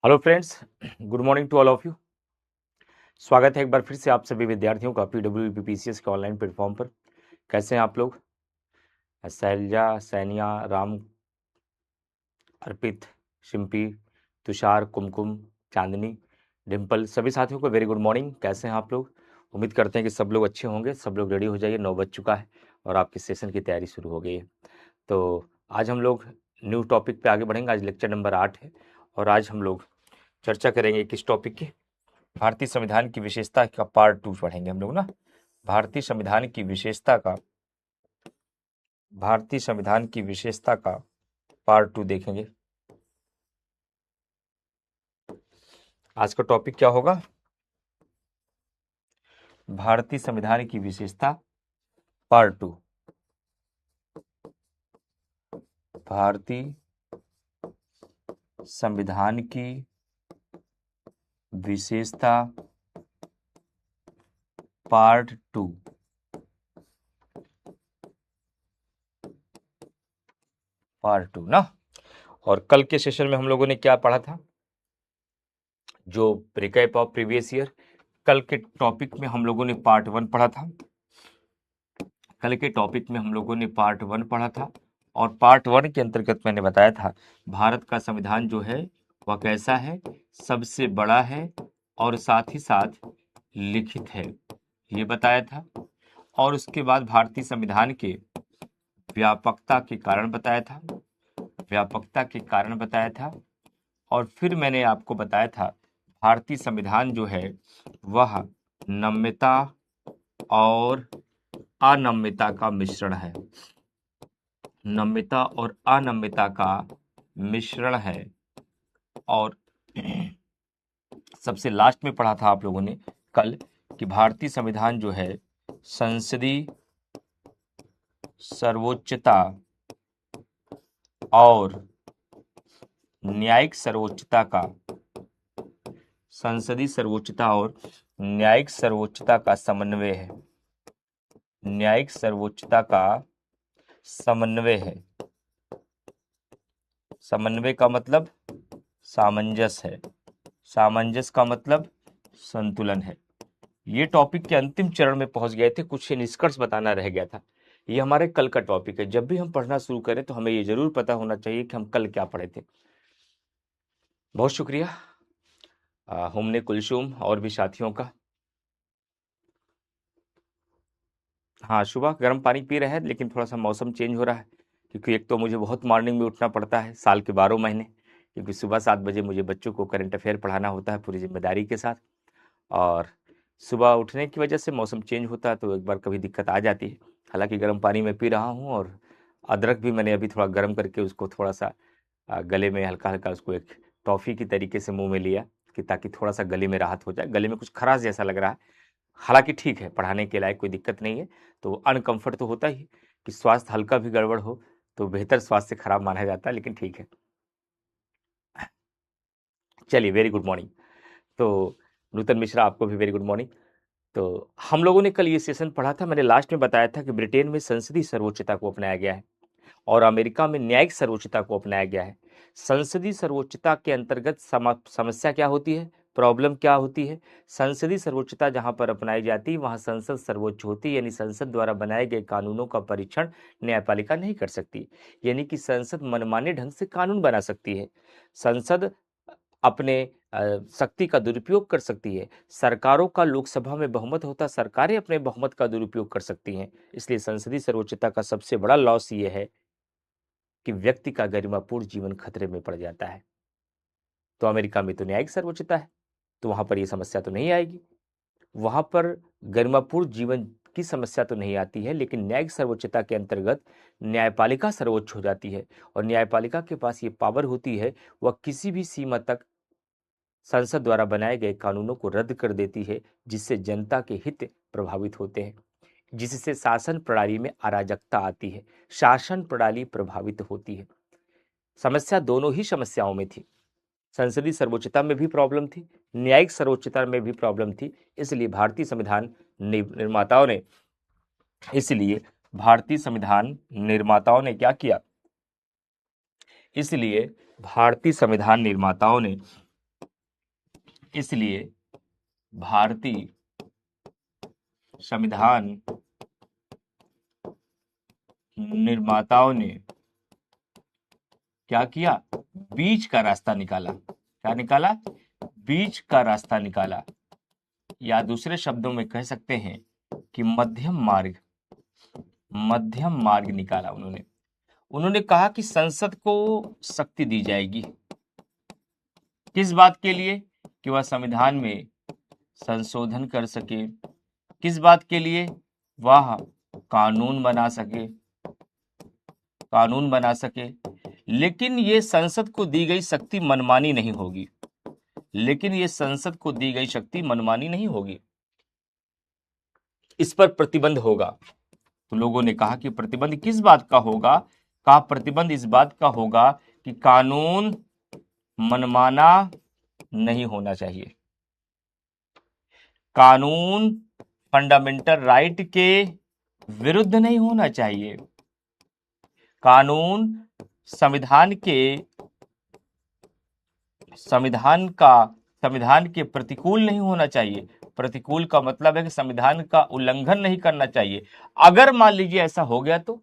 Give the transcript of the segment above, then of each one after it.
Hello friends, good morning to all of you. स्वागत है एक बार फिर से आप सभी विद्यार्थियों का PWPPCS के ऑनलाइन प्लेटफॉर्म पर। कैसे हैं आप लोग? शैलजा, सैनिया, राम, अर्पित, शिम्पी, तुषार, कुमकुम, चांदनी, डिम्पल, सभी साथियों को वेरी गुड मॉर्निंग। कैसे हैं आप लोग? उम्मीद करते हैं कि सब लोग अच्छे होंगे। सब लोग रेडी हो जाइए, 9 बज चुका है और आपके सेशन की तैयारी शुरू हो गई है। तो आज हम लोग न्यू टॉपिक पे आगे बढ़ेंगे। आज लेक्चर नंबर 8 है और आज हम लोग चर्चा करेंगे किस टॉपिक की? भारतीय संविधान की विशेषता का पार्ट 2 पढ़ेंगे हम लोग ना। भारतीय संविधान की विशेषता का भारतीय संविधान की विशेषता का पार्ट 2 देखेंगे। आज का टॉपिक क्या होगा? भारतीय संविधान की विशेषता पार्ट 2। भारतीय संविधान की विशेषता पार्ट 2। पार्ट 2 ना। और कल के सेशन में हम लोगों ने क्या पढ़ा था? जो रिकैप ऑफ प्रीवियस ईयर। कल के टॉपिक में हम लोगों ने पार्ट 1 पढ़ा था। कल के टॉपिक में हम लोगों ने पार्ट 1 पढ़ा था और पार्ट 1 के अंतर्गत मैंने बताया था भारत का संविधान जो है वह कैसा है, सबसे बड़ा है और साथ ही साथ लिखित है, ये बताया था। और उसके बाद भारतीय संविधान के व्यापकता के कारण बताया था, व्यापकता के कारण बताया था। और फिर मैंने आपको बताया था भारतीय संविधान जो है वह नम्यता और अनम्यता का मिश्रण है। नम्यता और अनम्यता का मिश्रण है। और सबसे लास्ट में पढ़ा था आप लोगों ने कल कि भारतीय संविधान जो है संसदीय सर्वोच्चता और न्यायिक सर्वोच्चता का संसदीय सर्वोच्चता और न्यायिक सर्वोच्चता का समन्वय है। न्यायिक सर्वोच्चता का समन्वय है। समन्वय का मतलब सामंजस्य है। सामंजस्य का मतलब संतुलन है। ये टॉपिक के अंतिम चरण में पहुंच गए थे, कुछ निष्कर्ष बताना रह गया था। ये हमारे कल का टॉपिक है। जब भी हम पढ़ना शुरू करें तो हमें ये जरूर पता होना चाहिए कि हम कल क्या पढ़े थे। बहुत शुक्रिया हमने कुलसुम और भी साथियों का। हाँ, सुबह गर्म पानी पी रहे हैं लेकिन थोड़ा सा मौसम चेंज हो रहा है क्योंकि एक तो मुझे बहुत मॉर्निंग में उठना पड़ता है साल के 12 महीने, क्योंकि सुबह 7 बजे मुझे बच्चों को करंट अफेयर पढ़ाना होता है पूरी जिम्मेदारी के साथ। और सुबह उठने की वजह से मौसम चेंज होता है तो एक बार कभी दिक्कत आ जाती है। हालांकि गर्म पानी में पी रहा हूँ और अदरक भी मैंने अभी थोड़ा गर्म करके उसको थोड़ा सा गले में हल्का हल्का उसको एक टॉफ़ी की तरीके से मुंह में लिया कि ताकि थोड़ा सा गले में राहत हो जाए। गले में कुछ खराश जैसा लग रहा है, हालांकि ठीक है, पढ़ाने के लायक कोई दिक्कत नहीं है। तो अनकंफर्ट तो होता ही कि स्वास्थ्य हल्का भी गड़बड़ हो तो बेहतर स्वास्थ्य से खराब माना जाता है, लेकिन ठीक है। चलिए, वेरी गुड मॉर्निंग। तो नूतन मिश्रा, आपको भी वेरी गुड मॉर्निंग। तो हम लोगों ने कल ये सेशन पढ़ा था, मैंने लास्ट में बताया था कि ब्रिटेन में संसदीय सर्वोच्चता को अपनाया गया है और अमेरिका में न्यायिक सर्वोच्चता को अपनाया गया है। संसदीय सर्वोच्चता के अंतर्गत समस्या क्या होती है, प्रॉब्लम क्या होती है? संसदीय सर्वोच्चता जहां पर अपनाई जाती है वहां संसद सर्वोच्च होती है, यानी संसद द्वारा बनाए गए कानूनों का परीक्षण न्यायपालिका नहीं कर सकती। यानी कि संसद मनमाने ढंग से कानून बना सकती है। संसद अपने शक्ति का दुरुपयोग कर सकती है। सरकारों का लोकसभा में बहुमत होता, सरकारें अपने बहुमत का दुरुपयोग कर सकती हैं। इसलिए संसदीय सर्वोच्चता का सबसे बड़ा लॉस ये है कि व्यक्ति का गरिमापूर्ण जीवन खतरे में पड़ जाता है। तो अमेरिका में तो न्यायिक सर्वोच्चता है तो वहां पर यह समस्या तो नहीं आएगी। वहां पर गरिमापूर्ण जीवन की समस्या तो नहीं आती है, लेकिन न्यायिक सर्वोच्चता के अंतर्गत न्यायपालिका सर्वोच्च हो जाती है और न्यायपालिका के पास ये पावर होती है, वह किसी भी सीमा तक संसद द्वारा बनाए गए कानूनों को रद्द कर देती है, जिससे जनता के हित प्रभावित होते हैं, जिससे शासन प्रणाली में अराजकता आती है, शासन प्रणाली प्रभावित होती है। समस्या दोनों ही समस्याओं में थी। संसदीय सर्वोच्चता में भी प्रॉब्लम थी, न्यायिक सर्वोच्चता में भी प्रॉब्लम थी। इसलिए भारतीय संविधान निर्माताओं ने इसलिए भारतीय संविधान निर्माताओं ने क्या किया? इसलिए भारतीय संविधान निर्माताओं ने इसलिए भारतीय संविधान निर्माताओं ने क्या किया, बीच का रास्ता निकाला। क्या निकाला, बीच का रास्ता निकाला, या दूसरे शब्दों में कह सकते हैं कि मध्यम मार्ग निकाला उन्होंने कहा कि संसद को शक्ति दी जाएगी, किस बात के लिए, कि वह संविधान में संशोधन कर सके, किस बात के लिए, वह कानून बना सके। लेकिन ये संसद को दी गई शक्ति मनमानी नहीं होगी, इस पर प्रतिबंध होगा। तो लोगों ने कहा कि प्रतिबंध किस बात का होगा, कहा प्रतिबंध इस बात का होगा कि कानून मनमाना नहीं होना चाहिए, कानून फंडामेंटल राइट के विरुद्ध नहीं होना चाहिए, कानून संविधान के प्रतिकूल नहीं होना चाहिए। प्रतिकूल का मतलब है कि संविधान का उल्लंघन नहीं करना चाहिए। अगर मान लीजिए ऐसा हो गया तो,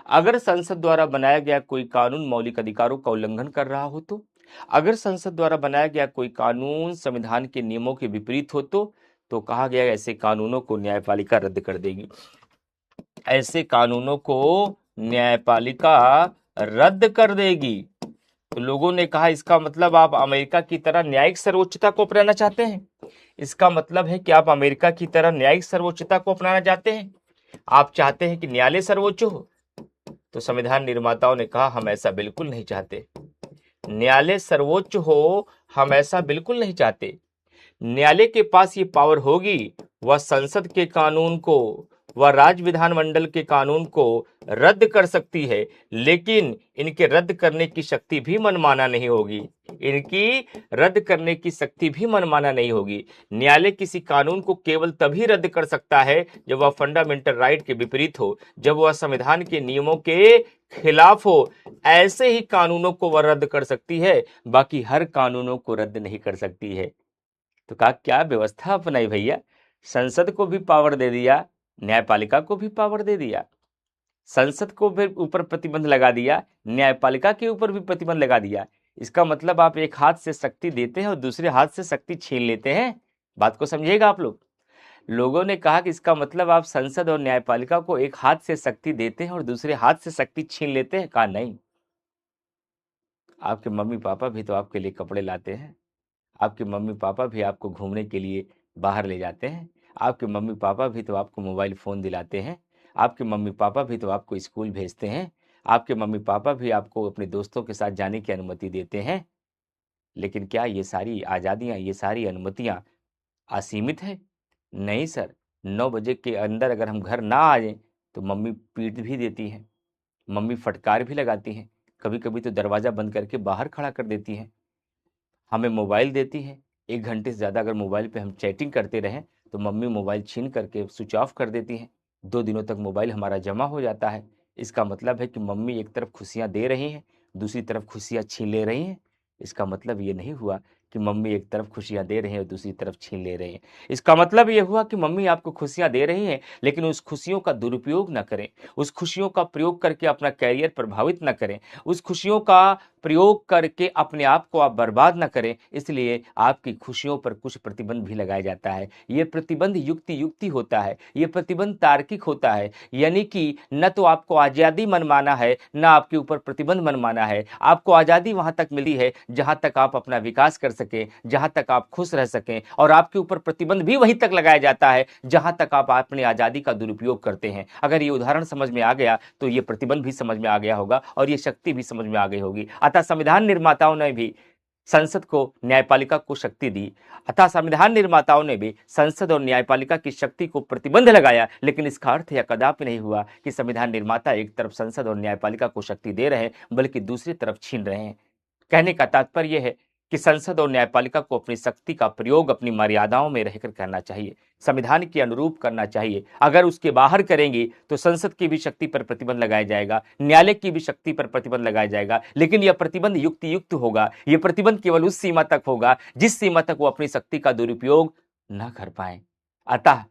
अगर संसद द्वारा बनाया गया कोई कानून मौलिक अधिकारों का उल्लंघन कर रहा हो तो, अगर संसद द्वारा बनाया गया कोई कानून संविधान के नियमों के विपरीत हो तो कहा गया ऐसे कानूनों को न्यायपालिका रद्द कर देगी, ऐसे कानूनों को न्यायपालिका रद्द कर देगी। तो लोगों ने कहा इसका मतलब आप अमेरिका की तरह न्यायिक सर्वोच्चता को अपनाना चाहते हैं, इसका मतलब है कि आप अमेरिका की तरह न्यायिक सर्वोच्चता को अपनाना चाहते हैं, आप चाहते हैं कि न्यायालय सर्वोच्च हो। तो संविधान निर्माताओं ने कहा हम ऐसा बिल्कुल नहीं चाहते, न्यायालय सर्वोच्च हो, हम ऐसा बिल्कुल नहीं चाहते। न्यायालय के पास ये पावर होगी, वह संसद के कानून को, वह राज्य विधानमंडल के कानून को रद्द कर सकती है, लेकिन इनके रद्द करने की शक्ति भी मनमाना नहीं होगी, न्यायालय किसी कानून को केवल तभी रद्द कर सकता है जब वह फंडामेंटल राइट के विपरीत हो, जब वह संविधान के नियमों के खिलाफ हो, ऐसे ही कानूनों को वह रद्द कर सकती है, बाकी हर कानूनों को रद्द नहीं कर सकती है। तो कहा क्या व्यवस्था अपनाई भैया, संसद को भी पावर दे दिया, न्यायपालिका को भी पावर दे दिया, संसद को भी ऊपर प्रतिबंध लगा दिया, न्यायपालिका के ऊपर भी प्रतिबंध लगा दिया। इसका मतलब आप एक हाथ से शक्ति देते हैं और दूसरे हाथ से शक्ति छीन लेते हैं। बात को समझिएगा आप लोग। लोगों ने कहा कि इसका मतलब आप संसद और न्यायपालिका को एक हाथ से शक्ति देते हैं और दूसरे हाथ से शक्ति छीन लेते हैं। कहा नहीं, आपके मम्मी पापा भी तो आपके लिए कपड़े लाते हैं, आपके मम्मी पापा भी आपको घूमने के लिए बाहर ले जाते हैं, आपके मम्मी पापा भी तो आपको मोबाइल फ़ोन दिलाते हैं, आपके मम्मी पापा भी तो आपको स्कूल भेजते हैं, आपके मम्मी पापा भी आपको अपने दोस्तों के साथ जाने की अनुमति देते हैं। लेकिन क्या ये सारी आज़ादियाँ, ये सारी अनुमतियाँ असीमित है? नहीं सर, 9 बजे के अंदर अगर हम घर ना आ जाएं तो मम्मी पीट भी देती हैं, मम्मी फटकार भी लगाती हैं, कभी कभी तो दरवाज़ा बंद करके बाहर खड़ा कर देती हैं, हमें मोबाइल देती हैं। 1 घंटे से ज़्यादा अगर मोबाइल पे हम चैटिंग करते रहें तो मम्मी मोबाइल छीन करके स्विच ऑफ कर देती हैं। 2 दिनों तक मोबाइल हमारा जमा हो जाता है। इसका मतलब है कि मम्मी एक तरफ खुशियाँ दे रही हैं, दूसरी तरफ खुशियाँ छीन ले रही हैं। इसका मतलब ये नहीं हुआ कि मम्मी एक तरफ खुशियाँ दे रही हैं और दूसरी तरफ छीन ले रही हैं। इसका मतलब ये हुआ कि मम्मी आपको खुशियाँ दे रही हैं, लेकिन उस खुशियों का दुरुपयोग ना करें, उस खुशियों का प्रयोग करके अपना कैरियर प्रभावित ना करें, उस खुशियों का प्रयोग करके अपने आप को आप बर्बाद ना करें। इसलिए आपकी खुशियों पर कुछ प्रतिबंध भी लगाया जाता है। ये प्रतिबंध युक्ति होता है, ये प्रतिबंध तार्किक होता है, यानी कि न तो आपको आज़ादी मनमाना है, न आपके ऊपर प्रतिबंध मनमाना है। आपको आज़ादी वहां तक मिली है जहां तक आप अपना विकास कर सकें, जहां तक आप खुश रह सकें, और आपके ऊपर प्रतिबंध भी वहीं तक लगाया जाता है जहां तक आप अपनी आज़ादी का दुरुपयोग करते हैं। अगर ये उदाहरण समझ में आ गया तो ये प्रतिबंध भी समझ में आ गया होगा और ये शक्ति भी समझ में आ गई होगी। अतः संविधान निर्माताओं ने भी संसद को, न्यायपालिका को शक्ति दी, अतः संविधान निर्माताओं ने भी संसद और न्यायपालिका की शक्ति को प्रतिबंध लगाया। लेकिन इसका अर्थ यह कदापि नहीं हुआ कि संविधान निर्माता एक तरफ संसद और न्यायपालिका को शक्ति दे रहे हैं बल्कि दूसरी तरफ छीन रहे हैं। कहने का तात्पर्य है कि संसद और न्यायपालिका को अपनी शक्ति का प्रयोग अपनी मर्यादाओं में रहकर करना चाहिए, संविधान के अनुरूप करना चाहिए। अगर उसके बाहर करेंगी तो संसद की भी शक्ति पर प्रतिबंध लगाया जाएगा, न्यायालय की भी शक्ति पर प्रतिबंध लगाया जाएगा, लेकिन यह प्रतिबंध युक्त होगा। यह प्रतिबंध केवल उस सीमा तक होगा जिस सीमा तक वो अपनी शक्ति का दुरुपयोग न कर पाए। अतः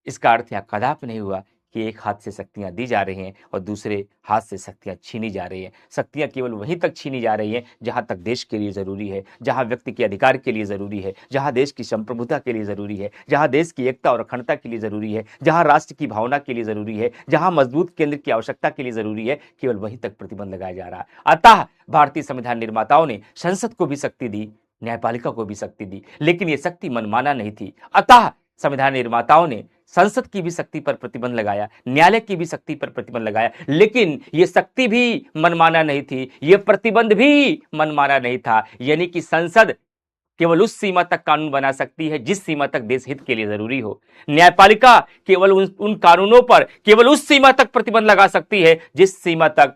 इसका अर्थ यह कदापि नहीं हुआ कि एक हाथ से शक्तियां दी जा रही हैं और दूसरे हाथ से शक्तियां छीनी जा रही हैं। शक्तियां केवल वहीं तक छीनी जा रही हैं जहां तक देश के लिए जरूरी है, जहां व्यक्ति के अधिकार के लिए जरूरी है, जहां देश की संप्रभुता के लिए जरूरी है, जहां देश की एकता और अखंडता के लिए जरूरी है, जहां राष्ट्र की भावना के लिए जरूरी है, जहां मजबूत केंद्र की आवश्यकता के लिए जरूरी है, केवल वहीं तक प्रतिबंध लगाया जा रहा है। अतः भारतीय संविधान निर्माताओं ने संसद को भी शक्ति दी, न्यायपालिका को भी शक्ति दी, लेकिन यह शक्ति मनमाना नहीं थी। अतः संविधान निर्माताओं ने संसद की भी शक्ति पर प्रतिबंध लगाया, न्यायालय की भी शक्ति पर प्रतिबंध लगाया, लेकिन यह शक्ति भी मनमाना नहीं थी, यह प्रतिबंध भी मनमाना नहीं था। यानी कि संसद केवल उस सीमा तक कानून बना सकती है जिस सीमा तक देश हित के लिए जरूरी हो। न्यायपालिका केवल उन कानूनों पर केवल उस सीमा तक प्रतिबंध लगा सकती है जिस सीमा तक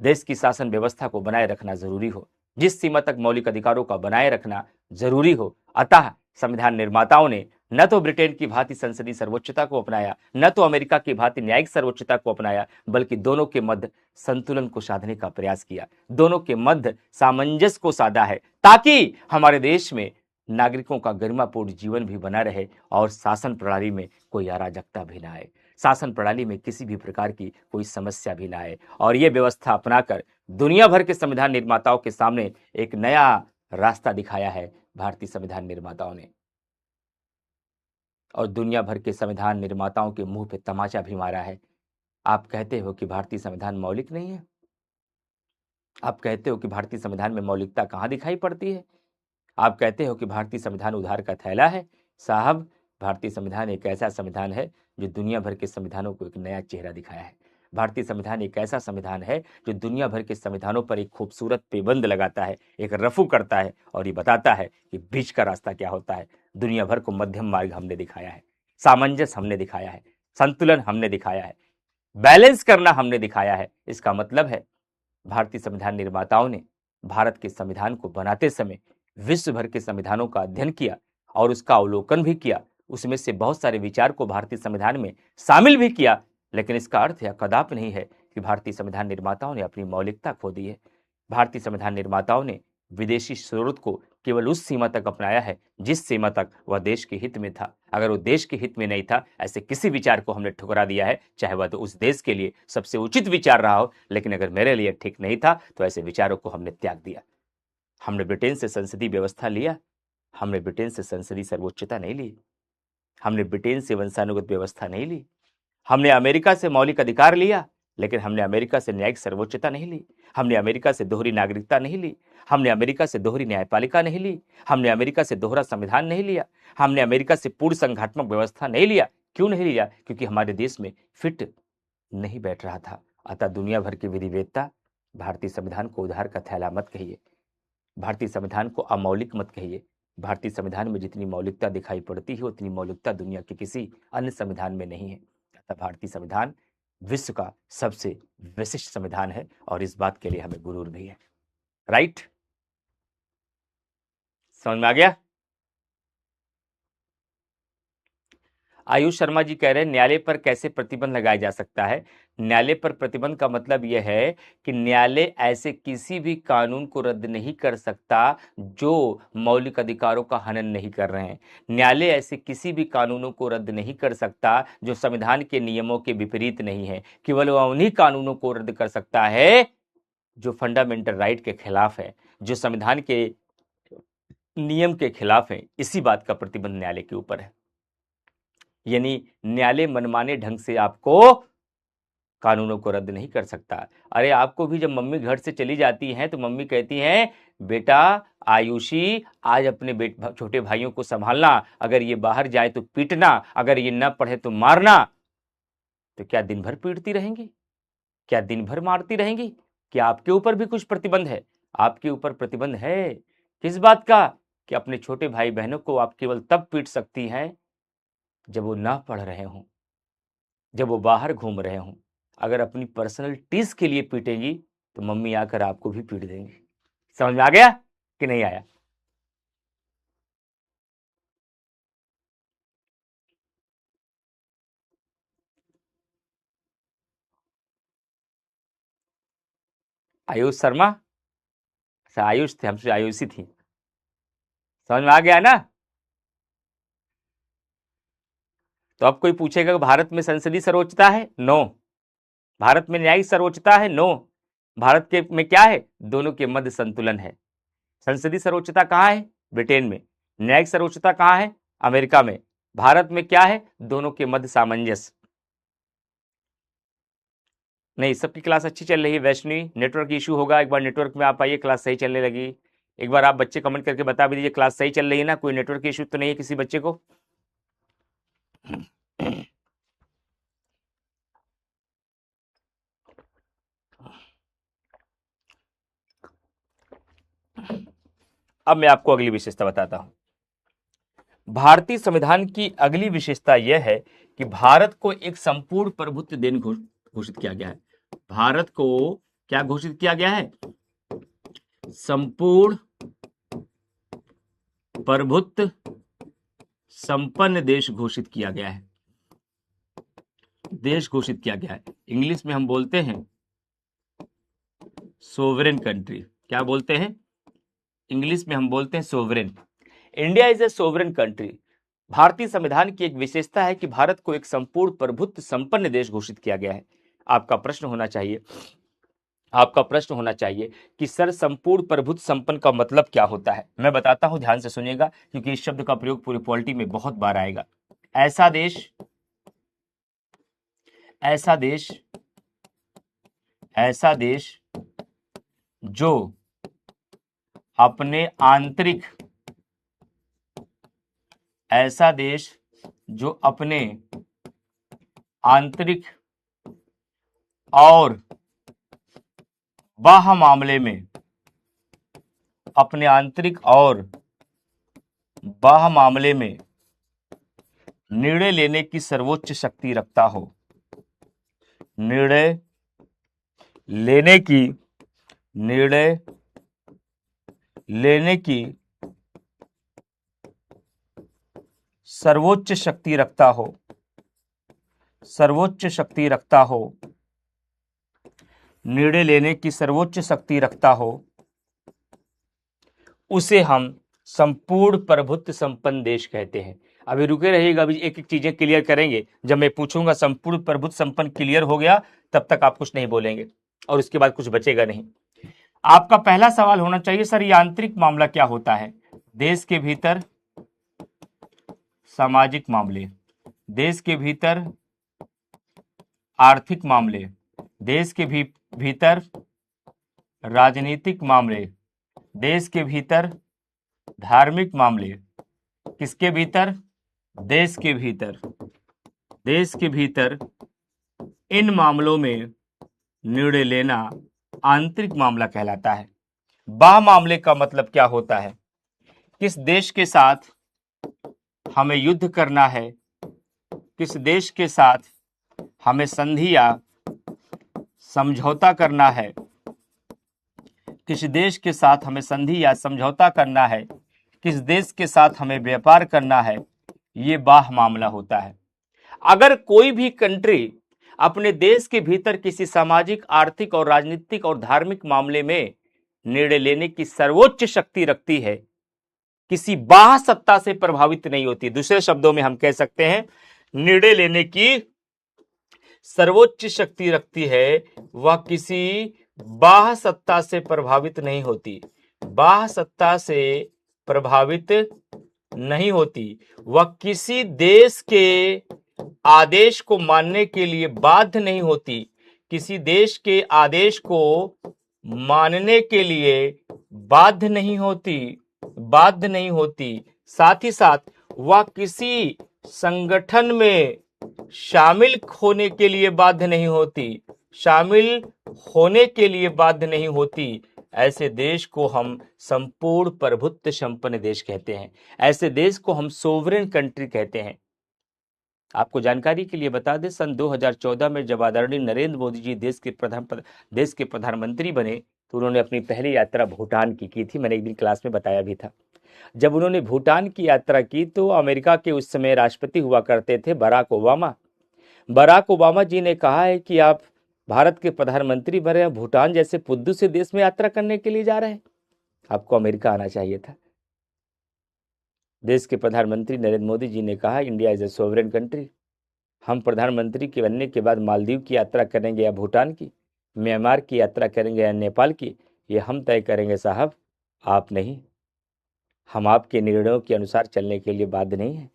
देश की शासन व्यवस्था को बनाए रखना जरूरी हो, जिस सीमा तक मौलिक अधिकारों का बनाए रखना जरूरी हो। अतः संविधान निर्माताओं ने न तो ब्रिटेन की भांति संसदीय सर्वोच्चता को अपनाया, न तो अमेरिका की भांति न्यायिक सर्वोच्चता को अपनाया, बल्कि दोनों के मध्य संतुलन को साधने का प्रयास किया, दोनों के मध्य सामंजस्य को साधा है, ताकि हमारे देश में नागरिकों का गरिमापूर्ण जीवन भी बना रहे और शासन प्रणाली में कोई अराजकता भी ना आए, शासन प्रणाली में किसी भी प्रकार की कोई समस्या भी ना आए। और यह व्यवस्था अपनाकर दुनिया भर के संविधान निर्माताओं के सामने एक नया रास्ता दिखाया है भारतीय संविधान निर्माताओं ने, और दुनिया भर के संविधान निर्माताओं के मुंह पे तमाचा भी मारा है। आप कहते हो कि भारतीय संविधान मौलिक नहीं है, आप कहते हो कि भारतीय संविधान में मौलिकता कहां दिखाई पड़ती है, आप कहते हो कि भारतीय संविधान उधार का थैला है। साहब, भारतीय संविधान एक ऐसा संविधान है जो दुनिया भर के संविधानों को एक नया चेहरा दिखाया है। भारतीय संविधान एक ऐसा संविधान है जो दुनिया भर के संविधानों पर एक खूबसूरत पेबंद लगाता है, एक रफू करता है और ये बताता है कि बीच का रास्ता क्या होता है। दुनिया भर को मध्यम मार्ग हमने दिखाया है, सामंजस्य हमने दिखाया है, संतुलन हमने दिखाया है, बैलेंस करना हमने दिखाया है। इसका मतलब है भारतीय संविधान निर्माताओं ने भारत के संविधान को बनाते समय विश्व भर के संविधानों का अध्ययन किया और उसका अवलोकन भी किया, उसमें से बहुत सारे विचार को भारतीय संविधान में शामिल भी किया। लेकिन इसका अर्थ यह कदापि नहीं है कि भारतीय संविधान निर्माताओं ने अपनी मौलिकता खो दी है। भारतीय संविधान निर्माताओं ने विदेशी स्रोत को केवल उस सीमा तक अपनाया है जिस सीमा तक वह देश के हित में था। अगर वो देश के हित में नहीं था, ऐसे किसी विचार को हमने ठुकरा दिया है, चाहे वह तो उस देश के लिए सबसे उचित विचार रहा हो, लेकिन अगर मेरे लिए ठीक नहीं था तो ऐसे विचारों को हमने त्याग दिया। हमने ब्रिटेन से संसदीय व्यवस्था लिया, हमने ब्रिटेन से संसदीय सर्वोच्चता नहीं ली, हमने ब्रिटेन से वंशानुगत व्यवस्था नहीं ली, हमने अमेरिका से मौलिक अधिकार लिया, लेकिन हमने अमेरिका से न्यायिक सर्वोच्चता नहीं ली, हमने अमेरिका से दोहरी नागरिकता नहीं ली, हमने अमेरिका से दोहरी न्यायपालिका नहीं ली, हमने अमेरिका से दोहरा संविधान नहीं लिया, हमने अमेरिका से पूर्ण संघात्मक व्यवस्था नहीं लिया। क्यों नहीं लिया? क्योंकि हमारे देश में फिट नहीं बैठ रहा था। अतः दुनिया भर की विधिवेदता भारतीय संविधान को उधार का थैला मत कहिए, भारतीय संविधान को अमौलिक मत कहिए। भारतीय संविधान में जितनी मौलिकता दिखाई पड़ती है उतनी मौलिकता दुनिया के किसी अन्य संविधान में नहीं है। अतः भारतीय संविधान विश्व का सबसे विशिष्ट संविधान है और इस बात के लिए हमें गुरूर भी है। राइट? समझ में आ गया? आयुष शर्मा जी कह रहे हैं न्यायालय पर कैसे प्रतिबंध लगाया जा सकता है। न्यायालय पर प्रतिबंध का मतलब यह है कि न्यायालय ऐसे किसी भी कानून को रद्द नहीं कर सकता जो मौलिक अधिकारों का हनन नहीं कर रहे हैं। न्यायालय ऐसे किसी भी कानूनों को रद्द नहीं कर सकता जो संविधान के नियमों के विपरीत नहीं है। केवल वह उन्हीं कानूनों को रद्द कर सकता है जो फंडामेंटल राइट के खिलाफ है, जो संविधान के नियम के खिलाफ है। इसी बात का प्रतिबंध न्यायालय के ऊपर है। यानी न्यायालय मनमाने ढंग से आपको कानूनों को रद्द नहीं कर सकता। अरे आपको भी जब मम्मी घर से चली जाती हैं तो मम्मी कहती हैं बेटा आयुषी आज अपने छोटे भाइयों को संभालना, अगर ये बाहर जाए तो पीटना, अगर ये न पढ़े तो मारना। तो क्या दिन भर पीटती रहेंगी? क्या दिन भर मारती रहेंगी? क्या आपके ऊपर भी कुछ प्रतिबंध है? आपके ऊपर प्रतिबंध है किस बात का? कि अपने छोटे भाई बहनों को आप केवल तब पीट सकती हैं जब वो ना पढ़ रहे हों, जब वो बाहर घूम रहे हों। अगर अपनी पर्सनल टीज के लिए पीटेंगी तो मम्मी आकर आपको भी पीट देंगी। समझ में आ गया? कि नहीं आया? आयुष शर्मा। अच्छा, आयुष थे, हमसे आयुषी थी। समझ में आ गया ना? तो अब कोई पूछेगा कि भारत में संसदीय सर्वोच्चता है? नो। भारत में न्यायिक सर्वोच्चता है? नो। भारत के में क्या है? दोनों के मध्य संतुलन है। संसदीय सर्वोच्चता कहाँ है? ब्रिटेन में। न्यायिक सर्वोच्चता कहाँ है? अमेरिका में। भारत में क्या है? दोनों के मध्य सामंजस्य। नहीं, सबकी क्लास अच्छी चल रही है। वैष्णवी, नेटवर्क इशू होगा, एक बार नेटवर्क में आप आइए, क्लास सही चलने लगी। एक बार आप बच्चे कमेंट करके बता भी दीजिए क्लास सही चल रही है ना, कोई नेटवर्क इशू तो नहीं है किसी बच्चे को? अब मैं आपको अगली विशेषता बताता हूं। भारतीय संविधान की अगली विशेषता यह है कि भारत को एक संपूर्ण प्रभुत्व देन घोषित किया गया है। भारत को क्या घोषित किया गया है? संपूर्ण प्रभुत्व संपन्न देश घोषित किया गया है। देश घोषित किया गया है। इंग्लिश में हम बोलते हैं सोवरेन कंट्री। क्या बोलते हैं? इंग्लिश में हम बोलते हैं sovereign. India is a sovereign country. भारतीय संविधान की एक विशेषता है कि भारत को एक संपूर्ण प्रभुत्व संपन्न देश घोषित किया गया है। आपका प्रश्न होना चाहिए कि सर संपूर्ण प्रभुत्व संपन्न का मतलब क्या होता है? मैं बताता हूं, ध्यान से सुनिएगा, क्योंकि इस शब्द का प्रयोग पूरी पॉलिटी में बहुत बार आएगा। ऐसा देश जो अपने आंतरिक और बाह्य मामले में निर्णय लेने की सर्वोच्च शक्ति रखता हो। निर्णय लेने की सर्वोच्च शक्ति रखता हो, उसे हम संपूर्ण प्रभुत्व संपन्न देश कहते हैं। अभी रुके रहिएगा, अभी एक एक चीजें क्लियर करेंगे। जब मैं पूछूंगा संपूर्ण प्रभुत्व संपन्न क्लियर हो गया, तब तक आप कुछ नहीं बोलेंगे और उसके बाद कुछ बचेगा नहीं। आपका पहला सवाल होना चाहिए, सर ये आंतरिक मामला क्या होता है? देश के भीतर सामाजिक मामले, देश के भीतर आर्थिक मामले, देश के भीतर राजनीतिक मामले, देश के भीतर धार्मिक मामले। किसके भीतर? देश के भीतर इन मामलों में निर्णय लेना आंतरिक मामला कहलाता है। बाह्य मामले का मतलब क्या होता है? किस देश के साथ हमें युद्ध करना है, किस देश के साथ हमें संधि या समझौता करना है, किस देश के साथ हमें संधि या समझौता करना है, किस देश के साथ हमें व्यापार करना है, ये बाह्य मामला होता है। अगर कोई भी कंट्री अपने देश के भीतर किसी सामाजिक, आर्थिक और राजनीतिक और धार्मिक मामले में निर्णय लेने की सर्वोच्च शक्ति रखती है, किसी बाह्य सत्ता से प्रभावित नहीं होती। दूसरे शब्दों में हम कह सकते हैं निर्णय लेने की सर्वोच्च शक्ति रखती है, वह किसी बाह्य सत्ता से प्रभावित नहीं होती। बाह्य सत्ता से प्रभावित नहीं होती। वह किसी देश के आदेश को मानने के लिए बाध्य नहीं होती। किसी देश के आदेश को मानने के लिए बाध्य नहीं होती। साथ ही साथ वह किसी संगठन में शामिल होने के लिए बाध्य नहीं होती। ऐसे देश को हम संपूर्ण प्रभुत्व संपन्न देश कहते हैं। ऐसे देश को हम सोवरेन कंट्री कहते हैं। आपको जानकारी के लिए बता दें, सन 2014 में जब आदरणीय नरेंद्र मोदी जी देश के प्रधानमंत्री बने, तो उन्होंने अपनी पहली यात्रा भूटान की थी। मैंने एक दिन क्लास में बताया भी था। जब उन्होंने भूटान की यात्रा की तो अमेरिका के उस समय राष्ट्रपति हुआ करते थे बराक ओबामा। बराक ओबामा जी ने कहा है कि आप भारत के प्रधानमंत्री बने हैं, भूटान जैसे पुद्दू से देश में यात्रा करने के लिए जा रहे हैं, आपको अमेरिका आना चाहिए था। देश के प्रधानमंत्री नरेंद्र मोदी जी ने कहा India is a sovereign country. हम प्रधानमंत्री के बनने के बाद मालदीव की यात्रा करेंगे या भूटान की, म्यांमार की यात्रा करेंगे या नेपाल की, ये हम तय करेंगे साहब, आप नहीं। हम आपके निर्णयों के अनुसार चलने के लिए बाध्य नहीं हैं।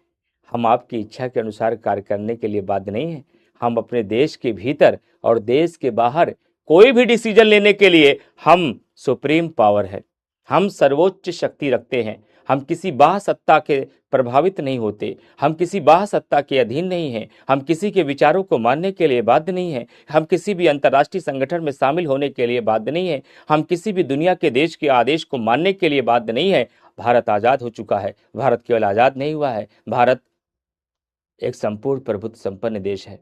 हम आपकी इच्छा के अनुसार कार्य करने के लिए बाध्य नहीं हैं। हम अपने देश के भीतर और देश के बाहर कोई भी डिसीजन लेने के लिए हम सुप्रीम पावर है। हम सर्वोच्च शक्ति रखते हैं। हम किसी बाह्य सत्ता के प्रभावित नहीं होते। हम किसी बाह्य सत्ता के अधीन नहीं हैं। हम किसी के विचारों को मानने के लिए बाध्य नहीं हैं। हम किसी भी अंतर्राष्ट्रीय संगठन में शामिल होने के लिए बाध्य नहीं हैं। हम किसी भी दुनिया के देश के आदेश को मानने के लिए बाध्य नहीं है। भारत आजाद हो चुका है। भारत केवल आजाद नहीं हुआ है, भारत एक संपूर्ण प्रभुत्व संपन्न देश है।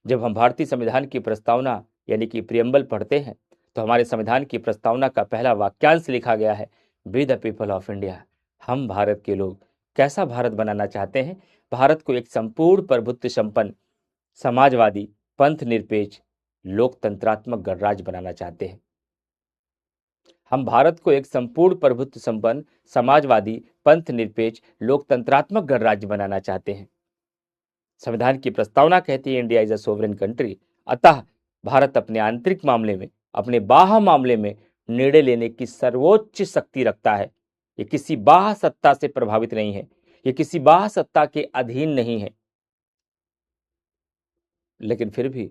जब हम भारतीय संविधान की प्रस्तावना यानी कि प्रियम्बल पढ़ते हैं तो हमारे संविधान की प्रस्तावना का पहला वाक्यांश लिखा गया है, we the people of India. हम भारत के लोग कैसा भारत बनाना चाहते हैं? भारत को एक संपूर्ण प्रभुत्व संपन्न, समाजवादी, पंथ निरपेक्ष, लोकतंत्रात्मक गणराज्य बनाना चाहते हैं। हम भारत को एक संपूर्ण प्रभुत्व संपन्न, समाजवादी, पंथ निरपेक्ष, लोकतंत्रात्मक गणराज्य बनाना चाहते हैं। संविधान की प्रस्तावना कहती है India is a sovereign country. अतः भारत अपने आंतरिक मामले में, अपने बाह्य मामले में निर्णय लेने की सर्वोच्च शक्ति रखता है। ये किसी बाह्य सत्ता से प्रभावित नहीं है, ये किसी बाह्य सत्ता के अधीन नहीं है। लेकिन फिर भी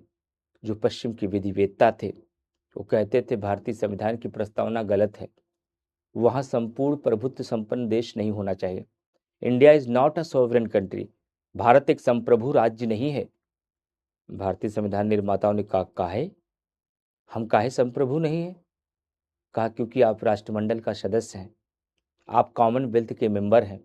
जो पश्चिम की विधिवेत्ता थे वो कहते थे भारतीय संविधान की प्रस्तावना गलत है, वहां संपूर्ण प्रभुत्व संपन्न देश नहीं होना चाहिए। India is not a sovereign country. Bharat एक संप्रभु राज्य नहीं है। भारतीय संविधान निर्माताओं ने कहा है हम काहे संप्रभु नहीं है? कहा क्योंकि आप राष्ट्रमंडल का सदस्य हैं, आप कॉमनवेल्थ के मेंबर हैं।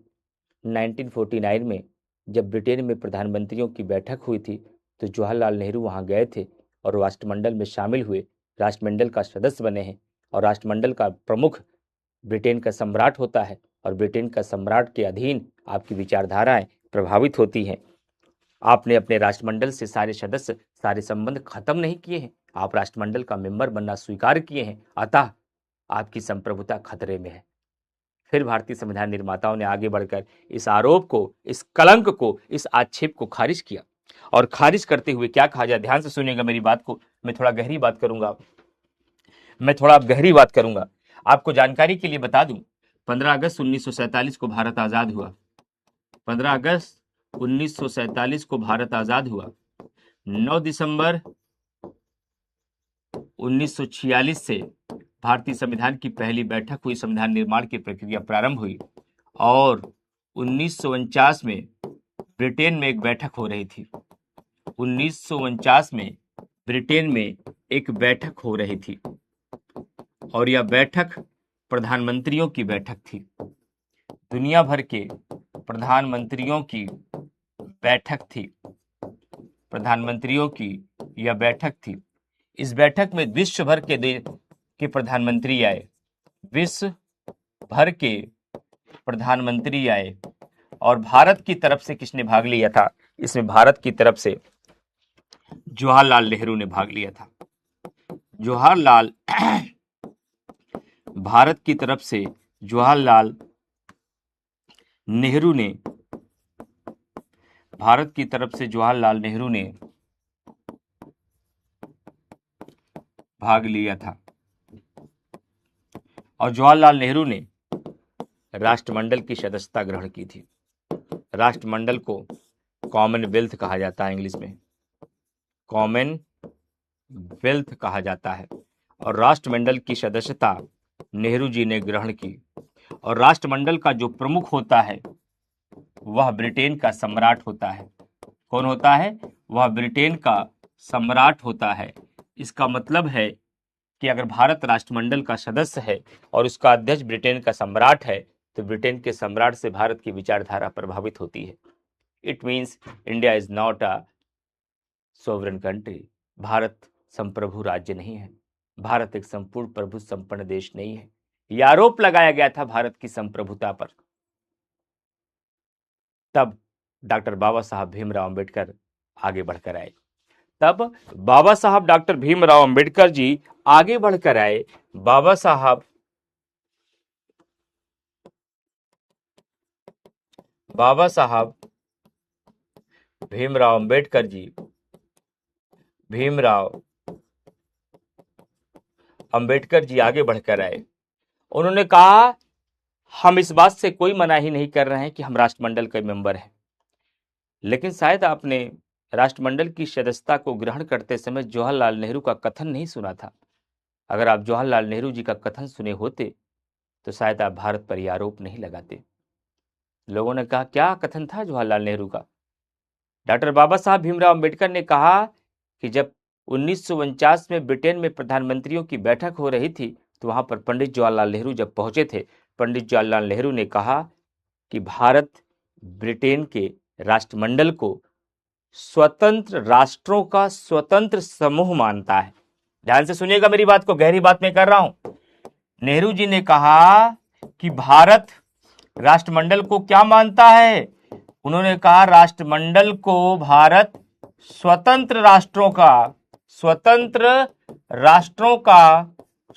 1949 में जब ब्रिटेन में प्रधानमंत्रियों की बैठक हुई थी तो जवाहरलाल नेहरू वहां गए थे और राष्ट्रमंडल में शामिल हुए, राष्ट्रमंडल का सदस्य बने हैं। और राष्ट्रमंडल का प्रमुख ब्रिटेन का सम्राट होता है और ब्रिटेन का सम्राट के अधीन आपकी विचारधाराएं प्रभावित होती हैं। आपने अपने राष्ट्रमंडल से सारे सदस्य, सारे संबंध खत्म नहीं किए हैं, आप राष्ट्रमंडल का मेंबर बनना स्वीकार किए हैं, अतः आपकी संप्रभुता खतरे में है। फिर भारतीय संविधान निर्माताओं ने आगे बढ़कर इस आरोप को, इस कलंक को, इस आक्षेप को खारिज किया। और खारिज करते हुए क्या कहा जाए, ध्यान से सुनिएगा मेरी बात को, मैं थोड़ा गहरी बात करूंगा, आपको जानकारी के लिए बता दूं 15 अगस्त 1947 को भारत आजाद हुआ। 15 अगस्त 1947 को भारत आजाद हुआ। 9 दिसंबर 1946 से भारतीय संविधान की पहली बैठक हुई, संविधान निर्माण की प्रक्रिया प्रारंभ हुई। और 1949 में ब्रिटेन में एक बैठक हो रही थी। 1949 में ब्रिटेन में एक बैठक हो रही थी और यह बैठक प्रधानमंत्रियों की बैठक थी। दुनिया भर के प्रधानमंत्रियों की बैठक थी, प्रधानमंत्रियों की यह बैठक थी। इस बैठक में विश्व भर के प्रधानमंत्री आए, विश्व भर के प्रधानमंत्री आए। और भारत की तरफ से किसने भाग लिया था? इसमें भारत की तरफ से जवाहरलाल नेहरू ने भाग लिया था। जवाहरलाल भारत की तरफ से जवाहरलाल नेहरू ने, भारत की तरफ से जवाहरलाल नेहरू ने भाग लिया था। और जवाहरलाल नेहरू ने राष्ट्रमंडल की सदस्यता ग्रहण की थी। राष्ट्रमंडल को कॉमनवेल्थ कहा जाता है, इंग्लिश में कॉमनवेल्थ कहा जाता है। और राष्ट्रमंडल की सदस्यता नेहरू जी ने ग्रहण की। और राष्ट्रमंडल का जो प्रमुख होता है वह ब्रिटेन का सम्राट होता है। कौन होता है? वह ब्रिटेन का सम्राट होता है। इसका मतलब है कि अगर भारत राष्ट्रमंडल का सदस्य है और उसका अध्यक्ष ब्रिटेन का सम्राट है तो ब्रिटेन के सम्राट से भारत की विचारधारा प्रभावित होती है। It means India is not a sovereign country. Bharat संप्रभु राज्य नहीं है। भारत एक संपूर्ण प्रभु संपन्न देश नहीं है। यह आरोप लगाया गया था भारत की संप्रभुता पर। तब डॉक्टर बाबा साहब भीमराव अंबेडकर आगे बढ़कर आए। तब बाबा साहब डॉक्टर भीमराव अंबेडकर जी आगे बढ़कर आए। बाबा साहब भीमराव अंबेडकर जी आगे बढ़कर आए। उन्होंने कहा, हम इस बात से कोई मनाही नहीं कर रहे हैं कि हम राष्ट्रमंडल के मेंबर हैं, लेकिन शायद आपने राष्ट्रमंडल की सदस्यता को ग्रहण करते समय जवाहरलाल नेहरू का कथन नहीं सुना था। अगर आप जवाहरलाल नेहरू जी का कथन सुने होते तो शायद आप भारत पर यह आरोप नहीं लगाते। लोगों ने कहा, क्या कथन था जवाहरलाल नेहरू का? डॉक्टर बाबा साहब भीमराव अंबेडकर ने कहा कि जब 1949 में ब्रिटेन में प्रधानमंत्रियों की बैठक हो रही थी तो वहां पर पंडित जवाहरलाल नेहरू जब पहुंचे थे, पंडित जवाहरलाल नेहरू ने कहा कि भारत ब्रिटेन के राष्ट्रमंडल को स्वतंत्र राष्ट्रों का स्वतंत्र समूह मानता है। ध्यान से सुनिएगा मेरी बात को, गहरी बात मैं कर रहा हूं। नेहरू जी ने कहा कि भारत राष्ट्रमंडल को क्या मानता है? उन्होंने कहा, राष्ट्रमंडल को भारत स्वतंत्र राष्ट्रों का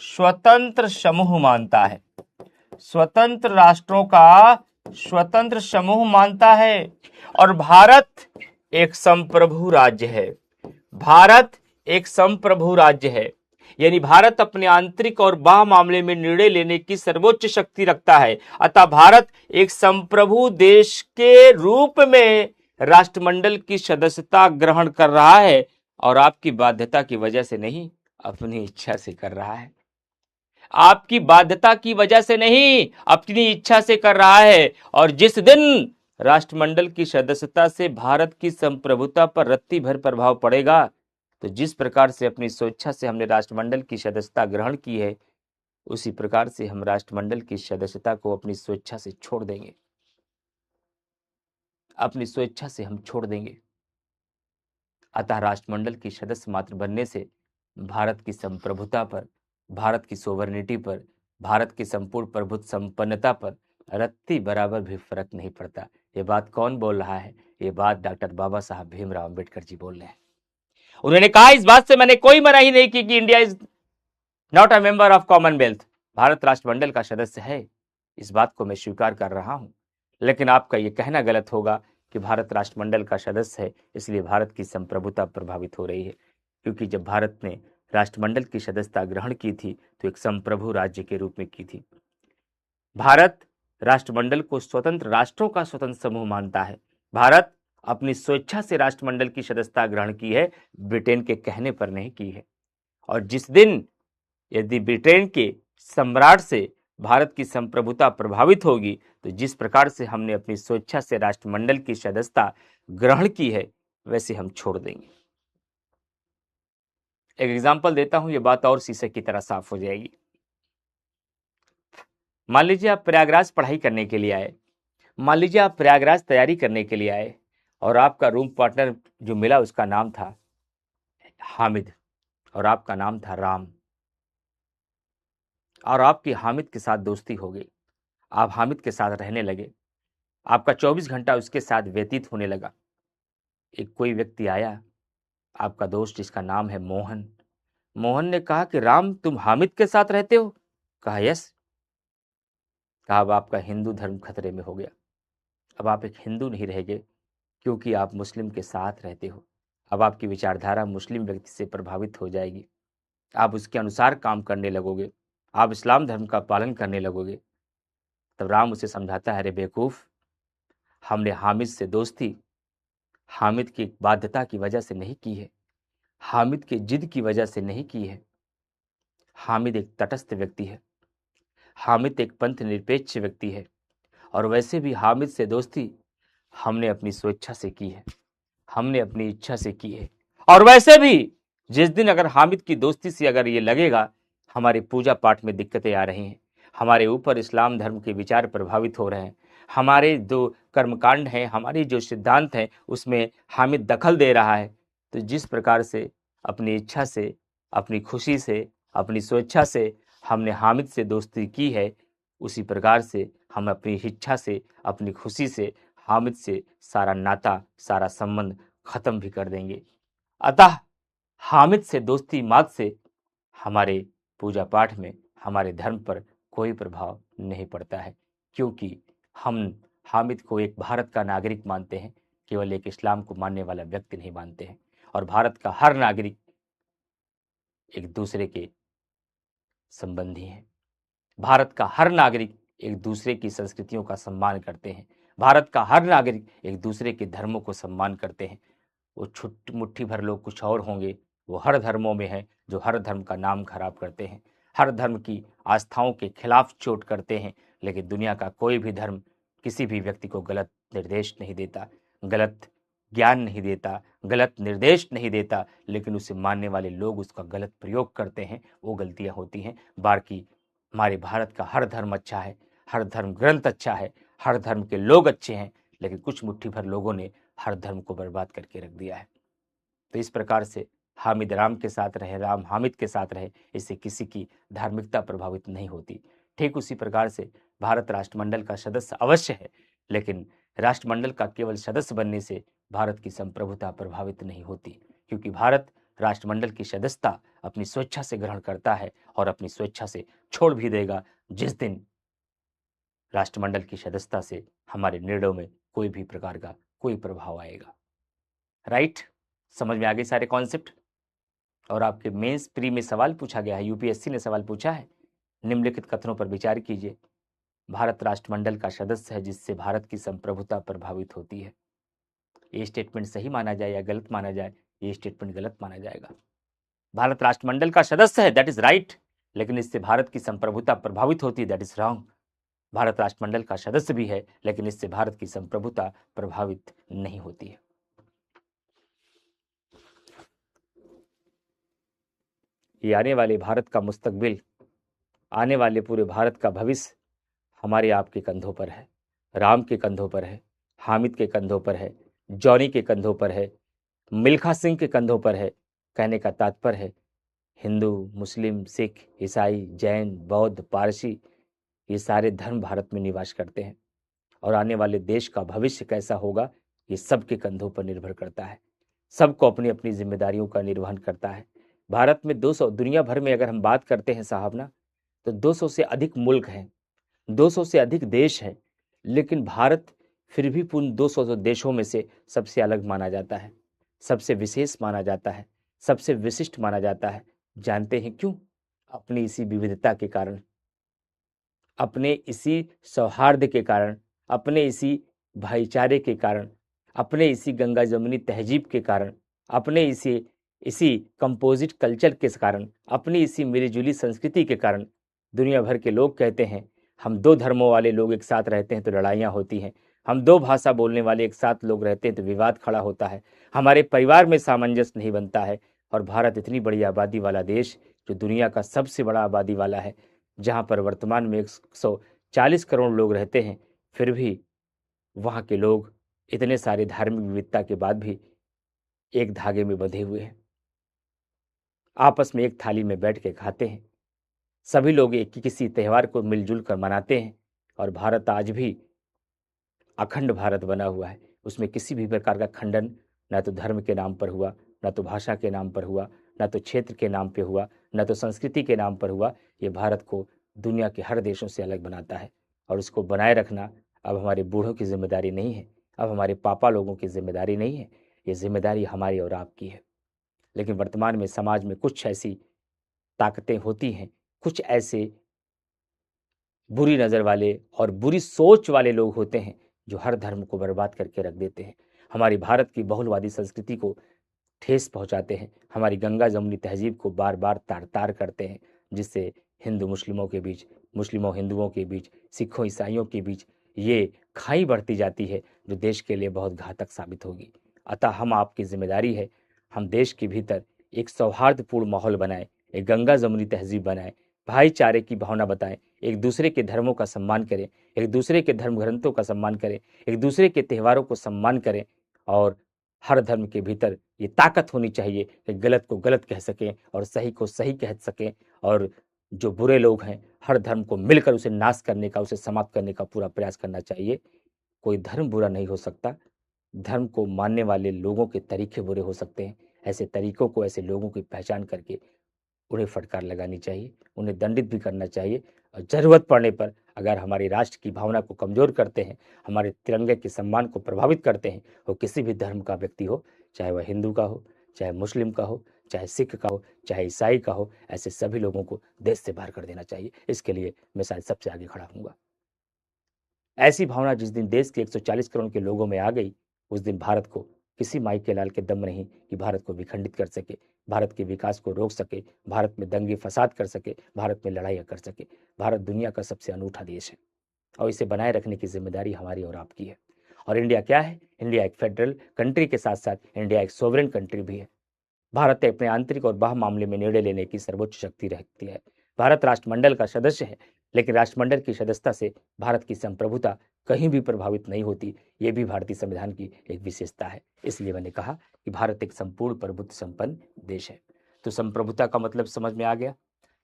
स्वतंत्र समूह मानता है। स्वतंत्र राष्ट्रों का स्वतंत्र समूह मानता है। और भारत एक संप्रभु राज्य है। भारत एक संप्रभु राज्य है, यानी भारत अपने आंतरिक और बाह्य मामले में निर्णय लेने की सर्वोच्च शक्ति रखता है। अतः भारत एक संप्रभु देश के रूप में राष्ट्रमंडल की सदस्यता ग्रहण कर रहा है, और आपकी बाध्यता की वजह से नहीं, अपनी इच्छा से कर रहा है। आपकी बाध्यता की वजह से नहीं, अपनी इच्छा से कर रहा है। और जिस दिन राष्ट्रमंडल की सदस्यता से भारत की संप्रभुता पर रत्ती भर प्रभाव पड़ेगा, तो जिस प्रकार से अपनी स्वेच्छा से हमने राष्ट्रमंडल की सदस्यता ग्रहण की है, उसी प्रकार से हम राष्ट्रमंडल की सदस्यता को अपनी स्वेच्छा से छोड़ देंगे। अपनी स्वेच्छा से हम छोड़ देंगे। अतः राष्ट्रमंडल की सदस्य मात्र बनने से भारत की संप्रभुता पर, भारत की सोवरेनिटी पर, भारत की संपूर्ण प्रभुत्व संपन्नता पर रत्ती बराबर भी फर्क नहीं पड़ता। ये बात कौन बोल रहा है? ये बात डॉक्टर बाबा साहब भीमराव अंबेडकर जी बोल रहे हैं। उन्होंने कहा, इस बात से मैंने कोई मनाही नहीं की कि India is not a member of Commonwealth. Bharat राष्ट्रमंडल का सदस्य है, इस बात को मैं स्वीकार कर रहा हूं, लेकिन आपका यह कहना गलत होगा कि भारत राष्ट्रमंडल का सदस्य है इसलिए भारत की संप्रभुता प्रभावित हो रही है। क्योंकि जब भारत ने राष्ट्रमंडल की सदस्यता ग्रहण की थी तो एक संप्रभु राज्य के रूप में की थी। भारत राष्ट्रमंडल को स्वतंत्र राष्ट्रों का स्वतंत्र समूह मानता है। भारत अपनी स्वेच्छा से राष्ट्रमंडल की सदस्यता ग्रहण की है, ब्रिटेन के कहने पर नहीं की है। और जिस दिन यदि ब्रिटेन के सम्राट से भारत की संप्रभुता प्रभावित होगी, तो जिस प्रकार से हमने अपनी स्वेच्छा से राष्ट्रमंडल की सदस्यता ग्रहण की है, वैसे हम छोड़ देंगे। एक एग्जाम्पल देता हूं, यह बात और शीशे की तरह साफ हो जाएगी। मान लीजिए आप प्रयागराज पढ़ाई करने के लिए आए, मान लीजिए आप प्रयागराज तैयारी करने के लिए आए, और आपका रूम पार्टनर जो मिला उसका नाम था हामिद और आपका नाम था राम, और आपकी हामिद के साथ दोस्ती हो गई। आप हामिद के साथ रहने लगे, आपका 24 घंटा उसके साथ व्यतीत होने लगा। एक कोई व्यक्ति आया, आपका दोस्त जिसका नाम है मोहन। मोहन ने कहा कि राम, तुम हामिद के साथ रहते हो? कहा यस। कहा अब आपका हिंदू धर्म खतरे में हो गया। अब आप एक हिंदू नहीं रहेंगे क्योंकि आप मुस्लिम के साथ रहते हो। अब आपकी विचारधारा मुस्लिम व्यक्ति से प्रभावित हो जाएगी, आप उसके अनुसार काम करने लगोगे, आप इस्लाम धर्म का पालन करने लगोगे। तब राम उसे समझाता है, अरे बेवकूफ, हमने हामिद से दोस्ती हामिद की बाध्यता की वजह से नहीं की है, हामिद के जिद की वजह से नहीं की है। हामिद एक तटस्थ व्यक्ति है, हामिद एक पंथ निरपेक्ष व्यक्ति है, और वैसे भी हामिद से दोस्ती हमने अपनी स्वेच्छा से की है, हमने अपनी इच्छा से की है। और वैसे भी जिस दिन अगर हामिद की दोस्ती से अगर ये लगेगा हमारे पूजा पाठ में दिक्कतें आ रही हैं, हमारे ऊपर इस्लाम धर्म के विचार प्रभावित हो रहे हैं, हमारे जो कर्मकांड हैं, हमारी जो सिद्धांत हैं, उसमें हामिद दखल दे रहा है, तो जिस प्रकार से अपनी इच्छा से, अपनी खुशी से, अपनी स्वेच्छा से हमने हामिद से दोस्ती की है, उसी प्रकार से हम अपनी इच्छा से, अपनी खुशी से हामिद से सारा नाता, सारा संबंध खत्म भी कर देंगे। अतः हामिद से दोस्ती मात्र से हमारे पूजा पाठ में, हमारे धर्म पर कोई प्रभाव नहीं पड़ता है, क्योंकि हम हामिद को एक भारत का नागरिक मानते हैं, केवल एक इस्लाम को मानने वाला व्यक्ति नहीं मानते हैं। और भारत का हर नागरिक एक दूसरे के संबंधी हैं। भारत का हर नागरिक एक दूसरे की संस्कृतियों का सम्मान करते हैं। भारत का हर नागरिक एक दूसरे के धर्मों को सम्मान करते हैं। वो मुट्ठी भर लोग कुछ और होंगे, वो हर धर्मों में हैं जो हर धर्म का नाम खराब करते हैं, हर धर्म की आस्थाओं के खिलाफ चोट करते हैं। लेकिन दुनिया का कोई भी धर्म किसी भी व्यक्ति को गलत निर्देश नहीं देता, गलत ज्ञान नहीं देता, गलत निर्देश नहीं देता, लेकिन उसे मानने वाले लोग उसका गलत प्रयोग करते हैं, वो गलतियां होती हैं। बाकी हमारे भारत का हर धर्म अच्छा है, हर धर्म ग्रंथ अच्छा है, हर धर्म के लोग अच्छे हैं, लेकिन कुछ मुट्ठी भर लोगों ने हर धर्म को बर्बाद करके रख दिया है। तो इस प्रकार से हामिद राम के साथ रहे, राम हामिद के साथ रहे, इससे किसी की धार्मिकता प्रभावित नहीं होती। ठीक उसी प्रकार से भारत राष्ट्रमंडल का सदस्य अवश्य है, लेकिन राष्ट्रमंडल का केवल सदस्य बनने से भारत की संप्रभुता प्रभावित नहीं होती, क्योंकि भारत राष्ट्रमंडल की सदस्यता अपनी स्वेच्छा से ग्रहण करता है और अपनी स्वेच्छा से छोड़ भी देगा जिस दिन राष्ट्रमंडल की सदस्यता से हमारे निर्णयों में कोई भी प्रकार का कोई प्रभाव आएगा। राइट, समझ में आ गए सारे कॉन्सेप्ट। और आपके मेंस प्री में सवाल पूछा गया है, यूपीएससी ने सवाल पूछा है, निम्नलिखित कथनों पर विचार कीजिए। भारत राष्ट्रमंडल का सदस्य है जिससे भारत की संप्रभुता प्रभावित होती है। ये स्टेटमेंट सही माना जाए या गलत माना जाए, ये स्टेटमेंट गलत माना जाएगा। भारत राष्ट्रमंडल का सदस्य है, दैट इज राइट, लेकिन इससे भारत की संप्रभुता प्रभावित होती है, दैट इज रॉन्ग। भारत राष्ट्रमंडल का सदस्य भी है, लेकिन इससे भारत की संप्रभुता प्रभावित नहीं होती है। ये आने वाले भारत का मुस्तकबिल, आने वाले पूरे भारत का भविष्य हमारे आपके कंधों पर है, राम के कंधों पर है, हामिद के कंधों पर है, जॉनी के कंधों पर है, मिल्खा सिंह के कंधों पर है। कहने का तात्पर्य है हिंदू, मुस्लिम, सिख, ईसाई, जैन, बौद्ध, पारसी, ये सारे धर्म भारत में निवास करते हैं, और आने वाले देश का भविष्य कैसा होगा ये सबके कंधों पर निर्भर करता है। सबको अपनी अपनी जिम्मेदारियों का निर्वहन करता है। भारत में 200, दुनिया भर में अगर हम बात करते हैं साहब ना, तो 200 से अधिक मुल्क हैं, 200 से अधिक देश हैं, लेकिन भारत फिर भी पूर्ण 200 देशों में से सबसे अलग माना जाता है, सबसे विशेष माना जाता है, सबसे विशिष्ट माना जाता है। जानते हैं क्यों? अपनी इसी विविधता के कारण, अपने इसी सौहार्द के कारण, अपने इसी भाईचारे के कारण, अपने इसी गंगा जमुनी तहजीब के कारण, अपने इसी कंपोजिट कल्चर के कारण, अपनी इसी मिलीजुली संस्कृति के कारण दुनिया भर के लोग कहते हैं हम 2 धर्मों वाले लोग एक साथ रहते हैं तो लड़ाइयाँ होती हैं, हम 2 भाषा बोलने वाले एक साथ लोग रहते हैं तो विवाद खड़ा होता है, हमारे परिवार में सामंजस्य नहीं बनता है। और भारत इतनी बड़ी आबादी वाला देश, जो दुनिया का सबसे बड़ा आबादी वाला है, जहाँ पर वर्तमान में 140 करोड़ लोग रहते हैं, फिर भी वहाँ के लोग इतने सारे धार्मिक विविधता के बाद भी एक धागे में बंधे हुए हैं, आपस में एक थाली में बैठ के खाते हैं, सभी लोग एक किसी त्यौहार को मिलजुल कर मनाते हैं। और भारत आज भी अखंड भारत बना हुआ है, उसमें किसी भी प्रकार का खंडन न तो धर्म के नाम पर हुआ, न तो भाषा के नाम पर हुआ, न तो क्षेत्र के नाम पर हुआ, न तो संस्कृति के नाम पर हुआ। ये भारत को दुनिया के हर देशों से अलग बनाता है, और उसको बनाए रखना अब हमारे बूढ़ों की जिम्मेदारी नहीं है, अब हमारे पापा लोगों की जिम्मेदारी नहीं है, ये जिम्मेदारी हमारी और आपकी है। लेकिन वर्तमान में समाज में कुछ ऐसी ताकतें होती हैं, कुछ ऐसे बुरी नज़र वाले और बुरी सोच वाले लोग होते हैं जो हर धर्म को बर्बाद करके रख देते हैं, हमारी भारत की बहुलवादी संस्कृति को ठेस पहुंचाते हैं, हमारी गंगा जमुनी तहजीब को बार बार तार तार करते हैं, जिससे हिंदू मुस्लिमों के बीच, मुस्लिमों हिंदुओं के बीच, सिखों ईसाइयों के बीच ये खाई बढ़ती जाती है, जो देश के लिए बहुत घातक साबित होगी। अतः हम आपकी जिम्मेदारी है, हम देश के भीतर एक सौहार्दपूर्ण माहौल बनाएं, एक गंगा जमुनी तहजीब बनाएं, भाईचारे की भावना बताएं, एक दूसरे के धर्मों का सम्मान करें, एक दूसरे के धर्म ग्रंथों का सम्मान करें, एक दूसरे के त्यौहारों को सम्मान करें, और हर धर्म के भीतर ये ताकत होनी चाहिए कि गलत को गलत कह सकें और सही को सही कह सकें, और जो बुरे लोग हैं हर धर्म को मिलकर उसे नाश करने का, उसे समाप्त करने का पूरा प्रयास करना चाहिए। कोई धर्म बुरा नहीं हो सकता, धर्म को मानने वाले लोगों के तरीके बुरे हो सकते हैं। ऐसे तरीकों को, ऐसे लोगों की पहचान करके उन्हें फटकार लगानी चाहिए, उन्हें दंडित भी करना चाहिए। और ज़रूरत पड़ने पर अगर हमारे राष्ट्र की भावना को कमज़ोर करते हैं, हमारे तिरंगे के सम्मान को प्रभावित करते हैं, वो किसी भी धर्म का व्यक्ति हो, चाहे वह हिंदू का हो, चाहे मुस्लिम का हो, चाहे सिख का हो, चाहे ईसाई का हो, ऐसे सभी लोगों को देश से बाहर कर देना चाहिए। इसके लिए मैं शायद सबसे आगे खड़ा हूँगा। ऐसी भावना जिस दिन देश के 140 करोड़ के लोगों में आ गई, उस दिन भारत को किसी माई के लाल के दम नहीं कि भारत को विखंडित कर सके, भारत के विकास को रोक सके, भारत में दंगे फसाद कर सके, भारत में लड़ाइयाँ कर सके। भारत दुनिया का सबसे अनूठा देश है और इसे बनाए रखने की जिम्मेदारी हमारी और आपकी है। और इंडिया क्या है? इंडिया एक फेडरल कंट्री के साथ साथ इंडिया एक सोवरेन कंट्री भी है। भारत अपने आंतरिक और बाह्य मामले में निर्णय लेने की सर्वोच्च शक्ति रखती है। भारत राष्ट्रमंडल का सदस्य है, लेकिन राष्ट्रमंडल की सदस्यता से भारत की संप्रभुता कहीं भी प्रभावित नहीं होती। ये भी भारतीय संविधान की एक विशेषता है। इसलिए मैंने कहा कि भारत एक संपूर्ण प्रभुत्व संपन्न देश है। तो संप्रभुता का मतलब समझ में आ गया।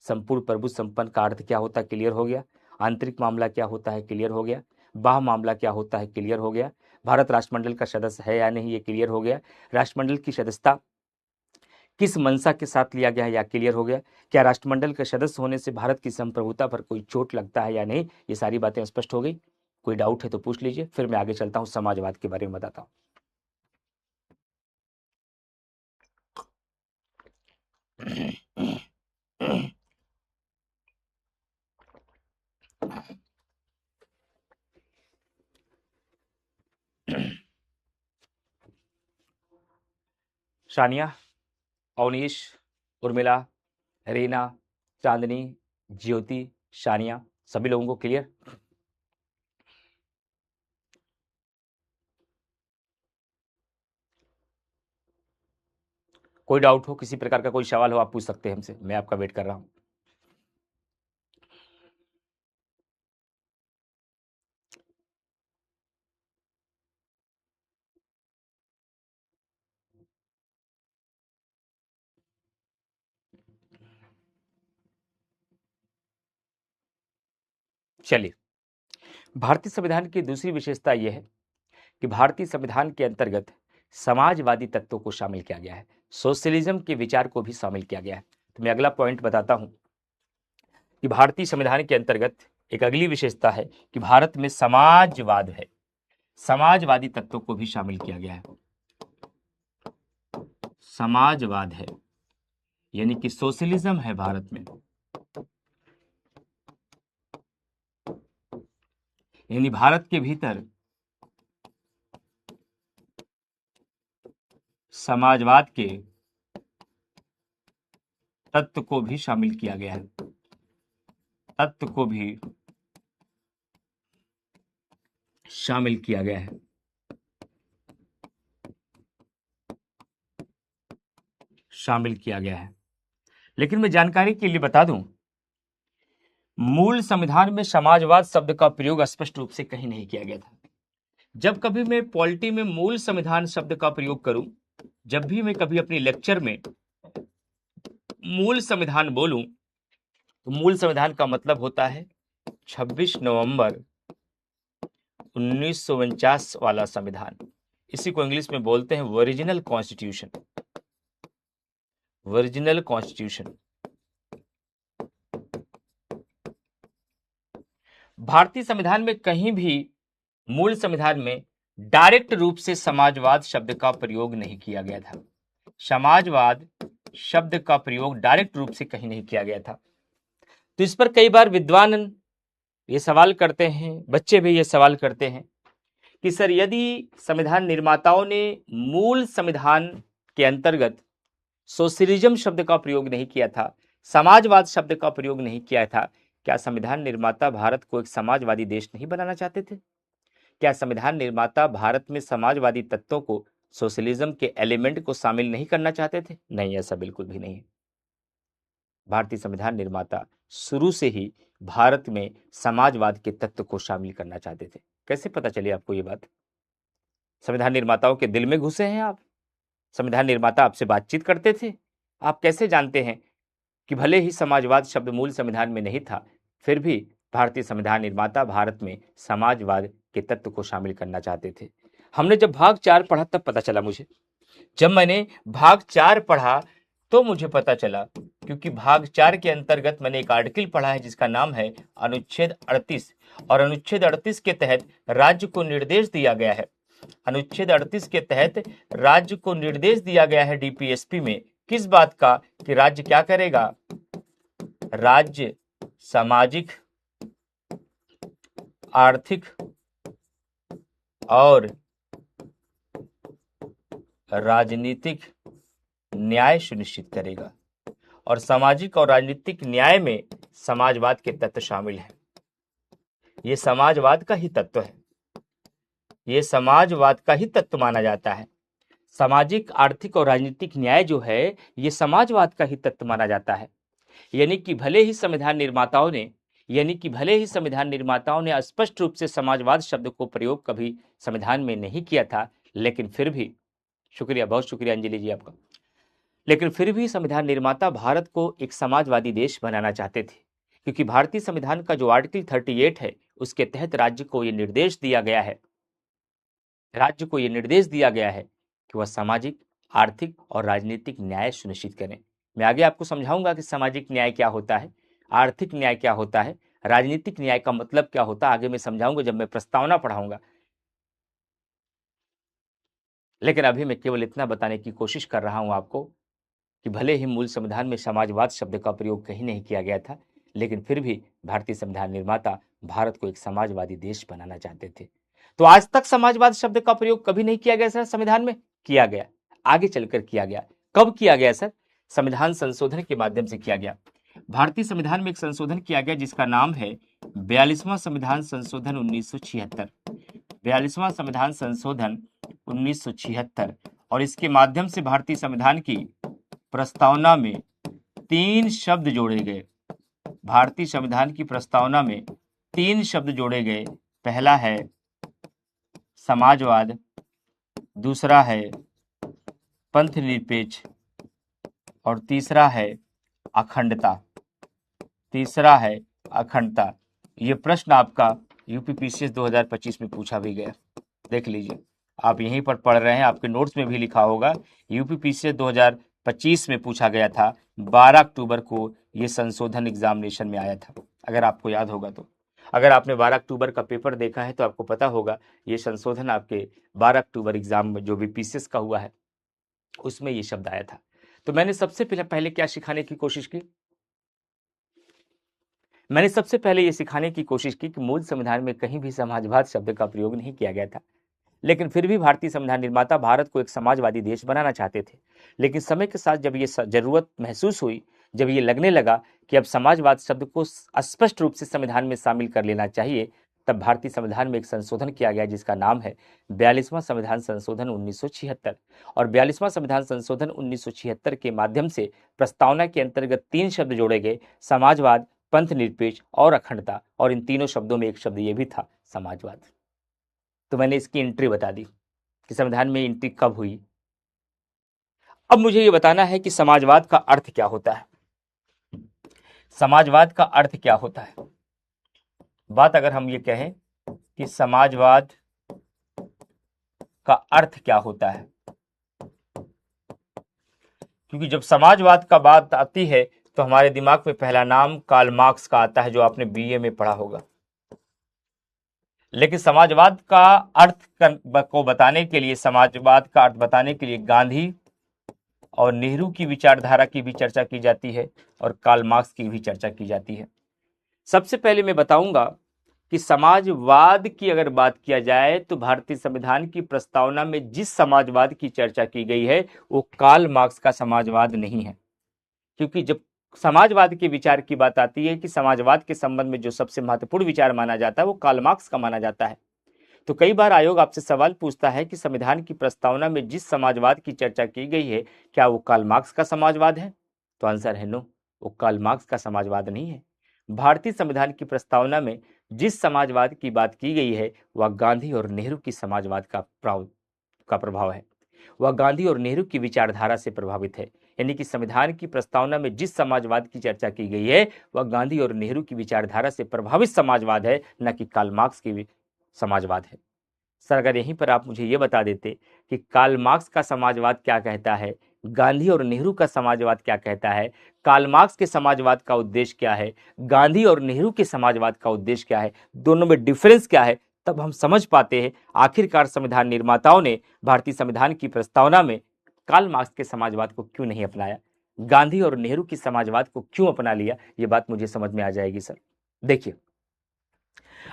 संपूर्ण प्रभुत्व संपन्न का अर्थ क्या होता है, क्लियर हो गया। आंतरिक मामला क्या होता है, क्लियर हो गया। बाह्य मामला क्या होता है, क्लियर हो गया। भारत राष्ट्रमंडल का सदस्य है या नहीं, ये क्लियर हो गया। राष्ट्रमंडल की सदस्यता किस मंशा के साथ लिया गया है, या क्लियर हो गया। क्या राष्ट्रमंडल के सदस्य होने से भारत की संप्रभुता पर कोई चोट लगता है या नहीं, ये सारी बातें स्पष्ट हो गई। कोई डाउट है तो पूछ लीजिए, फिर मैं आगे चलता हूं, समाजवाद के बारे में बताता हूं। सानिया, अवनीश, उर्मिला, रीना, चांदनी, ज्योति, सानिया, सभी लोगों को क्लियर। कोई डाउट हो, किसी प्रकार का कोई सवाल हो, आप पूछ सकते हैं हमसे, मैं आपका वेट कर रहा हूं। चलिए, भारतीय संविधान की दूसरी विशेषता यह है कि भारतीय संविधान के अंतर्गत समाजवादी तत्वों को शामिल किया गया है, सोशलिज्म के विचार को भी शामिल किया गया है। तो मैं अगला पॉइंट बताता हूं कि भारतीय संविधान के अंतर्गत एक अगली विशेषता है कि भारत में समाजवाद है, समाजवादी तत्वों को भी शामिल किया गया है। समाजवाद है यानी कि सोशलिज्म है भारत में, यानी भारत के भीतर समाजवाद के तत्व को भी शामिल किया गया है, तत्व को भी शामिल किया गया है। शामिल किया गया है। लेकिन मैं जानकारी के लिए बता दूं, मूल संविधान में समाजवाद शब्द का प्रयोग स्पष्ट रूप से कहीं नहीं किया गया था। जब कभी मैं पॉलिटी में मूल संविधान शब्द का प्रयोग करूं, जब भी मैं कभी अपनी लेक्चर में मूल संविधान बोलूं, तो मूल संविधान का मतलब होता है 26 नवंबर 1949 वाला संविधान। इसी को इंग्लिश में बोलते हैं ओरिजिनल कॉन्स्टिट्यूशन। Original constitution. भारतीय संविधान में कहीं भी मूल संविधान में डायरेक्ट रूप से समाजवाद शब्द का प्रयोग नहीं किया गया था। समाजवाद शब्द का प्रयोग डायरेक्ट रूप से कहीं नहीं किया गया था। तो इस पर कई बार विद्वान ये सवाल करते हैं, बच्चे भी ये सवाल करते हैं कि सर, यदि संविधान निर्माताओं ने मूल संविधान के अंतर्गत सोशलिज्म शब्द का प्रयोग नहीं किया था, समाजवाद शब्द का प्रयोग नहीं किया था, क्या संविधान निर्माता भारत को एक समाजवादी देश नहीं बनाना चाहते थे? क्या संविधान निर्माता भारत में समाजवादी तत्वों को, सोशलिज्म के एलिमेंट को शामिल नहीं करना चाहते थे? नहीं, ऐसा बिल्कुल भी नहीं है। भारतीय संविधान निर्माता शुरू से ही भारत में समाजवाद के तत्व को शामिल करना चाहते थे। कैसे पता चली आपको ये बात? संविधान निर्माताओं के दिल में घुसे हैं आप? संविधान निर्माता आपसे बातचीत करते थे? आप कैसे जानते हैं कि भले ही समाजवाद शब्द मूल संविधान में नहीं था, फिर भी भारतीय संविधान निर्माता भारत में समाजवाद के तत्व को शामिल करना चाहते थे? हमने जब भाग 4 पढ़ा तब पता चला मुझे। जब मैंने भाग 4 पढ़ा तो मुझे पता चला, क्योंकि भाग 4 के अंतर्गत मैंने एक आर्टिकल पढ़ा है जिसका नाम है अनुच्छेद 38, और अनुच्छेद 38 के तहत राज्य को निर्देश दिया गया है। अनुच्छेद 38 के तहत राज्य को निर्देश दिया गया है डीपीएसपी में, किस बात का, कि राज्य क्या करेगा? राज्य सामाजिक, आर्थिक और राजनीतिक न्याय सुनिश्चित करेगा। और सामाजिक और राजनीतिक न्याय में समाजवाद के तत्व शामिल हैं। ये समाजवाद का ही तत्व है, ये समाजवाद का ही तत्व माना जाता है। सामाजिक, आर्थिक और राजनीतिक न्याय जो है ये समाजवाद का ही तत्व माना जाता है। यानी कि भले ही संविधान निर्माताओं ने स्पष्ट रूप से समाजवाद शब्द को प्रयोग कभी संविधान में नहीं किया था, लेकिन फिर भी, शुक्रिया, बहुत शुक्रिया अंजलि जी आपका, लेकिन फिर भी संविधान निर्माता भारत को एक समाजवादी देश बनाना चाहते थे, क्योंकि भारतीय संविधान का जो आर्टिकल 38 है उसके तहत राज्य को यह निर्देश दिया गया है कि वह सामाजिक, आर्थिक और राजनीतिक न्याय सुनिश्चित करें। मैं आगे आपको समझाऊंगा कि सामाजिक न्याय क्या होता है, आर्थिक न्याय क्या होता है, राजनीतिक न्याय का मतलब क्या होता है, आगे मैं समझाऊंगा जब मैं प्रस्तावना पढ़ाऊंगा। लेकिन अभी मैं केवल इतना बताने की कोशिश कर रहा हूं आपको कि भले ही मूल संविधान में समाजवाद शब्द का प्रयोग कहीं नहीं किया गया था, लेकिन फिर भी भारतीय संविधान निर्माता भारत को एक समाजवादी देश बनाना चाहते थे। तो आज तक समाजवाद शब्द का प्रयोग कभी नहीं किया गया सर संविधान में? किया गया, आगे चलकर किया गया। कब किया गया सर? संविधान संशोधन के माध्यम से किया गया। भारतीय संविधान में एक संशोधन किया गया जिसका नाम है 42वां संविधान संशोधन 1976। 42वां संविधान संशोधन 1976, और इसके माध्यम से भारतीय संविधान की प्रस्तावना में 3 शब्द जोड़े गए। भारतीय संविधान की प्रस्तावना में 3 शब्द जोड़े गए। पहला है समाजवाद, दूसरा है पंथ निरपेक्ष, और तीसरा है अखंडता। ये प्रश्न आपका यूपीपीसीएस 2025 में पूछा भी गया। देख लीजिए, आप यहीं पर पढ़ रहे हैं, आपके नोट्स में भी लिखा होगा। यूपीपीसीएस 2025 में पूछा गया था, 12 अक्टूबर को ये संशोधन एग्जामिनेशन में आया था, अगर आपको याद होगा तो। अगर आपने 12 अक्टूबर का पेपर देखा है तो आपको पता होगा ये संशोधन आपके 12 अक्टूबर एग्जाम में जो बीपीसीएस का हुआ है उसमें ये शब्द आया था। तो मैंने सबसे पहले क्या सिखाने की कोशिश की? मैंने सबसे पहले ये सिखाने की कोशिश की कि मूल संविधान में कहीं भी समाजवाद शब्द का प्रयोग नहीं किया गया था, लेकिन फिर भी भारतीय संविधान निर्माता भारत को एक समाजवादी देश बनाना चाहते थे। लेकिन समय के साथ जब ये जरूरत महसूस हुई, जब ये लगने लगा कि अब समाजवाद शब्द को स्पष्ट रूप से संविधान में शामिल कर लेना चाहिए, तब भारतीय संविधान में एक संशोधन किया गया जिसका नाम है 42वां संविधान संशोधन 1976। और 42वां संविधान संशोधन 1976 के माध्यम से प्रस्तावना के अंतर्गत 3 शब्द जोड़े गए, समाजवाद, पंथ निरपेक्ष और अखंडता, और इन तीनों शब्दों में एक शब्द ये भी था, समाजवाद। तो मैंने इसकी एंट्री बता दी कि संविधान में एंट्री कब हुई। अब मुझे ये बताना है कि समाजवाद का अर्थ क्या होता है। समाजवाद का अर्थ क्या होता है? बात अगर हम ये कहें कि समाजवाद का अर्थ क्या होता है, क्योंकि जब समाजवाद का बात आती है तो हमारे दिमाग में पहला नाम कार्ल मार्क्स का आता है, जो आपने बीए में पढ़ा होगा। लेकिन समाजवाद का अर्थ को बताने के लिए, समाजवाद का अर्थ बताने के लिए गांधी और नेहरू की विचारधारा की भी चर्चा की जाती है और कार्ल मार्क्स की भी चर्चा की जाती है। सबसे पहले मैं बताऊंगा कि समाजवाद की अगर बात किया जाए तो भारतीय संविधान की प्रस्तावना में जिस समाजवाद की चर्चा की गई है वो कार्ल मार्क्स का समाजवाद नहीं है। क्योंकि जब समाजवाद के विचार की बात आती है कि समाजवाद के संबंध में जो सबसे महत्वपूर्ण विचार माना जाता है वो कार्ल मार्क्स का माना जाता है। तो कई बार आयोग आपसे सवाल पूछता है कि संविधान की प्रस्तावना में जिस समाजवाद की चर्चा की गई है क्या वो कार्ल मार्क्स का समाजवाद है? तो आंसर है नो, वो कार्ल मार्क्स का समाजवाद नहीं है। भारतीय संविधान की प्रस्तावना में जिस समाजवाद की बात की गई है वह गांधी और नेहरू की समाजवाद का प्रभाव है। वह गांधी और नेहरू की विचारधारा से प्रभावित है। यानी कि संविधान की प्रस्तावना में जिस समाजवाद की चर्चा की गई है वह गांधी और नेहरू की विचारधारा से प्रभावित समाजवाद है, न कि कार्ल मार्क्स की समाजवाद है। सर, अगर यहीं पर आप मुझे ये बता देते कि कार्ल मार्क्स का समाजवाद क्या कहता है, गांधी और नेहरू का समाजवाद क्या कहता है, कार्ल मार्क्स के समाजवाद का उद्देश्य क्या है, गांधी और नेहरू के समाजवाद का उद्देश्य क्या है, दोनों में डिफरेंस क्या है, तब हम समझ पाते हैं आखिरकार संविधान निर्माताओं ने भारतीय संविधान की प्रस्तावना में कार्ल मार्क्स के समाजवाद को क्यों नहीं अपनाया, गांधी और नेहरू की समाजवाद को क्यों अपना लिया। ये बात मुझे समझ में आ जाएगी सर। देखिए,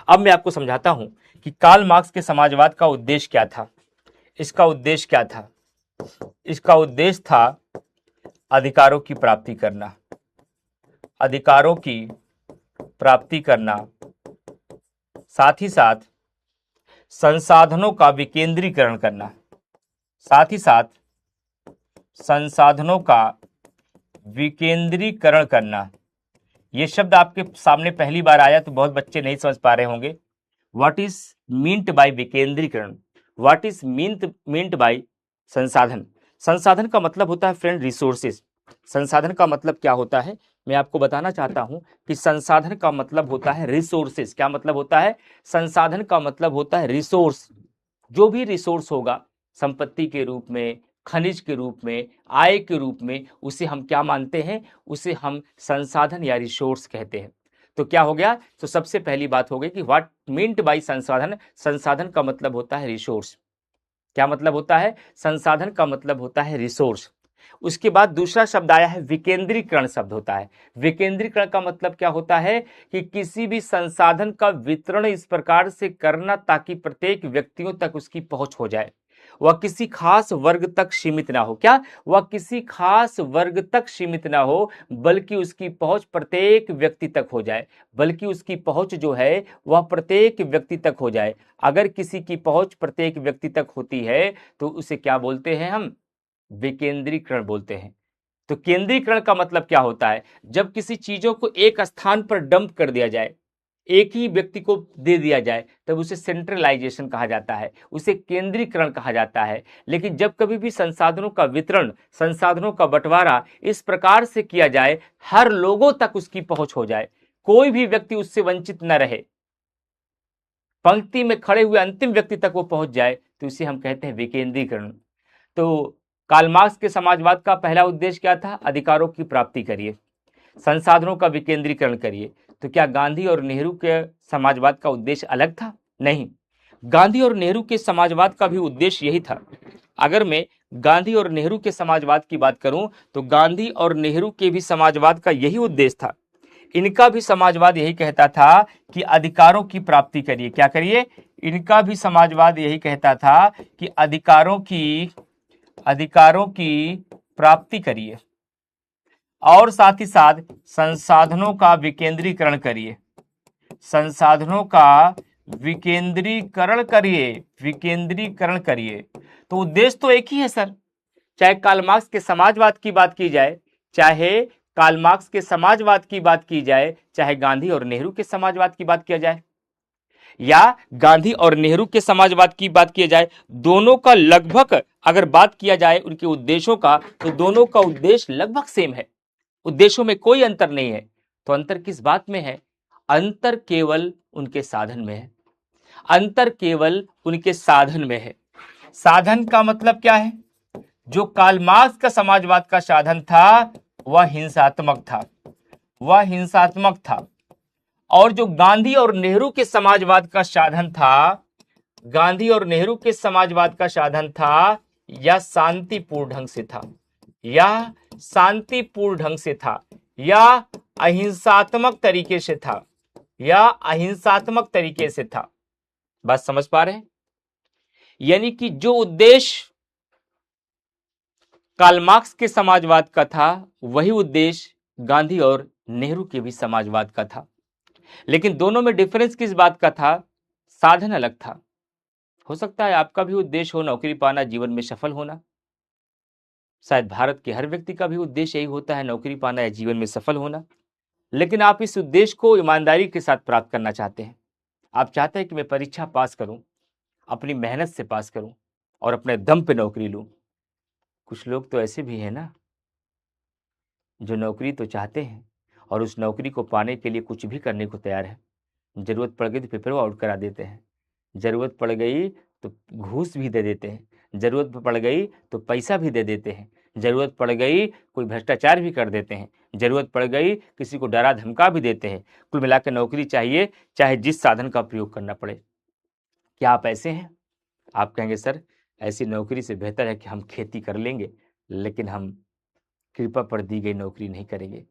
अब मैं आपको समझाता हूं कि कार्ल मार्क्स के समाजवाद का उद्देश्य क्या था। इसका उद्देश्य क्या था? इसका उद्देश्य था अधिकारों की प्राप्ति करना, अधिकारों की प्राप्ति करना, साथ ही साथ संसाधनों का विकेंद्रीकरण करना, साथ ही साथ संसाधनों का विकेंद्रीकरण करना। ये शब्द आपके सामने पहली बार आया तो बहुत बच्चे नहीं समझ पा रहे होंगे। व्हाट इज मीन्ट बाय विकेंद्रीकरण? व्हाट इज मीन्ट बाय संसाधन? संसाधन का मतलब होता है फ्रेंड रिसोर्सेज। संसाधन का मतलब क्या होता है मैं आपको बताना चाहता हूं कि संसाधन का मतलब होता है रिसोर्सेज। क्या मतलब होता है? संसाधन का मतलब होता है रिसोर्स। जो भी रिसोर्स होगा संपत्ति के रूप में, खनिज के रूप में, आय के रूप में, उसे हम क्या मानते हैं? उसे हम संसाधन या रिसोर्स कहते हैं। तो क्या हो गया? तो सबसे पहली बात हो गई कि व्हाट मीन्ट बाय संसाधन। संसाधन का मतलब होता है रिसोर्स। क्या मतलब होता है? संसाधन का मतलब होता है रिसोर्स। उसके बाद दूसरा शब्द आया है विकेंद्रीकरण शब्द होता है। विकेंद्रीकरण का मतलब क्या होता है कि किसी भी संसाधन का वितरण इस प्रकार से करना ताकि प्रत्येक व्यक्तियों तक उसकी पहुंच हो जाए, वह किसी खास वर्ग तक सीमित ना हो। क्या? वह किसी खास वर्ग तक सीमित ना हो, बल्कि उसकी पहुंच प्रत्येक व्यक्ति तक हो जाए, बल्कि उसकी पहुंच जो है वह प्रत्येक व्यक्ति तक हो जाए। अगर किसी की पहुंच प्रत्येक व्यक्ति तक होती है तो उसे क्या बोलते हैं हम? विकेंद्रीकरण बोलते हैं। तो केंद्रीकरण का मतलब क्या होता है? जब किसी चीजों को एक स्थान पर डंप कर दिया जाए, एक ही व्यक्ति को दे दिया जाए, तब उसे सेंट्रलाइजेशन कहा जाता है, उसे केंद्रीकरण कहा जाता है। लेकिन जब कभी भी संसाधनों का वितरण, संसाधनों का बंटवारा इस प्रकार से किया जाए हर लोगों तक उसकी पहुंच हो जाए, कोई भी व्यक्ति उससे वंचित न रहे, पंक्ति में खड़े हुए अंतिम व्यक्ति तक वो पहुंच जाए, तो इसे हम कहते हैं विकेंद्रीकरण। तो कार्ल मार्क्स के समाजवाद का पहला उद्देश्य क्या था? अधिकारों की प्राप्ति करिए, संसाधनों का विकेंद्रीकरण करिए। तो क्या गांधी और नेहरू के समाजवाद का उद्देश्य अलग था? नहीं, गांधी और नेहरू के समाजवाद का भी उद्देश्य यही था। अगर मैं गांधी और नेहरू के समाजवाद की बात करूं तो गांधी और नेहरू के भी समाजवाद का यही उद्देश्य था। इनका भी समाजवाद यही कहता था कि अधिकारों की प्राप्ति करिए। क्या करिए? इनका भी समाजवाद यही कहता था कि अधिकारों की प्राप्ति करिए और साथ ही साथ संसाधनों का विकेंद्रीकरण करिए, संसाधनों का विकेंद्रीकरण करिए, विकेंद्रीकरण करिए। तो उद्देश्य तो एक ही है सर। चाहे कार्ल मार्क्स के समाजवाद की बात की जाए, चाहे कार्ल मार्क्स के समाजवाद की बात की जाए, चाहे गांधी और नेहरू के समाजवाद की बात किया जाए, या गांधी और नेहरू के समाजवाद की बात किया जाए, दोनों का लगभग अगर बात किया जाए उनके उद्देश्यों का, तो दोनों का उद्देश्य लगभग सेम है। उद्देश्यों में कोई अंतर नहीं है। तो अंतर किस बात में है? अंतर केवल उनके साधन में है। अंतर केवल उनके साधन में है। साधन का मतलब क्या है? जो कार्ल मार्क्स का समाजवाद का साधन था वह हिंसात्मक था, वह हिंसात्मक था। और जो गांधी और नेहरू के समाजवाद का साधन था, गांधी और नेहरू के समाजवाद का साधन था, यह शांतिपूर्ण ढंग से था, यह शांतिपूर्ण ढंग से था, या अहिंसात्मक तरीके से था, या अहिंसात्मक तरीके से था। बात समझ पा रहे हैं? यानी कि जो उद्देश्य कार्ल मार्क्स के समाजवाद का था वही उद्देश्य गांधी और नेहरू के भी समाजवाद का था। लेकिन दोनों में डिफरेंस किस बात का था? साधन अलग था। हो सकता है आपका भी उद्देश्य हो नौकरी पाना, जीवन में सफल होना। शायद भारत के हर व्यक्ति का भी उद्देश्य यही होता है, नौकरी पाना या जीवन में सफल होना। लेकिन आप इस उद्देश्य को ईमानदारी के साथ प्राप्त करना चाहते हैं। आप चाहते हैं कि मैं परीक्षा पास करूं, अपनी मेहनत से पास करूं, और अपने दम पे नौकरी लूं। कुछ लोग तो ऐसे भी हैं ना, जो नौकरी तो चाहते हैं और उस नौकरी को पाने के लिए कुछ भी करने को तैयार है। जरूरत पड़ गई तो पेपर आउट करा देते हैं, जरूरत पड़ गई तो घूस भी दे देते हैं, जरूरत पड़ गई तो पैसा भी दे देते हैं, जरूरत पड़ गई कोई भ्रष्टाचार भी कर देते हैं, जरूरत पड़ गई किसी को डरा धमका भी देते हैं। कुल मिलाकर नौकरी चाहिए, चाहे जिस साधन का प्रयोग करना पड़े। क्या आप ऐसे हैं? आप कहेंगे सर ऐसी नौकरी से बेहतर है कि हम खेती कर लेंगे, लेकिन हम कृपा पर दी गई नौकरी नहीं करेंगे,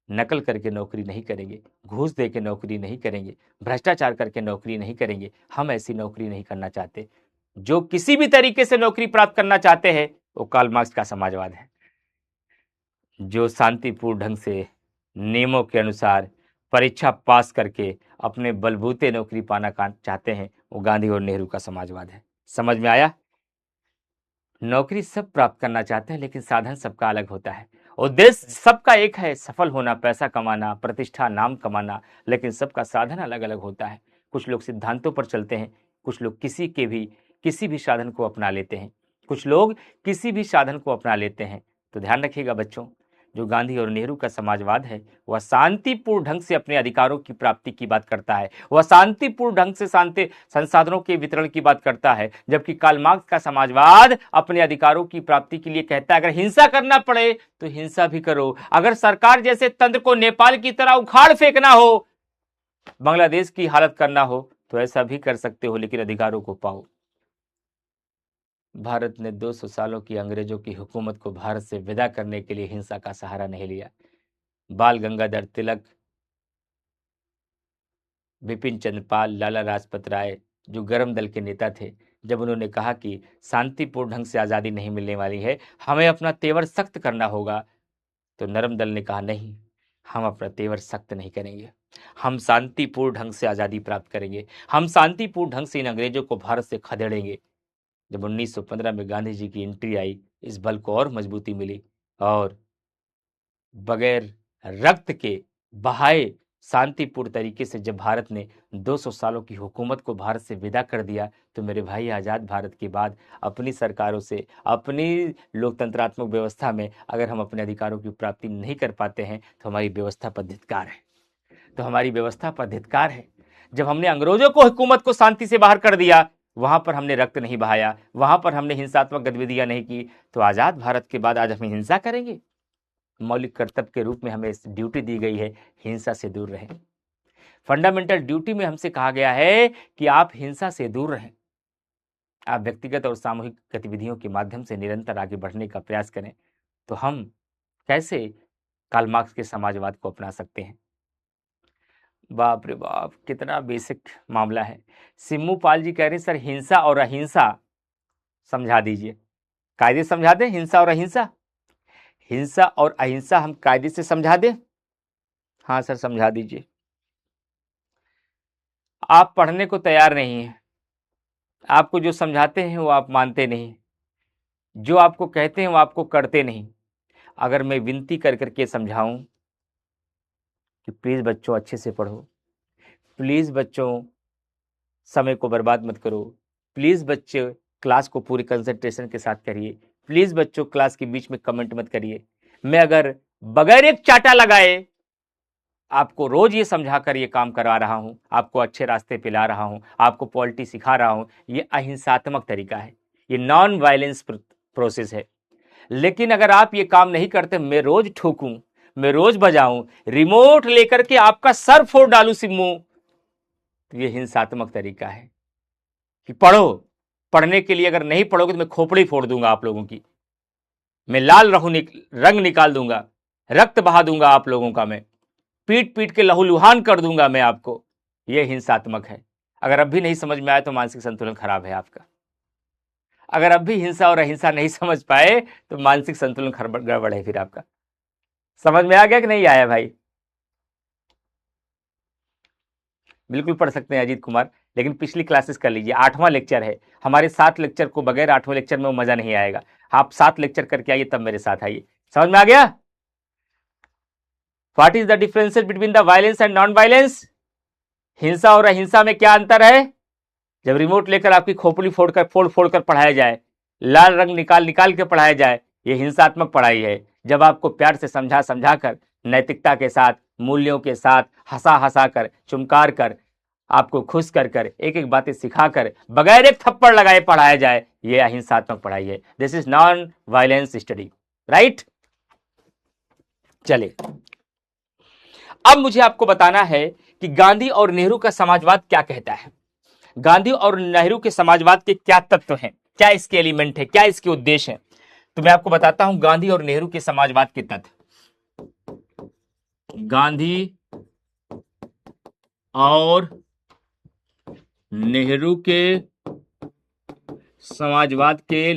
नकल करके नौकरी नहीं करेंगे, घूस दे के नौकरी नहीं करेंगे, भ्रष्टाचार करके नौकरी नहीं करेंगे। हम ऐसी नौकरी नहीं करना चाहते। जो किसी भी तरीके से नौकरी प्राप्त करना चाहते हैं वो कार्ल मार्क्स का समाजवाद है। जो शांतिपूर्ण ढंग से नियमों के अनुसार परीक्षा पास करके अपने बलबूते नौकरी पाना चाहते हैं वो गांधी और नेहरू का समाजवाद है। समझ में आया? नौकरी सब प्राप्त करना चाहते हैं, लेकिन साधन सबका अलग होता है। उद्देश्य सबका एक है, सफल होना, पैसा कमाना, प्रतिष्ठा, नाम कमाना, लेकिन सबका साधन अलग अलग होता है। कुछ लोग सिद्धांतों पर चलते हैं, कुछ लोग किसी भी साधन को अपना लेते हैं, कुछ लोग किसी भी साधन को अपना लेते हैं। तो ध्यान रखिएगा बच्चों, जो गांधी और नेहरू का समाजवाद है वह शांतिपूर्ण ढंग से अपने अधिकारों की प्राप्ति की बात करता है, वह शांतिपूर्ण ढंग से शांति संसाधनों के वितरण की बात करता है। जबकि कार्ल मार्क्स का समाजवाद अपने अधिकारों की प्राप्ति के लिए कहता है अगर हिंसा करना पड़े तो हिंसा भी करो, अगर सरकार जैसे तंत्र को नेपाल की तरह उखाड़ फेंकना हो, बांग्लादेश की हालत करना हो तो ऐसा भी कर सकते हो, लेकिन अधिकारों को पाओ। भारत ने 200 सालों की अंग्रेजों की हुकूमत को भारत से विदा करने के लिए हिंसा का सहारा नहीं लिया। बाल गंगाधर तिलक, बिपिन चंद्र पाल, लाला लाजपत राय जो गर्म दल के नेता थे, जब उन्होंने कहा कि शांतिपूर्ण ढंग से आज़ादी नहीं मिलने वाली है, हमें अपना तेवर सख्त करना होगा, तो नरम दल ने कहा नहीं, हम अपना तेवर सख्त नहीं करेंगे, हम शांतिपूर्ण ढंग से आज़ादी प्राप्त करेंगे, हम शांतिपूर्ण ढंग से इन अंग्रेजों को भारत से खदेड़ेंगे। जब 1915 में गांधी जी की एंट्री आई, इस बल को और मजबूती मिली और बगैर रक्त के बहाए शांतिपूर्ण तरीके से जब भारत ने 200 सालों की हुकूमत को भारत से विदा कर दिया, तो मेरे भाई आज़ाद भारत के बाद अपनी सरकारों से, अपनी लोकतंत्रात्मक व्यवस्था में अगर हम अपने अधिकारों की प्राप्ति नहीं कर पाते हैं तो हमारी व्यवस्था पर धिक्कार है, तो हमारी व्यवस्था पर धिक्कार है। जब हमने अंग्रेजों को हुकूमत को शांति से बाहर कर दिया, वहां पर हमने रक्त नहीं बहाया, वहां पर हमने हिंसात्मक गतिविधियां नहीं की, तो आज़ाद भारत के बाद आज हम हिंसा करेंगे? मौलिक कर्तव्य के रूप में हमें ड्यूटी दी गई है, हिंसा से दूर रहें। फंडामेंटल ड्यूटी में हमसे कहा गया है कि आप हिंसा से दूर रहें, आप व्यक्तिगत और सामूहिक गतिविधियों के माध्यम से निरंतर आगे बढ़ने का प्रयास करें। तो हम कैसे कार्ल मार्क्स के समाजवाद को अपना सकते हैं? बाप रे बाप, कितना बेसिक मामला है। सिम्मू पाल जी कह रहे हैं सर हिंसा और अहिंसा समझा दीजिए, कायदे समझा दें। हिंसा और अहिंसा, हिंसा और अहिंसा हम कायदे से समझा दें? हाँ सर समझा दीजिए। आप पढ़ने को तैयार नहीं हैं, आपको जो समझाते हैं वो आप मानते नहीं, जो आपको कहते हैं वो आपको करते नहीं। अगर मैं विनती कर करके समझाऊं कि प्लीज़ बच्चों अच्छे से पढ़ो, प्लीज़ बच्चों समय को बर्बाद मत करो, प्लीज़ बच्चे क्लास को पूरी कंसंट्रेशन के साथ करिए, प्लीज़ बच्चों क्लास के बीच में कमेंट मत करिए, मैं अगर बगैर एक चाटा लगाए आपको रोज ये समझा कर ये काम करवा रहा हूं, आपको अच्छे रास्ते पे ला रहा हूं, आपको पॉलिटी सिखा रहा हूं, ये अहिंसात्मक तरीका है, ये नॉन वायलेंस प्रोसेस है। लेकिन अगर आप ये काम नहीं करते, मैं रोज ठोकूं, मैं रोज बजाऊं, रिमोट लेकर के आपका सर फोड़ डालूं सिम्मू, तो ये हिंसात्मक तरीका है कि पढ़ो, पढ़ने के लिए अगर नहीं पढ़ोगे तो मैं खोपड़ी फोड़ दूंगा आप लोगों की, मैं लाल रंग निकाल दूंगा, रक्त बहा दूंगा आप लोगों का, मैं पीट पीट के लहूलुहान कर दूंगा मैं आपको। यह हिंसात्मक है। अगर अब भी नहीं समझ में आए तो मानसिक संतुलन खराब है आपका। अगर अब भी हिंसा और अहिंसा नहीं समझ पाए तो मानसिक संतुलन गड़बड़ है फिर आपका। समझ में आ गया कि नहीं आया भाई? बिल्कुल पढ़ सकते हैं अजीत कुमार, लेकिन पिछली क्लासेस कर लीजिए, 8वां लेक्चर है हमारे। 7 लेक्चर को बगैर 8वें लेक्चर में मजा नहीं आएगा। आप 7 लेक्चर करके आइए तब मेरे साथ आइए। समझ में आ गया? What is the differences between the violence and non violence? हिंसा और अहिंसा में क्या अंतर है? जब रिमोट लेकर आपकी खोपड़ी फोड़ फोड़ कर पढ़ाया जाए, लाल रंग निकाल निकाल के पढ़ाया जाए, ये हिंसात्मक पढ़ाई है। जब आपको प्यार से समझा समझा कर, नैतिकता के साथ, मूल्यों के साथ, हंसा हंसा कर, चुमकार कर, आपको खुश कर कर, एक एक बातें सिखाकर, बगैर एक थप्पड़ लगाए पढ़ाया जाए, ये अहिंसात्मक पढ़ाई है। This is non violence study, right. चलिए, अब मुझे आपको बताना है कि गांधी और नेहरू का समाजवाद क्या कहता है। गांधी और नेहरू के समाजवाद के क्या तत्व हैं, क्या इसके एलिमेंट है, क्या इसके उद्देश्य हैं। तो मैं आपको बताता हूं गांधी और नेहरू के समाजवाद के तत्व। गांधी और नेहरू के समाजवाद के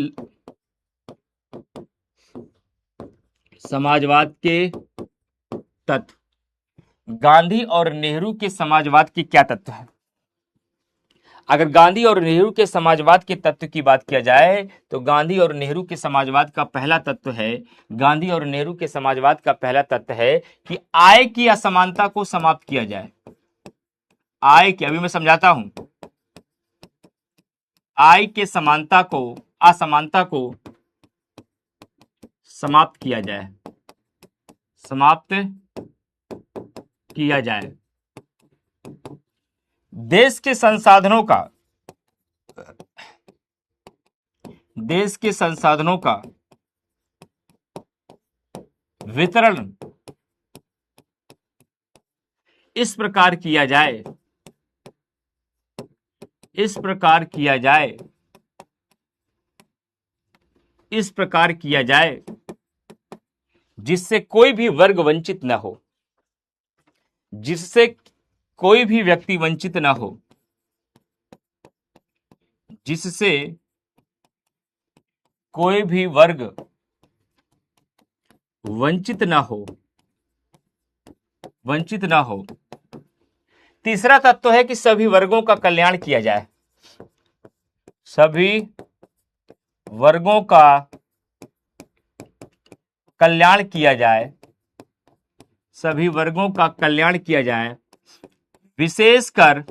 तत्व। गांधी और नेहरू के समाजवाद के क्या तत्व है। अगर गांधी और नेहरू के समाजवाद के तत्व की बात किया जाए तो गांधी और नेहरू के समाजवाद का पहला तत्व है, गांधी और नेहरू के समाजवाद का पहला तत्व है कि आय की असमानता को समाप्त किया जाए। आय की, अभी मैं समझाता हूं, आय के असमानता को समाप्त किया जाए, समाप्त किया जाए। देश के संसाधनों का वितरण इस प्रकार किया जाए जिससे कोई भी वर्ग वंचित न हो, जिससे कोई भी व्यक्ति वंचित ना हो, जिससे कोई भी वर्ग वंचित ना हो। तीसरा तत्व है कि सभी वर्गों का कल्याण किया जाए, सभी वर्गों का कल्याण किया जाए, सभी वर्गों का कल्याण किया जाए, विशेषकर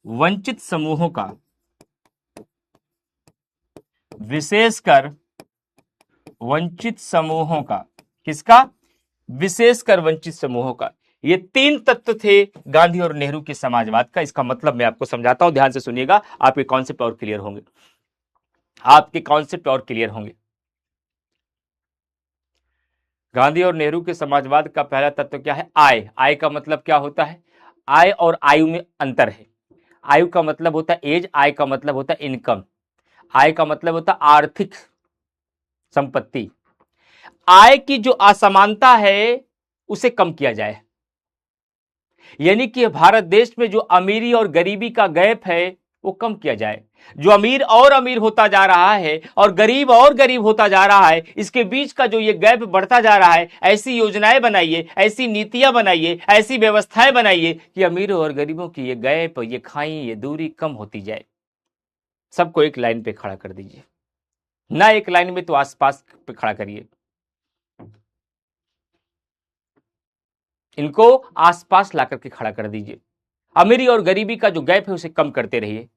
वंचित समूहों का, विशेषकर वंचित समूहों का। किसका? विशेषकर वंचित समूहों का। ये तीन तत्व थे गांधी और नेहरू के समाजवाद का। इसका मतलब मैं आपको समझाता हूं, ध्यान से सुनिएगा, आपके कॉन्सेप्ट और क्लियर होंगे, आपके कॉन्सेप्ट और क्लियर होंगे। गांधी और नेहरू के समाजवाद का पहला तत्व क्या है? आय। आय का मतलब क्या होता है? आय और आयु में अंतर है। आयु का मतलब होता है एज, आय का मतलब होता है इनकम, आय का मतलब होता है आर्थिक संपत्ति। आय की जो असमानता है उसे कम किया जाए, यानी कि भारत देश में जो अमीरी और गरीबी का गैप है वो कम किया जाए। जो अमीर और अमीर होता जा रहा है और गरीब और गरीब होता जा रहा है, इसके बीच का जो ये गैप बढ़ता जा रहा है, ऐसी योजनाएं बनाइए, ऐसी नीतियां बनाइए, ऐसी व्यवस्थाएं बनाइए कि अमीरों और गरीबों की ये गैप, ये खाई, ये दूरी कम होती जाए। सबको एक लाइन पे खड़ा कर दीजिए, ना एक लाइन में तो आसपास पे खड़ा करिए, इनको आसपास ला करके खड़ा कर दीजिए। अमीरी और गरीबी का जो गैप है उसे कम करते रहिए।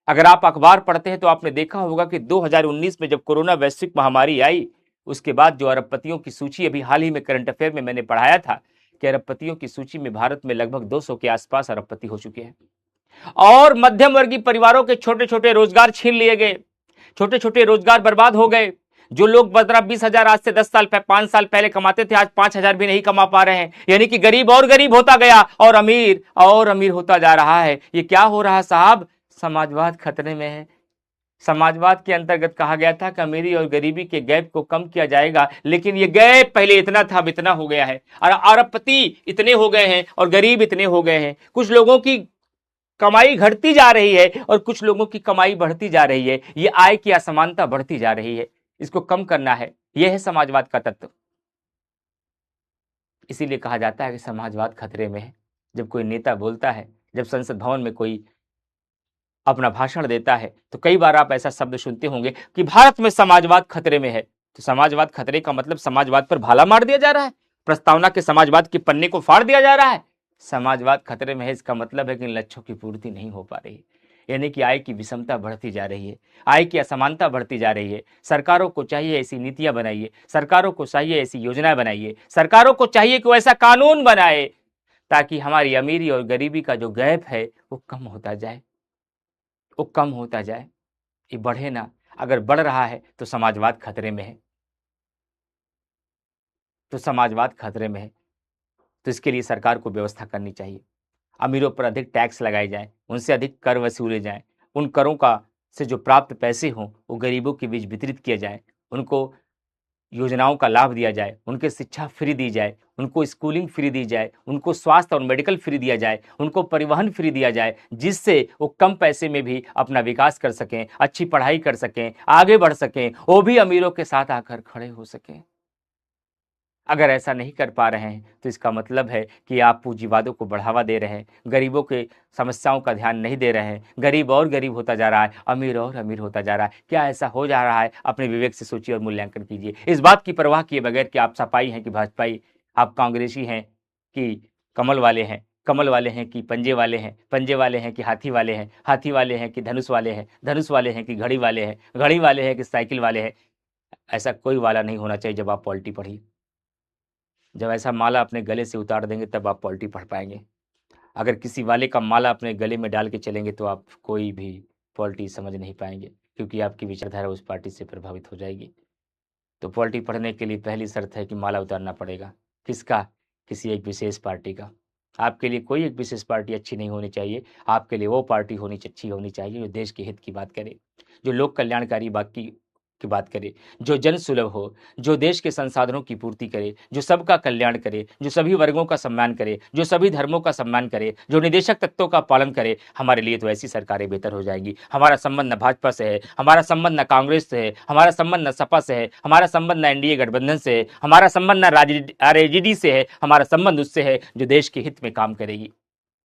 अगर आप अखबार पढ़ते हैं तो आपने देखा होगा कि 2019 में जब कोरोना वैश्विक महामारी आई, उसके बाद जो अरबपतियों की सूची, अभी हाल ही में करंट अफेयर में मैंने पढ़ाया था कि अरबपतियों की सूची में भारत में लगभग 200 के आसपास अरबपति हो चुके हैं। और मध्यम वर्गीय परिवारों के छोटे छोटे रोजगार छीन लिए गए, छोटे छोटे रोजगार बर्बाद हो गए। जो लोग 15-20 हजार आज से 10 साल 5 साल पहले कमाते थे, आज 5 हजार भी नहीं कमा पा रहे हैं। यानी कि गरीब और गरीब होता गया और अमीर होता जा रहा है। ये क्या हो रहा है साहब? समाजवाद खतरे में है। समाजवाद के अंतर्गत कहा गया था कि अमीरी और गरीबी के गैप को कम किया जाएगा, लेकिन ये गैप पहले इतना था, अब इतना हो गया है। और अरबपति इतने हो गए हैं और गरीब इतने हो गए हैं। कुछ लोगों की कमाई घटती जा रही है और कुछ लोगों की कमाई बढ़ती जा रही है। ये आय की असमानता बढ़ती जा रही है, इसको कम करना है। यह है समाजवाद का तत्व। इसीलिए कहा जाता है कि समाजवाद खतरे में है। जब कोई नेता बोलता है, जब संसद भवन में कोई अपना भाषण देता है, तो कई बार आप ऐसा शब्द सुनते होंगे कि भारत में समाजवाद खतरे में है। तो समाजवाद खतरे का मतलब समाजवाद पर भाला मार दिया जा रहा है, प्रस्तावना के समाजवाद के पन्ने को फाड़ दिया जा रहा है। समाजवाद खतरे में है, इसका मतलब है कि इन लक्ष्यों की पूर्ति नहीं हो पा रही, यानी कि आय की विषमता बढ़ती जा रही है, आय की असमानता बढ़ती जा रही है। सरकारों को चाहिए ऐसी नीतियां बनाइए, सरकारों को चाहिए ऐसी योजनाएं बनाइए, सरकारों को चाहिए कि वो ऐसा कानून बनाए ताकि हमारी अमीरी और गरीबी का जो गैप है वो कम होता जाए, वो कम होता जाए, ये बढ़े ना। अगर बढ़ रहा है तो समाजवाद खतरे में है, तो समाजवाद खतरे में है। तो इसके लिए सरकार को व्यवस्था करनी चाहिए, अमीरों पर अधिक टैक्स लगाए जाएं, उनसे अधिक कर वसूले जाएं, उन करों का से जो प्राप्त पैसे हों वो गरीबों के बीच वितरित किए जाएं, उनको योजनाओं का लाभ दिया जाए, उनके शिक्षा फ्री दी जाए, उनको स्कूलिंग फ्री दी जाए, उनको स्वास्थ्य और मेडिकल फ्री दिया जाए, उनको परिवहन फ्री दिया जाए, जिससे वो कम पैसे में भी अपना विकास कर सकें, अच्छी पढ़ाई कर सकें, आगे बढ़ सकें, वो भी अमीरों के साथ आकर खड़े हो सकें। अगर ऐसा नहीं कर पा रहे हैं तो इसका मतलब है कि आप पूंजीवादों को बढ़ावा दे रहे हैं, गरीबों के समस्याओं का ध्यान नहीं दे रहे हैं, गरीब और गरीब होता जा रहा है, अमीर और अमीर होता जा रहा है। क्या ऐसा हो जा रहा है? अपने विवेक से सोचिए और मूल्यांकन कीजिए। इस बात की परवाह किए बगैर कि आप सपाई हैं कि भाजपाई, आप कांग्रेसी हैं कि कमल वाले हैं, कमल वाले हैं कि पंजे वाले हैं, पंजे वाले हैं कि हाथी वाले हैं, हाथी वाले हैं कि धनुष वाले हैं, धनुष वाले हैं कि घड़ी वाले हैं, घड़ी वाले हैं कि साइकिल वाले हैं। ऐसा कोई वाला नहीं होना चाहिए जब आप पॉलिटी पढ़िए। जब ऐसा माला अपने गले से उतार देंगे तब आप पॉलिटी पढ़ पाएंगे। अगर किसी वाले का माला अपने गले में डाल के चलेंगे तो आप कोई भी पॉलिटी समझ नहीं पाएंगे, क्योंकि आपकी विचारधारा उस पार्टी से प्रभावित हो जाएगी। तो पॉलिटी पढ़ने के लिए पहली शर्त है कि माला उतारना पड़ेगा। किसका? किसी एक विशेष पार्टी का। आपके लिए कोई एक विशेष पार्टी अच्छी नहीं होनी चाहिए, आपके लिए वो पार्टी अच्छी होनी चाहिए जो देश के हित की बात करे, जो लोक कल्याणकारी बात की बात करे, जो जन सुलभ हो, जो देश के संसाधनों की पूर्ति करे, जो सबका कल्याण करे, जो सभी वर्गों का सम्मान करे, जो सभी धर्मों का सम्मान करे, जो निदेशक तत्वों का पालन करे। हमारे लिए तो ऐसी सरकारें बेहतर हो जाएंगी। हमारा संबंध न भाजपा से है, हमारा संबंध न कांग्रेस से है, हमारा संबंध न सपा से है, हमारा संबंध न एनडीए गठबंधन से है, हमारा संबंध न आरजेडी से है, हमारा संबंध उससे है जो देश के हित में काम करेगी।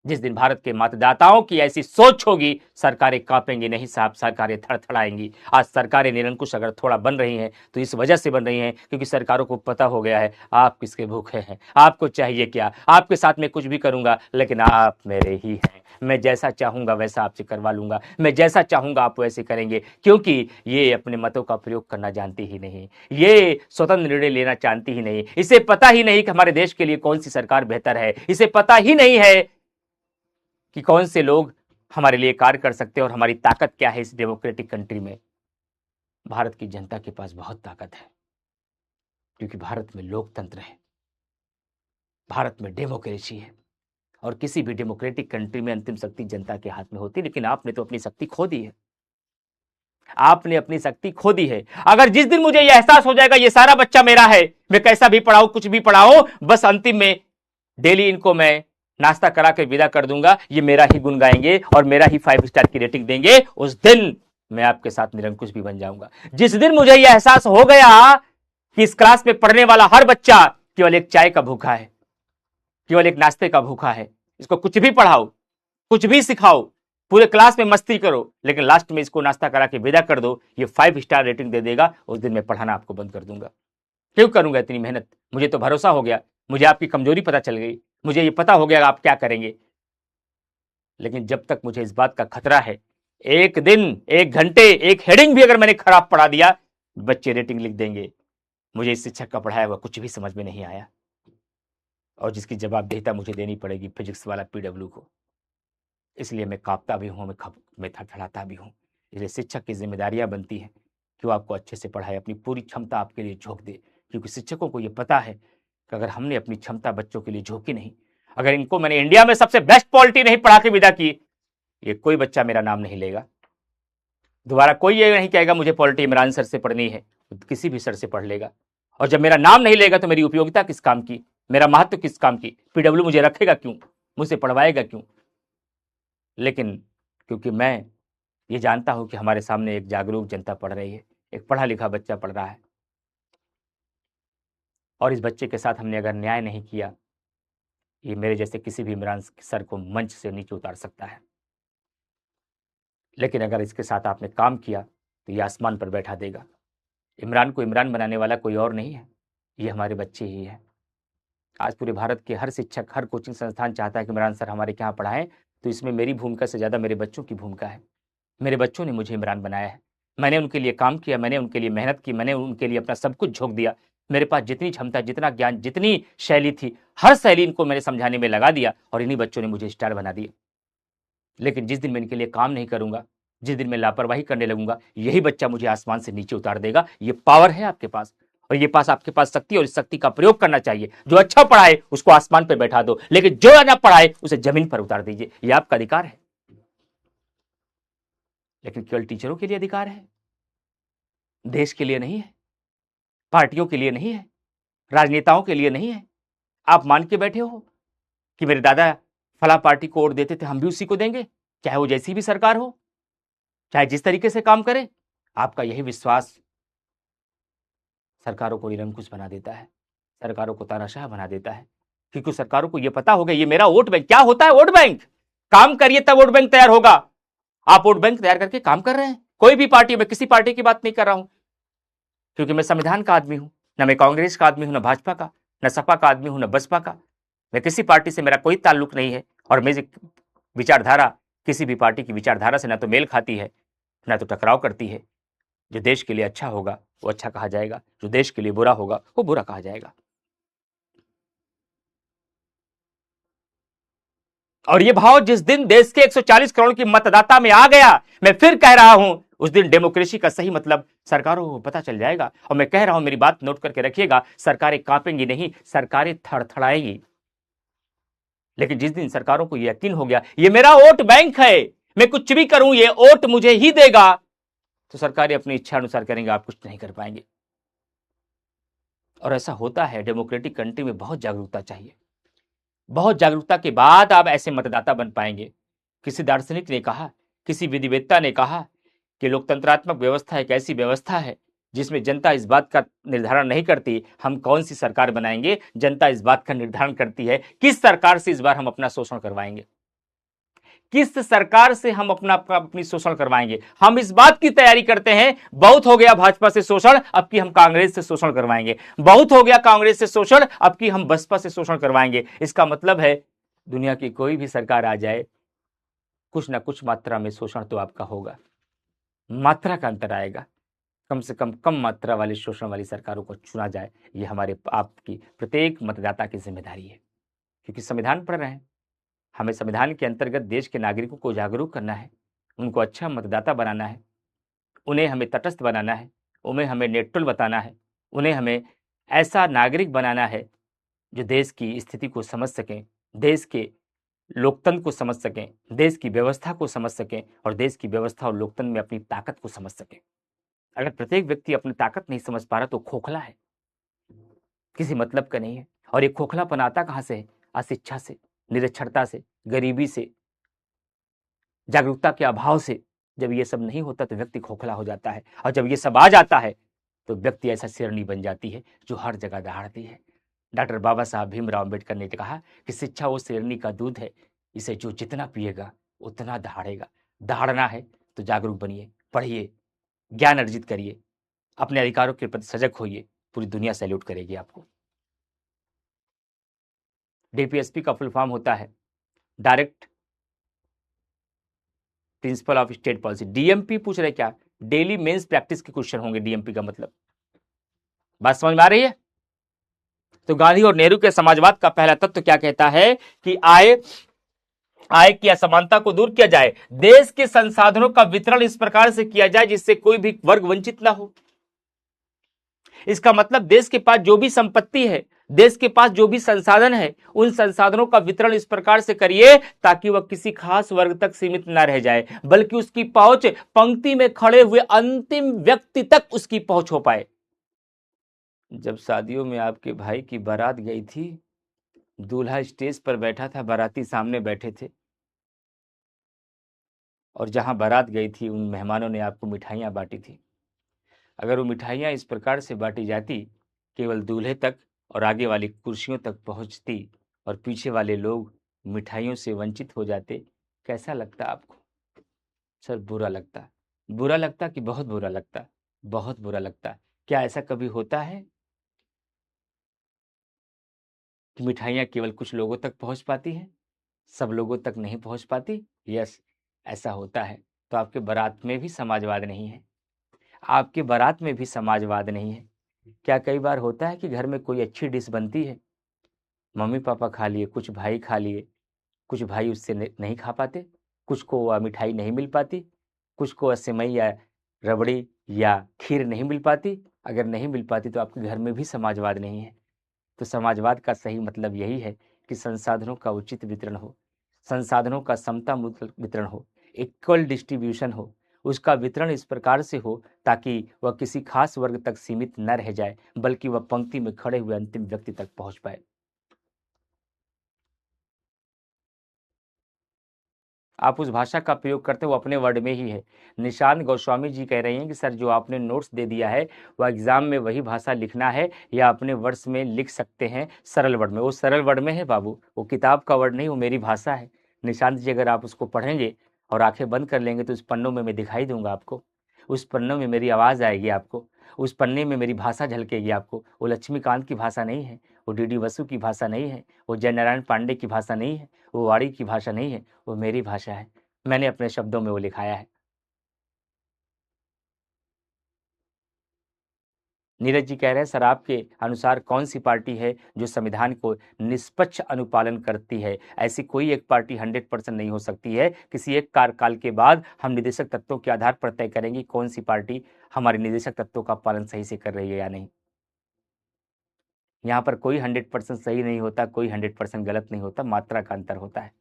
जिस दिन भारत के मतदाताओं की ऐसी सोच होगी, सरकारें कांपेंगी नहीं साहब, सरकारें थड़थड़ाएंगी। आज सरकारें निरंकुश अगर थोड़ा बन रही हैं तो इस वजह से बन रही हैं क्योंकि सरकारों को पता हो गया है आप किसके भूखे हैं, आपको चाहिए क्या। आपके साथ में कुछ भी करूंगा लेकिन आप मेरे ही हैं, मैं जैसा चाहूंगा वैसा आपसे करवा लूंगा, मैं जैसा चाहूंगा आप वैसे करेंगे, क्योंकि ये अपने मतों का प्रयोग करना जानती ही नहीं, ये स्वतंत्र निर्णय लेना जानती ही नहीं, इसे पता ही नहीं कि हमारे देश के लिए कौन सी सरकार बेहतर है, इसे पता ही नहीं है कि कौन से लोग हमारे लिए कार्य कर सकते हैं और हमारी ताकत क्या है। इस डेमोक्रेटिक कंट्री में भारत की जनता के पास बहुत ताकत है, क्योंकि भारत में लोकतंत्र है, भारत में डेमोक्रेसी है, और किसी भी डेमोक्रेटिक कंट्री में अंतिम शक्ति जनता के हाथ में होती है। लेकिन आपने तो अपनी शक्ति खो दी है, आपने अपनी शक्ति खो दी है। अगर जिस दिन मुझे यह एहसास हो जाएगा ये सारा बच्चा मेरा है, मैं कैसा भी पढ़ाऊं, कुछ भी पढ़ाऊं, बस अंतिम में डेली इनको मैं नाश्ता करा के विदा कर दूंगा, ये मेरा ही गुण गाएंगे और मेरा ही 5 स्टार की रेटिंग देंगे, उस दिन मैं आपके साथ निरंकुश भी बन जाऊंगा। जिस दिन मुझे यह एहसास हो गया कि इस क्लास में पढ़ने वाला हर बच्चा केवल एक चाय का भूखा है, केवल एक नाश्ते का भूखा है, इसको कुछ भी पढ़ाओ, कुछ भी सिखाओ, पूरे क्लास में मस्ती करो, लेकिन लास्ट में इसको नाश्ता करा के विदा कर दो, ये 5 स्टार रेटिंग दे देगा, उस दिन मैं पढ़ाना आपको बंद कर दूंगा। क्यों करूंगा इतनी मेहनत? मुझे तो भरोसा हो गया, मुझे आपकी कमजोरी पता चल गई, मुझे ये पता हो गया आप क्या करेंगे। लेकिन जब तक मुझे इस बात का खतरा है, एक दिन, एक घंटे, एक हेडिंग भी अगर मैंने खराब पढ़ा दिया, बच्चे रेटिंग लिख देंगे मुझे इस शिक्षक का पढ़ाया हुआ कुछ भी समझ में नहीं आया, और जिसकी जवाबदेहिता मुझे देनी पड़ेगी फिजिक्स वाला पीडब्ल्यू को। इसलिए मैं कांपता भी हूं, मैं थड़थड़ाता भी हूं। इसलिए शिक्षक की जिम्मेदारियां बनती हैं कि वो आपको अच्छे से पढ़ाए, अपनी पूरी क्षमता आपके लिए झोंक दे, क्योंकि शिक्षकों को ये पता है कि अगर हमने अपनी क्षमता बच्चों के लिए झोंकी नहीं, अगर इनको मैंने इंडिया में सबसे बेस्ट पॉलिटी नहीं पढ़ा के विदा की, ये कोई बच्चा मेरा नाम नहीं लेगा, दोबारा कोई ये नहीं कहेगा मुझे पॉलिटी इमरान सर से पढ़नी है, किसी भी सर से पढ़ लेगा। और जब मेरा नाम नहीं लेगा तो मेरी उपयोगिता किस काम की, मेरा महत्व किस काम की, पीडब्ल्यू मुझे रखेगा क्यों, मुझसे पढ़वाएगा क्यों। लेकिन क्योंकि मैं ये जानता हूं कि हमारे सामने एक जागरूक जनता पढ़ रही है, एक पढ़ा लिखा बच्चा पढ़ रहा है, और इस बच्चे के साथ हमने अगर न्याय नहीं किया, ये मेरे जैसे किसी भी इमरान सर को मंच से नीचे उतार सकता है। लेकिन अगर इसके साथ आपने काम किया तो ये आसमान पर बैठा देगा। इमरान को इमरान बनाने वाला कोई और नहीं है, ये हमारे बच्चे ही है। आज पूरे भारत के हर शिक्षक, हर कोचिंग संस्थान चाहता है कि इमरान सर हमारे यहाँ पढ़ाएं, तो इसमें मेरी भूमिका से ज़्यादा मेरे बच्चों की भूमिका है। मेरे बच्चों ने मुझे इमरान बनाया है, मैंने उनके लिए काम किया, मैंने उनके लिए मेहनत की, मैंने उनके लिए अपना सब कुछ झोंक दिया। मेरे पास जितनी क्षमता, जितना ज्ञान, जितनी शैली थी, हर शैली इनको मैंने समझाने में लगा दिया और इन्हीं बच्चों ने मुझे स्टार बना दिया। लेकिन जिस दिन मैं इनके लिए काम नहीं करूंगा, जिस दिन मैं लापरवाही करने लगूंगा, यही बच्चा मुझे आसमान से नीचे उतार देगा। ये पावर है आपके पास, और ये पास आपके पास शक्ति, और इस शक्ति का प्रयोग करना चाहिए। जो अच्छा पढ़ाए उसको आसमान पर बैठा दो, लेकिन जो ना पढ़ाए उसे जमीन पर उतार दीजिए। ये आपका अधिकार है। लेकिन केवल टीचरों के लिए अधिकार है, देश के लिए नहीं है, पार्टियों के लिए नहीं है, राजनेताओं के लिए नहीं है। आप मान के बैठे हो कि मेरे दादा फला पार्टी को वोट देते थे, हम भी उसी को देंगे, चाहे वो जैसी भी सरकार हो, चाहे जिस तरीके से काम करे। आपका यही विश्वास सरकारों को निरंकुश बना देता है, सरकारों को तानाशाह बना देता है, क्योंकि सरकारों को यह पता होगा ये मेरा वोट बैंक। क्या होता है वोट बैंक? काम करिए तब वोट बैंक तैयार होगा। आप वोट बैंक तैयार करके काम कर रहे हैं, कोई भी पार्टी में, किसी पार्टी की बात नहीं कर रहा हूं, क्योंकि मैं संविधान का आदमी हूं। न मैं कांग्रेस का आदमी हूं, न भाजपा का, न सपा का आदमी हूं, न बसपा का। मैं किसी पार्टी से, मेरा कोई ताल्लुक नहीं है, और मेरी विचारधारा किसी भी पार्टी की विचारधारा से ना तो मेल खाती है, ना तो टकराव करती है। जो देश के लिए अच्छा होगा वो अच्छा कहा जाएगा, जो देश के लिए बुरा होगा वो बुरा कहा जाएगा। और ये भाव जिस दिन देश के 140 करोड़ की मतदाता में आ गया, मैं फिर कह रहा हूं, उस दिन डेमोक्रेसी का सही मतलब सरकारों को पता चल जाएगा। और मैं कह रहा हूं, मेरी बात नोट करके रखिएगा, सरकारें कांपेंगी नहीं, सरकारें थड़थड़ाएंगी। लेकिन जिस दिन सरकारों को यह यकीन हो गया ये मेरा वोट बैंक है, मैं कुछ भी करूं ये वोट मुझे ही देगा, तो सरकारें अपनी इच्छा अनुसार करेंगे, आप कुछ नहीं कर पाएंगे। और ऐसा होता है। डेमोक्रेटिक कंट्री में बहुत जागरूकता चाहिए, बहुत जागरूकता के बाद आप ऐसे मतदाता बन पाएंगे। किसी दार्शनिक ने कहा, किसी विधिवेत्ता ने कहा कि लोकतंत्रात्मक व्यवस्था एक ऐसी व्यवस्था है जिसमें जनता इस बात का निर्धारण नहीं करती हम कौन सी सरकार बनाएंगे, जनता इस बात का निर्धारण करती है किस सरकार से इस बार हम अपना शोषण करवाएंगे, किस सरकार से हम अपनी शोषण करवाएंगे। हम इस बात की तैयारी करते हैं, बहुत हो गया भाजपा से शोषण, अब की हम कांग्रेस से शोषण करवाएंगे, बहुत हो गया कांग्रेस से शोषण, अब की हम बसपा से शोषण करवाएंगे। इसका मतलब है दुनिया की कोई भी सरकार आ जाए, कुछ ना कुछ मात्रा में शोषण तो आपका होगा, मात्रा का अंतर आएगा। कम से कम मात्रा वाली शोषण वाली सरकारों को चुना जाए, ये हमारे आपकी प्रत्येक मतदाता की जिम्मेदारी है। क्योंकि संविधान पढ़ रहे हैं, हमें संविधान के अंतर्गत देश के नागरिकों को जागरूक करना है, उनको अच्छा मतदाता बनाना है, उन्हें हमें तटस्थ बनाना है, उन्हें हमें न्यूट्रल बताना है, उन्हें हमें ऐसा नागरिक बनाना है जो देश की स्थिति को समझ सकें, देश के लोकतंत्र को समझ सकें, देश की व्यवस्था को समझ सकें, और देश की व्यवस्था और लोकतंत्र में अपनी ताकत को समझ सकें। अगर प्रत्येक व्यक्ति अपनी ताकत नहीं समझ पा रहा तो खोखला है, किसी मतलब का नहीं है। और ये खोखलापन आता कहां से है? अशिक्षा से, निरक्षरता से, गरीबी से, जागरूकता के अभाव से। जब ये सब नहीं होता तो व्यक्ति खोखला हो जाता है, और जब ये सब आ जाता है तो व्यक्ति ऐसा शेरनी बन जाती है जो हर जगह दहाड़ती है। डॉक्टर बाबा साहब भीमराव अम्बेडकर ने कहा कि शिक्षा वो शेरनी का दूध है, इसे जो जितना पिएगा उतना दहाड़ेगा। दहाड़ना है तो जागरूक बनिए, पढ़िए, ज्ञान अर्जित करिए, अपने अधिकारों के प्रति सजग होइए, पूरी दुनिया सैल्यूट करेगी आपको। डीपीएसपी का फुल फॉर्म होता है direct principle of state policy. DMP पूछ रहे क्या? डेली मेंस प्रैक्टिस के क्वेश्चन होंगे डीएमपी का मतलब। बात समझ में आ रही है? तो गांधी और नेहरू के समाजवाद का पहला तत्व क्या कहता है कि आय की असमानता को दूर किया जाए, देश के संसाधनों का वितरण इस प्रकार से किया जाए जिससे कोई भी वर्ग वंचित ना हो। इसका मतलब देश के पास जो भी संपत्ति है, देश के पास जो भी संसाधन है, उन संसाधनों का वितरण इस प्रकार से करिए ताकि वह किसी खास वर्ग तक सीमित ना रह जाए, बल्कि उसकी पहुंच पंक्ति में खड़े हुए अंतिम व्यक्ति तक उसकी पहुंच हो पाए। जब शादियों में आपके भाई की बारात गई थी, दूल्हा स्टेज पर बैठा था, बाराती सामने बैठे थे, और जहां बारात गई थी उन मेहमानों ने आपको मिठाइयां बांटी थी। अगर वो मिठाइयां इस प्रकार से बांटी जाती, केवल दूल्हे तक और आगे वाली कुर्सियों तक पहुंचती, और पीछे वाले लोग मिठाइयों से वंचित हो जाते, कैसा लगता आपको? सर बुरा लगता। बुरा लगता कि बहुत बुरा लगता? बहुत बुरा लगता। क्या ऐसा कभी होता है? कि मिठाइयाँ केवल कुछ लोगों तक पहुँच पाती हैं, सब लोगों तक नहीं पहुँच पाती? यस, ऐसा होता है। तो आपके बारात में भी समाजवाद नहीं है, आपके बारात में भी समाजवाद नहीं है। क्या कई बार होता है कि घर में कोई अच्छी डिश बनती है, मम्मी पापा खा लिए, कुछ भाई खा लिए, कुछ भाई उससे नहीं खा पाते, कुछ को वह मिठाई नहीं मिल पाती, कुछ को सेवई या रबड़ी या खीर नहीं मिल पाती। अगर नहीं मिल पाती तो आपके घर में भी समाजवाद नहीं है। तो समाजवाद का सही मतलब यही है कि संसाधनों का उचित वितरण हो, संसाधनों का समता वितरण हो, इक्वल डिस्ट्रीब्यूशन हो। उसका वितरण इस प्रकार से हो ताकि वह किसी खास वर्ग तक सीमित न रह जाए, बल्कि वह पंक्ति में खड़े हुए अंतिम व्यक्ति तक पहुंच पाए। आप उस भाषा का प्रयोग करते हो वो अपने वर्ड में ही है। निशांत गोस्वामी जी कह रहे हैं कि सर जो आपने नोट्स दे दिया है वह एग्जाम में वही भाषा लिखना है या अपने वर्ड्स में लिख सकते हैं सरल वर्ड में। वो सरल वर्ड में है बाबू, वो किताब का वर्ड नहीं, वो मेरी भाषा है। निशांत जी अगर आप उसको पढ़ेंगे और आंखें बंद कर लेंगे तो उस पन्नों में मैं दिखाई दूंगा आपको, उस पन्नों में मेरी आवाज़ आएगी आपको, उस पन्ने में मेरी भाषा झलकेगी आपको। वो लक्ष्मीकांत की भाषा नहीं है, वो डी डी बसु की भाषा नहीं है, वो जयनारायण पांडे की भाषा नहीं है, वो वाड़ी की भाषा नहीं है, वो मेरी भाषा है। मैंने अपने शब्दों में वो लिखाया है। नीरज जी कह रहे हैं सर आपके अनुसार कौन सी पार्टी है जो संविधान को निष्पक्ष अनुपालन करती है? ऐसी कोई एक पार्टी 100% नहीं हो सकती है। किसी एक कार्यकाल के बाद हम निदेशक तत्वों के आधार पर तय करेंगे कौन सी पार्टी हमारे निदेशक तत्वों का पालन सही से कर रही है या नहीं। यहाँ पर कोई 100% सही नहीं होता, कोई 100% गलत नहीं होता, मात्रा का अंतर होता है।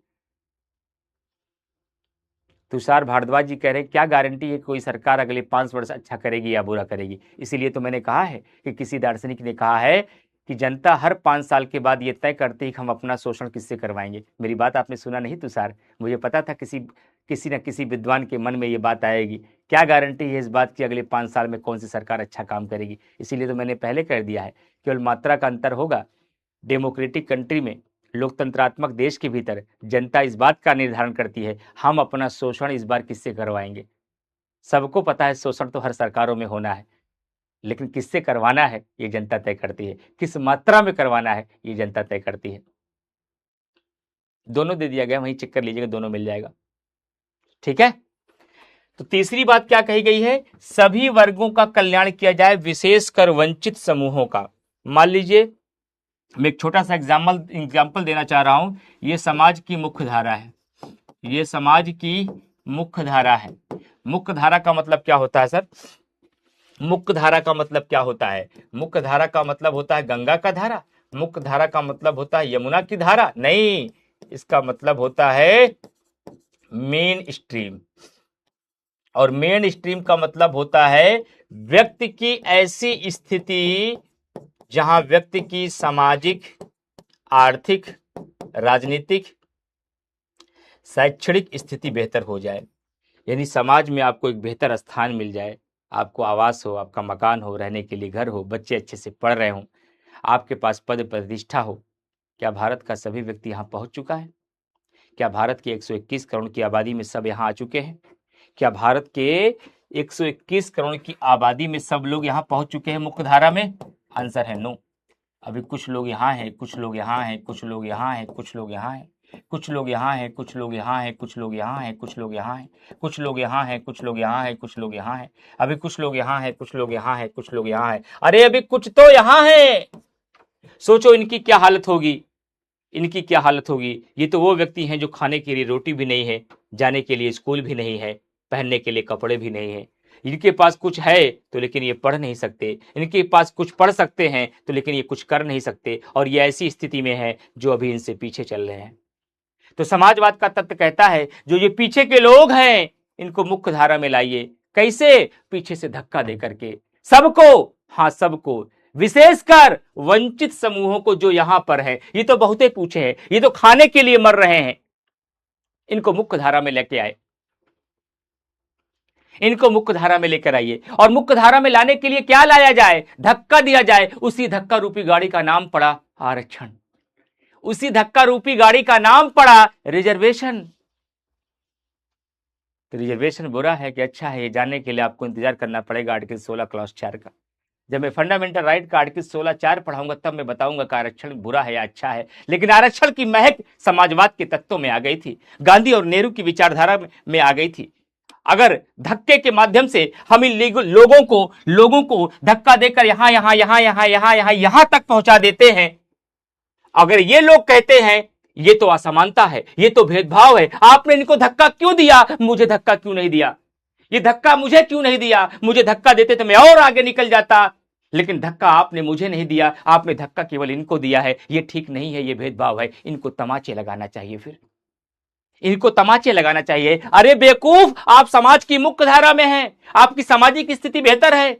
तुषार भारद्वाज जी कह रहे हैं क्या गारंटी है कोई सरकार अगले 5 वर्ष अच्छा करेगी या बुरा करेगी? इसीलिए तो मैंने कहा है कि किसी दार्शनिक ने कहा है कि जनता हर 5 साल के बाद ये तय करती है कि हम अपना शोषण किससे करवाएंगे। मेरी बात आपने सुना नहीं तुषार? मुझे पता था किसी न किसी विद्वान के मन में ये बात आएगी। क्या गारंटी है इस बात की अगले 5 साल में कौन सी सरकार अच्छा काम करेगी? इसीलिए तो मैंने पहले कर दिया है, केवल मात्रा का अंतर होगा। डेमोक्रेटिक कंट्री में, लोकतंत्रात्मक देश के भीतर जनता इस बात का निर्धारण करती है हम अपना शोषण इस बार किससे करवाएंगे। सबको पता है शोषण तो हर सरकारों में होना है, लेकिन किससे करवाना है ये जनता तय करती है, किस मात्रा में करवाना है ये जनता तय करती है। दोनों दे दिया गया, वहीं चेक कर लीजिएगा, दोनों मिल जाएगा। ठीक है। तो तीसरी बात क्या कही गई है? सभी वर्गों का कल्याण किया जाए, विशेषकर वंचित समूहों का। मान लीजिए मैं एक छोटा सा एग्जाम्पल देना चाह रहा हूं। ये समाज की मुख्य धारा है, ये समाज की मुख्य धारा है। मुख्य धारा का मतलब क्या होता है सर? मुख्य धारा का मतलब क्या होता है? मुख्य धारा का मतलब होता है गंगा का धारा, मुख्य धारा का मतलब होता है यमुना की धारा? नहीं, इसका मतलब होता है मेन स्ट्रीम। और मेन स्ट्रीम का मतलब होता है व्यक्ति की ऐसी स्थिति जहां व्यक्ति की सामाजिक, आर्थिक, राजनीतिक, शैक्षणिक स्थिति बेहतर हो जाए। यानी समाज में आपको एक बेहतर स्थान मिल जाए, आपको आवास हो, आपका मकान हो, रहने के लिए घर हो, बच्चे अच्छे से पढ़ रहे हों, आपके पास पद प्रतिष्ठा हो। क्या भारत का सभी व्यक्ति यहाँ पहुँच चुका है? क्या भारत के 121 करोड़ की आबादी में सब यहाँ आ चुके हैं? क्या भारत के 121 करोड़ की आबादी में सब लोग यहाँ पहुँच चुके हैं मुख्य धारा में? आंसर है नो। अभी कुछ लोग यहाँ हैं, कुछ लोग यहाँ हैं, कुछ लोग यहाँ हैं, कुछ लोग यहाँ हैं, कुछ लोग यहाँ हैं, कुछ लोग यहाँ हैं, कुछ लोग यहाँ हैं, कुछ लोग यहाँ हैं, कुछ लोग यहाँ हैं, कुछ लोग यहाँ हैं, कुछ लोग यहाँ हैं। अभी कुछ लोग यहाँ हैं, कुछ लोग यहाँ हैं, कुछ लोग यहाँ हैं। अरे अभी कुछ तो यहाँ है। सोचो इनकी क्या हालत होगी, इनकी क्या हालत होगी। ये तो वो व्यक्ति हैं जो खाने के लिए रोटी भी नहीं है, जाने के लिए स्कूल भी नहीं है, पहनने के लिए कपड़े भी नहीं है। इनके पास कुछ है तो लेकिन ये पढ़ नहीं सकते, इनके पास कुछ पढ़ सकते हैं तो लेकिन ये कुछ कर नहीं सकते, और ये ऐसी स्थिति में है जो अभी इनसे पीछे चल रहे हैं। तो समाजवाद का तत्व कहता है जो ये पीछे के लोग हैं इनको मुख्य धारा में लाइए। कैसे? पीछे से धक्का दे करके सबको, हाँ सबको, विशेषकर वंचित समूहों को जो यहां पर है। ये तो बहुते पूछे हैं, ये तो खाने के लिए मर रहे हैं, इनको मुख्य धारा में लेके आए, इनको मुख्य धारा में लेकर आइए। और मुख्य धारा में लाने के लिए क्या लाया जाए? धक्का दिया जाए। उसी धक्का रूपी गाड़ी का नाम पड़ा आरक्षण, उसी धक्का रूपी गाड़ी का नाम पड़ा रिजर्वेशन। तो रिजर्वेशन बुरा है कि अच्छा है, ये जानने के लिए आपको इंतजार करना पड़ेगा आर्टिकल 16 क्लॉज 4 का। जब मैं फंडामेंटल राइट का आर्टिकल 16(4) पढ़ाऊंगा तब मैं बताऊंगा कि आरक्षण बुरा है या अच्छा है। लेकिन आरक्षण की महक समाजवाद के तत्वों में आ गई थी, गांधी और नेहरू की विचारधारा में आ गई थी। अगर धक्के के माध्यम से हम इन लोगों को धक्का देकर यहां तक पहुंचा देते हैं, अगर ये लोग कहते हैं ये तो असमानता है, ये तो भेदभाव है, आपने इनको धक्का क्यों दिया, मुझे धक्का क्यों नहीं दिया, ये धक्का मुझे क्यों नहीं दिया, मुझे धक्का देते तो मैं और आगे निकल जाता, लेकिन धक्का आपने मुझे नहीं दिया, आपने धक्का केवल इनको दिया है, ये ठीक नहीं है, ये भेदभाव है, इनको तमाचे लगाना चाहिए, फिर इनको तमाचे लगाना चाहिए। अरे बेवकूफ, आप समाज की मुख्य धारा में हैं, आपकी सामाजिक स्थिति बेहतर है,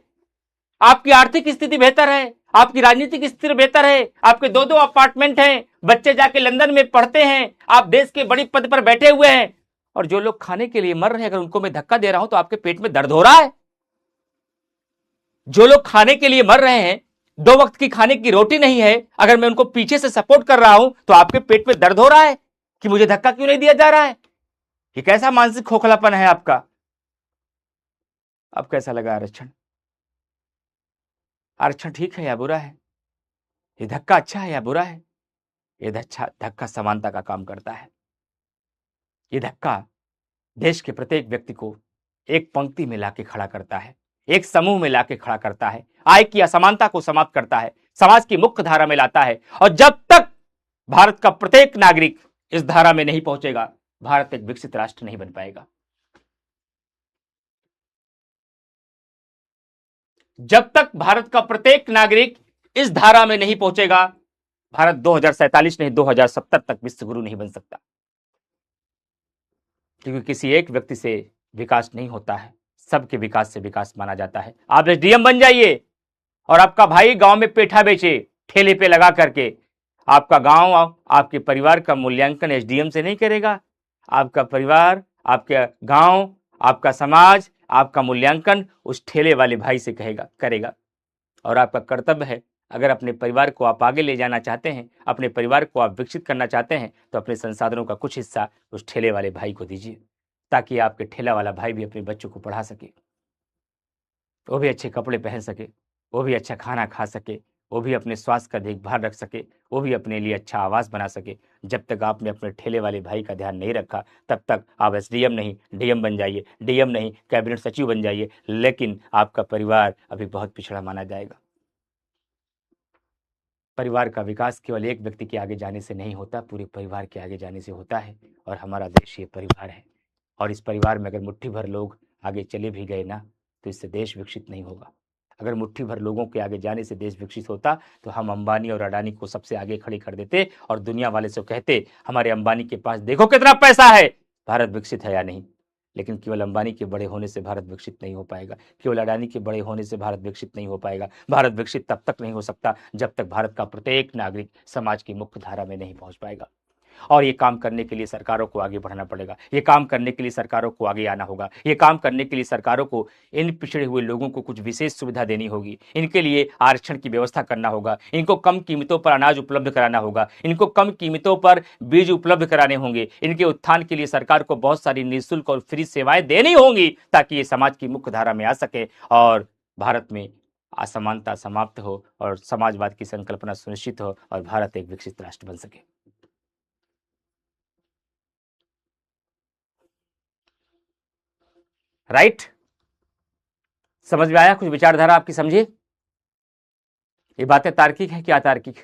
आपकी आर्थिक स्थिति बेहतर है, आपकी राजनीतिक स्थिति बेहतर है, आपके 2-2 अपार्टमेंट हैं, बच्चे जाके लंदन में पढ़ते हैं, आप देश के बड़ी पद पर बैठे हुए हैं, और जो लोग खाने के लिए मर रहे हैं अगर उनको मैं धक्का दे रहा हूं तो आपके पेट में दर्द हो रहा है। जो लोग खाने के लिए मर रहे हैं, 2 वक्त की खाने की रोटी नहीं है, अगर मैं उनको पीछे से सपोर्ट कर रहा हूं तो आपके पेट में दर्द हो रहा है कि मुझे धक्का क्यों नहीं दिया जा रहा है। ये कैसा मानसिक खोखलापन है आपका। अब कैसा लगा आरक्षण? आरक्षण ठीक है या बुरा है? ये धक्का अच्छा है या बुरा है? ये धक्का समानता का काम करता है। ये धक्का देश के प्रत्येक व्यक्ति को एक पंक्ति में लाके खड़ा करता है, एक समूह में लाके खड़ा करता है, आय की असमानता को समाप्त करता है, समाज की मुख्य धारा में लाता है। और जब तक भारत का प्रत्येक नागरिक इस धारा में नहीं पहुंचेगा, भारत एक विकसित राष्ट्र नहीं बन पाएगा। जब तक भारत का प्रत्येक नागरिक इस धारा में नहीं पहुंचेगा, भारत 2047 नहीं 2070 तक विश्व गुरु नहीं बन सकता। क्योंकि किसी एक व्यक्ति से विकास नहीं होता है, सबके विकास से विकास माना जाता है। आप एसडीएम बन जाइए और आपका भाई गांव में पेठा बेचे ठेले पे लगा करके, आपका गांव आपके परिवार का मूल्यांकन एसडीएम से नहीं करेगा। आपका परिवार, आपका गांव, आपका समाज, आपका मूल्यांकन उस ठेले वाले भाई से करेगा। और आपका कर्तव्य है, अगर अपने परिवार को आप आगे ले जाना चाहते हैं, अपने परिवार को आप विकसित करना चाहते हैं, तो अपने संसाधनों का कुछ हिस्सा उस ठेले वाले भाई को दीजिए, ताकि आपके ठेला वाला भाई भी अपने बच्चों को पढ़ा सके, वो भी अच्छे कपड़े पहन सके, वो भी अच्छा खाना खा सके, वो भी अपने स्वास्थ्य का देखभाल रख सके, वो भी अपने लिए अच्छा आवास बना सके। जब तक आपने अपने ठेले वाले भाई का ध्यान नहीं रखा, तब तक आप एसडीएम नहीं डीएम बन जाइए, डीएम नहीं कैबिनेट सचिव बन जाइए, लेकिन आपका परिवार अभी बहुत पिछड़ा माना जाएगा। परिवार का विकास केवल एक व्यक्ति के आगे जाने से नहीं होता, पूरे परिवार के आगे जाने से होता है। और हमारा देश ये परिवार है, और इस परिवार में अगर मुट्ठी भर लोग आगे चले भी गए ना, तो इससे देश विकसित नहीं होगा। अगर मुट्ठी भर लोगों के आगे जाने से देश विकसित होता, तो हम अंबानी और अडानी को सबसे आगे खड़े कर देते और दुनिया वाले से कहते, हमारे अंबानी के पास देखो कितना पैसा है, भारत विकसित है या नहीं। लेकिन केवल अंबानी के बड़े होने से भारत विकसित नहीं हो पाएगा, केवल अडानी के बड़े होने से भारत विकसित नहीं हो पाएगा। भारत विकसित तब तक नहीं हो सकता जब तक भारत का प्रत्येक नागरिक समाज की मुख्य धारा में नहीं पहुंच पाएगा। और ये काम करने के लिए सरकारों को आगे बढ़ना पड़ेगा, ये काम करने के लिए सरकारों को आगे आना होगा, ये काम करने के लिए सरकारों को इन पिछड़े हुए लोगों को कुछ विशेष सुविधा देनी होगी, इनके लिए आरक्षण की व्यवस्था करना होगा, इनको कम कीमतों पर अनाज उपलब्ध कराना होगा, इनको कम कीमतों पर बीज उपलब्ध कराने होंगे, इनके उत्थान के लिए सरकार को बहुत सारी निःशुल्क और फ्री सेवाएं देनी होंगी, ताकि ये समाज की मुख्य धारा में आ सके और भारत में असमानता समाप्त हो और समाजवाद की संकल्पना सुनिश्चित हो और भारत एक विकसित राष्ट्र बन सके। राइट? समझ में आया? कुछ विचारधारा आपकी समझी? ये बातें तार्किक है क्या अतार्किक?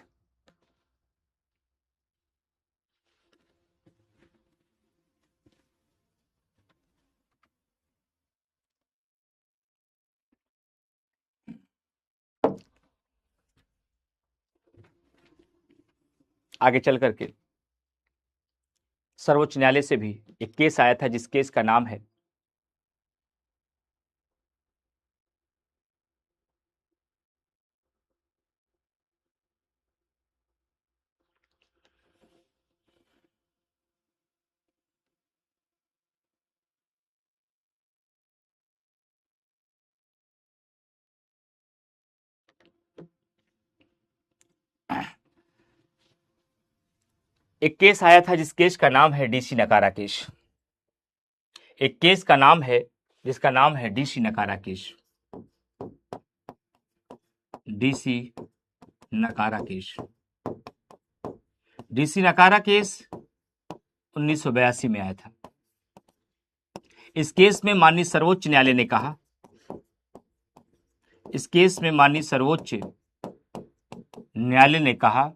आगे चल करके सर्वोच्च न्यायालय से भी एक केस आया था, जिस केस का नाम है एक केस आया था जिस केस का नाम है डीसी नकारा केस। एक केस का नाम है जिसका नाम है डीसी नकारा केस। डीसी नकारा केस। डीसी नकारा केस 1982 में आया था। इस केस में माननीय सर्वोच्च न्यायालय ने कहा, इस केस में माननीय सर्वोच्च न्यायालय ने कहा,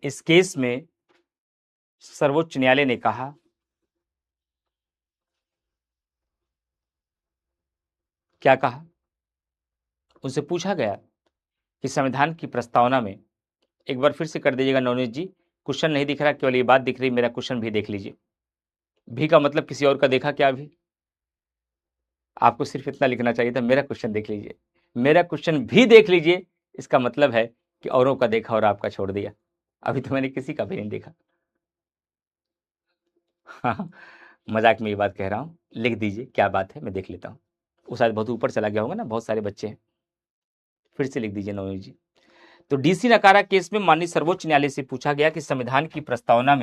इस केस में सर्वोच्च न्यायालय ने कहा क्या कहा? उनसे पूछा गया कि संविधान की प्रस्तावना में, एक बार फिर से कर दीजिएगा नवनीत जी, क्वेश्चन नहीं दिख रहा, केवल ये बात दिख रही, मेरा क्वेश्चन भी देख लीजिए। भी का मतलब किसी और का देखा क्या? अभी आपको सिर्फ इतना लिखना चाहिए था, मेरा क्वेश्चन देख लीजिए, मेरा क्वेश्चन भी देख लीजिए। इसका मतलब है कि औरों का देखा और आपका छोड़ दिया। अभी तो मैंने किसी का भी नहीं देखा। हाँ, मजाक में ये बात कह रहा हूँ। लिख दीजिए क्या बात है, मैं देख लेता हूँ। वो शायद बहुत ऊपर चला गया होगा ना, बहुत सारे बच्चे हैं। फिर से लिख दीजिए नवनीत जी। तो डीसी नकारा केस में माननीय सर्वोच्च न्यायालय से पूछा गया कि संविधान की प्रस्तावना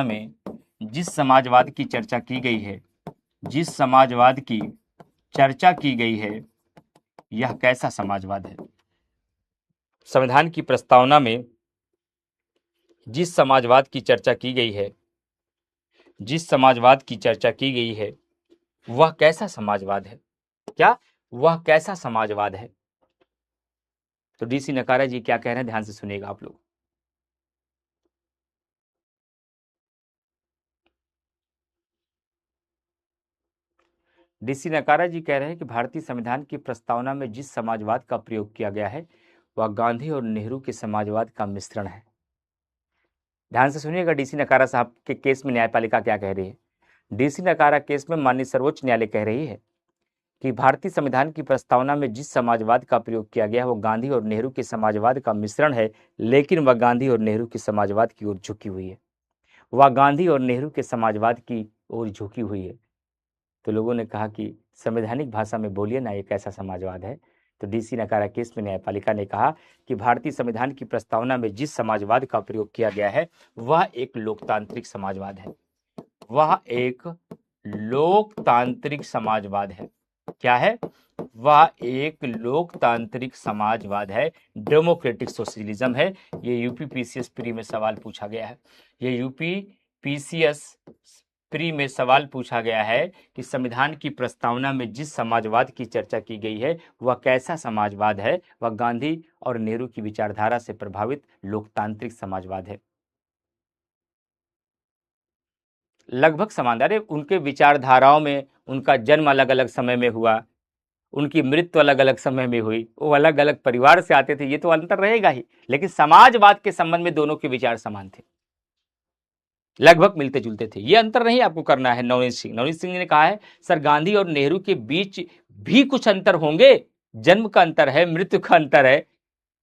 में जिस समाजवाद की चर्चा की गई है, जिस समाजवाद की चर्चा की गई है, यह कैसा समाजवाद है? संविधान की प्रस्तावना में जिस समाजवाद की चर्चा की गई है, जिस समाजवाद की चर्चा की गई है, वह कैसा समाजवाद है? क्या वह कैसा समाजवाद है? तो डीसी नकारा जी क्या कह रहे हैं, ध्यान से सुनिएगा आप लोग। डीसी नकारा जी कह रहे हैं कि भारतीय संविधान की प्रस्तावना में जिस समाजवाद का प्रयोग किया गया है, वह गांधी और नेहरू के समाजवाद का मिश्रण है। ध्यान से सुनिएगा, डीसी नकारा साहब के केस में न्यायपालिका क्या कह रही है। डीसी नकारा केस में माननीय सर्वोच्च न्यायालय कह रही है कि भारतीय संविधान की प्रस्तावना में जिस समाजवाद का प्रयोग किया गया है, वो गांधी और नेहरू के समाजवाद का मिश्रण है, लेकिन वह गांधी और नेहरू के समाजवाद की ओर झुकी हुई है। वह गांधी और नेहरू के समाजवाद की ओर झुकी हुई है। तो लोगों ने कहा कि संवैधानिक भाषा में बोलिए ना, ये कैसा समाजवाद है? तो डीसी नकारा केस में न्यायपालिका ने कहा कि भारतीय संविधान की प्रस्तावना में जिस समाजवाद का प्रयोग किया गया है, वह एक लोकतांत्रिक समाजवाद है। वह एक लोकतांत्रिक समाजवाद है। क्या है? वह एक लोकतांत्रिक समाजवाद है, डेमोक्रेटिक सोशलिज्म है। ये यूपी पीसीएस प्री में सवाल पूछा गया है। ये यूपी पीसीएस प्री में सवाल पूछा गया है कि संविधान की प्रस्तावना में जिस समाजवाद की चर्चा की गई है, वह कैसा समाजवाद है? वह गांधी और नेहरू की विचारधारा से प्रभावित लोकतांत्रिक समाजवाद है। लगभग समान, अरे उनके विचारधाराओं में उनका जन्म अलग अलग समय में हुआ, उनकी मृत्यु अलग अलग समय में हुई, वो अलग अलग परिवार से आते थे, ये तो अंतर रहेगा ही, लेकिन समाजवाद के संबंध में दोनों के विचार समान थे, लगभग मिलते जुलते थे। ये अंतर नहीं आपको करना है। नवनीत सिंह ने कहा है, सर गांधी और नेहरू के बीच भी कुछ अंतर होंगे, जन्म का अंतर है, मृत्यु का अंतर है,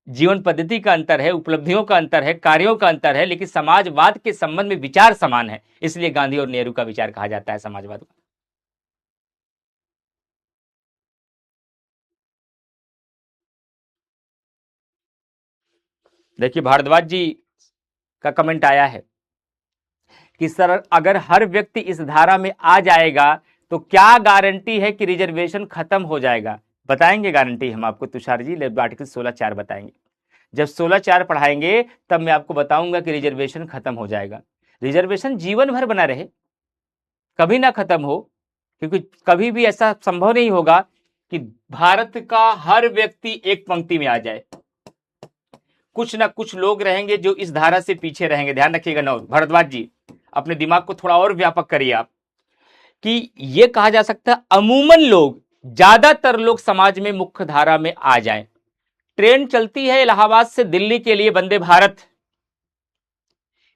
जीवन पद्धति का अंतर है, उपलब्धियों का अंतर है, कार्यों का अंतर है, लेकिन समाजवाद के संबंध में विचार समान है, इसलिए गांधी और नेहरू का विचार कहा जाता है समाजवाद को। देखिए भारद्वाज जी का कमेंट आया है कि सर अगर हर व्यक्ति इस धारा में आ जाएगा तो क्या गारंटी है कि रिजर्वेशन खत्म हो जाएगा? बताएंगे गारंटी हम आपको तुषार जी, आर्टिकल 16(4) बताएंगे। जब 16(4) पढ़ाएंगे तब मैं आपको बताऊंगा कि रिजर्वेशन खत्म हो जाएगा। रिजर्वेशन जीवन भर बना रहे, कभी ना खत्म हो, क्योंकि कभी भी ऐसा संभव नहीं होगा कि भारत का हर व्यक्ति एक पंक्ति में आ जाए। कुछ ना कुछ लोग रहेंगे जो इस धारा से पीछे रहेंगे। ध्यान रखिएगा नौ भरद्वाज जी, अपने दिमाग को थोड़ा और व्यापक करिए आप, कि यह कहा जा सकता है अमूमन लोग, ज्यादातर लोग समाज में मुख्य धारा में आ जाएं। ट्रेन चलती है इलाहाबाद से दिल्ली के लिए, वंदे भारत,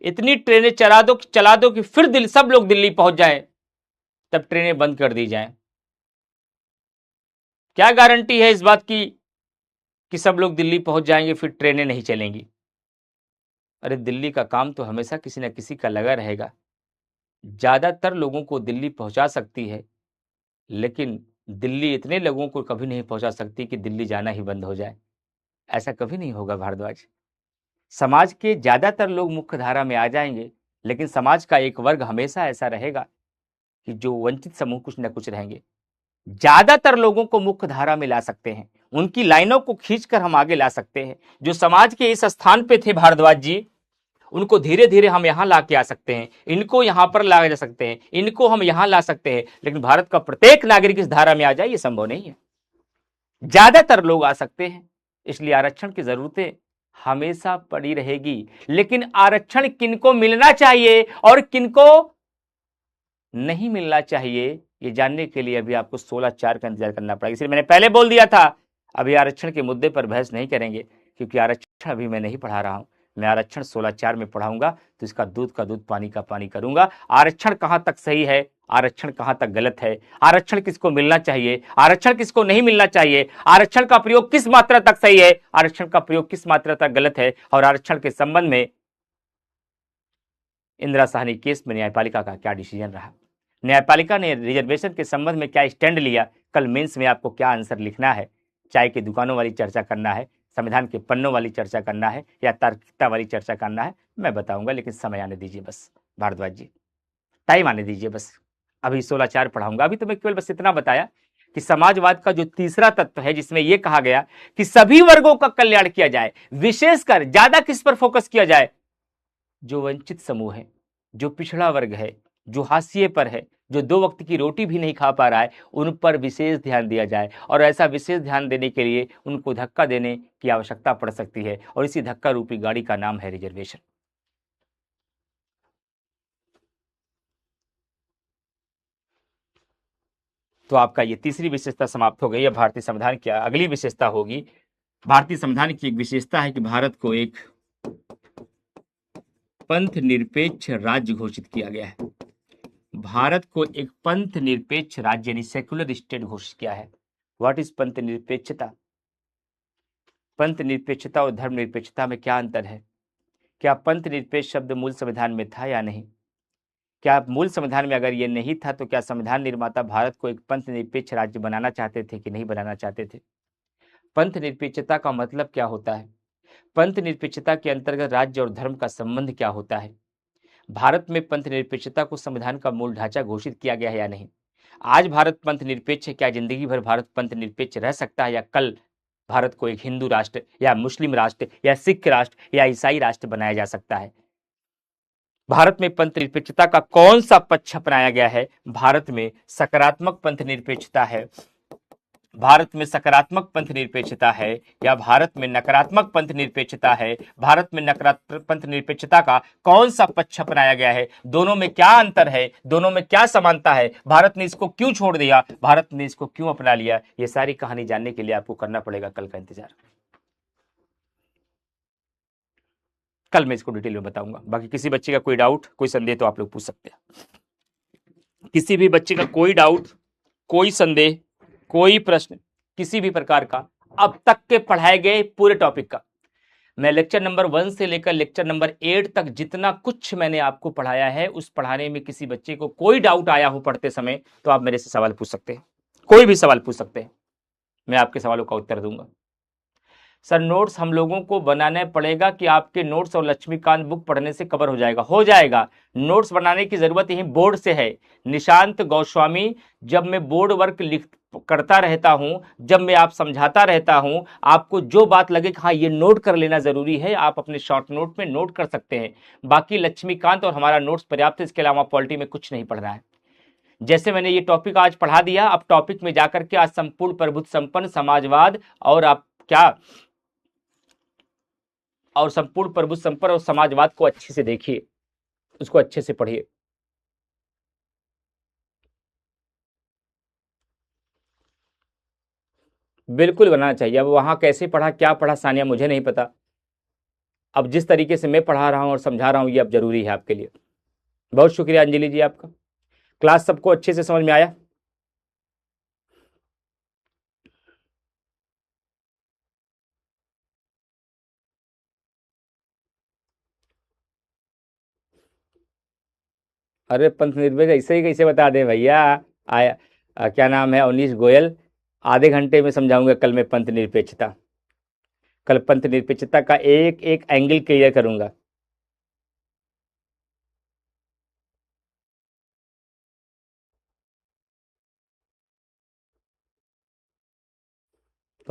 इतनी ट्रेनें चला दो कि फिर सब लोग दिल्ली पहुंच जाएं, तब ट्रेनें बंद कर दी जाएं। क्या गारंटी है इस बात की कि सब लोग दिल्ली पहुंच जाएंगे फिर ट्रेनें नहीं चलेंगी? अरे दिल्ली का काम तो हमेशा किसी न किसी का लगा रहेगा। ज्यादातर लोगों को दिल्ली पहुंचा सकती है, लेकिन दिल्ली इतने लोगों को कभी नहीं पहुंचा सकती कि दिल्ली जाना ही बंद हो जाए। ऐसा कभी नहीं होगा भारद्वाज। समाज के ज्यादातर लोग मुख्य धारा में आ जाएंगे, लेकिन समाज का एक वर्ग हमेशा ऐसा रहेगा कि जो वंचित समूह कुछ न कुछ रहेंगे। ज्यादातर लोगों को मुख्य धारा में ला सकते हैं, उनकी लाइनों को खींचकर हम आगे ला सकते हैं। जो समाज के इस स्थान पे थे भारद्वाज जी, उनको धीरे धीरे हम यहां ला के आ सकते हैं, इनको यहां पर ला जा सकते हैं, इनको हम यहां ला सकते हैं। लेकिन भारत का प्रत्येक नागरिक इस धारा में आ जाए, ये संभव नहीं है। ज्यादातर लोग आ सकते हैं, इसलिए आरक्षण की जरूरतें हमेशा पड़ी रहेगी। लेकिन आरक्षण किनको मिलना चाहिए और किनको नहीं मिलना चाहिए, ये जानने के लिए अभी आपको 16/4 का इंतजार करना पड़ेगा। इसलिए मैंने पहले बोल दिया था, अभी आरक्षण के मुद्दे पर बहस नहीं करेंगे, क्योंकि आरक्षण अभी मैं नहीं पढ़ा रहा हूं। मैं आरक्षण 16/4 में पढ़ाऊंगा, तो इसका दूध का दूध पानी का पानी करूंगा। आरक्षण कहां तक सही है, आरक्षण कहां तक गलत है, आरक्षण किसको मिलना चाहिए, आरक्षण किसको नहीं मिलना चाहिए, आरक्षण का प्रयोग किस मात्रा तक सही है, आरक्षण का प्रयोग किस मात्रा तक गलत है, और आरक्षण के संबंध में इंदिरा साहनी केस में न्यायपालिका का क्या डिसीजन रहा, न्यायपालिका ने रिजर्वेशन के संबंध में क्या स्टैंड लिया। कल मेंस में आपको क्या आंसर लिखना है, चाय की दुकानों वाली चर्चा करना है, संविधान के पन्नों वाली चर्चा करना है, या तार्किकता वाली चर्चा करना है, मैं बताऊंगा। लेकिन समय आने दीजिए बस भारद्वाज जी, टाइम आने दीजिए बस। अभी 16/4 पढ़ाऊंगा, अभी तो मैं केवल बस इतना बताया कि समाजवाद का जो तीसरा तत्व है, जिसमें यह कहा गया कि सभी वर्गों का कल्याण किया जाए, विशेषकर ज्यादा किस पर फोकस किया जाए, जो वंचित समूह है, जो पिछड़ा वर्ग है, जो हाशिए पर है, जो 2 वक्त की रोटी भी नहीं खा पा रहा है, उन पर विशेष ध्यान दिया जाए। और ऐसा विशेष ध्यान देने के लिए उनको धक्का देने की आवश्यकता पड़ सकती है, और इसी धक्का रूपी गाड़ी का नाम है रिजर्वेशन। तो आपका ये तीसरी विशेषता समाप्त हो गई है भारतीय संविधान की। अगली विशेषता होगी, भारतीय संविधान की एक विशेषता है कि भारत को एक पंथ निरपेक्ष राज्य घोषित किया गया है। भारत को एक पंथ निरपेक्ष राज्य यानी सेक्युलर स्टेट घोषित किया है। व्हाट इज पंथ निरपेक्षता? पंथ निरपेक्षता और धर्म निरपेक्षता में क्या अंतर है? क्या पंथ निरपेक्ष शब्द मूल संविधान में था या नहीं? क्या मूल संविधान में अगर ये नहीं था, तो क्या संविधान निर्माता भारत को एक पंथ निरपेक्ष राज्य बनाना चाहते थे कि नहीं बनाना चाहते थे? पंथ निरपेक्षता का मतलब क्या होता है? पंथ निरपेक्षता के अंतर्गत राज्य और धर्म का संबंध क्या होता है? भारत में पंथ निरपेक्षता को संविधान का मूल ढांचा घोषित किया गया है या नहीं? आज भारत पंथ निरपेक्ष है, क्या जिंदगी भर भारत पंथ निरपेक्ष रह सकता है, या कल भारत को एक हिंदू राष्ट्र या मुस्लिम राष्ट्र या सिख राष्ट्र या ईसाई राष्ट्र बनाया जा सकता है? भारत में पंथ निरपेक्षता का कौन सा पक्ष अपनाया गया है? भारत में सकारात्मक पंथ निरपेक्षता है, भारत में सकारात्मक पंथ निरपेक्षता है, या भारत में नकारात्मक पंथ निरपेक्षता है? भारत में नकारात्मक पंथ निरपेक्षता का कौन सा पक्ष अपनाया गया है? दोनों में क्या अंतर है, दोनों में क्या समानता है? भारत ने इसको क्यों छोड़ दिया, भारत ने इसको क्यों अपना लिया? ये सारी कहानी जानने के लिए आपको करना पड़ेगा कल का इंतजार। कल मैं इसको डिटेल में बताऊंगा। बाकी किसी बच्चे का कोई डाउट, कोई संदेह, तो आप लोग पूछ सकते हैं। किसी भी बच्चे का कोई डाउट, कोई संदेह, कोई प्रश्न, किसी भी प्रकार का, अब तक के पढ़ाए गए पूरे टॉपिक का, मैं लेक्चर नंबर 1 से लेकर लेक्चर नंबर 8 तक जितना कुछ मैंने आपको पढ़ाया है, उस पढ़ाने में किसी बच्चे को कोई डाउट आया हो पढ़ते समय, तो आप मेरे से सवाल पूछ सकते हैं, कोई भी सवाल पूछ सकते हैं, मैं आपके सवालों का उत्तर दूंगा। सर नोट्स हम लोगों को बनाना पड़ेगा कि आपके नोट्स और लक्ष्मीकांत बुक पढ़ने से कवर हो जाएगा? हो जाएगा। नोट्स बनाने की जरूरत यही बोर्ड से है। निशांत गोस्वामी, जब मैं बोर्ड वर्क लिख करता रहता हूं, जब मैं आप समझाता रहता हूं, आपको जो बात लगे हाँ ये नोट कर लेना जरूरी है, आप अपने शॉर्ट नोट में नोट कर सकते हैं। बाकी लक्ष्मीकांत और हमारा नोट्स पर्याप्त है, इसके अलावा पॉलिटी में कुछ नहीं पढ़ना है। जैसे मैंने ये टॉपिक आज पढ़ा दिया, अब टॉपिक में जाकर के आज संपूर्ण प्रभुत्व संपन्न समाजवाद और आप क्या और संपूर्ण प्रभुत्व संपन्न और समाजवाद को अच्छे से देखिए, उसको अच्छे से पढ़िए। बिल्कुल बनाना चाहिए। अब वहां कैसे पढ़ा, क्या पढ़ा सानिया, मुझे नहीं पता। अब जिस तरीके से मैं पढ़ा रहा हूं और समझा रहा हूं, ये अब जरूरी है आपके लिए। बहुत शुक्रिया अंजलि जी आपका। क्लास सबको अच्छे से समझ में आया? अरे पंथ निर्भर ऐसे ही कैसे बता दें भैया। आया क्या नाम है, अवनीश गोयल। आधे घंटे में समझाऊंगा कल मैं पंथ निरपेक्षता। कल पंथ निरपेक्षता का एक एक एंगल क्लियर करूंगा।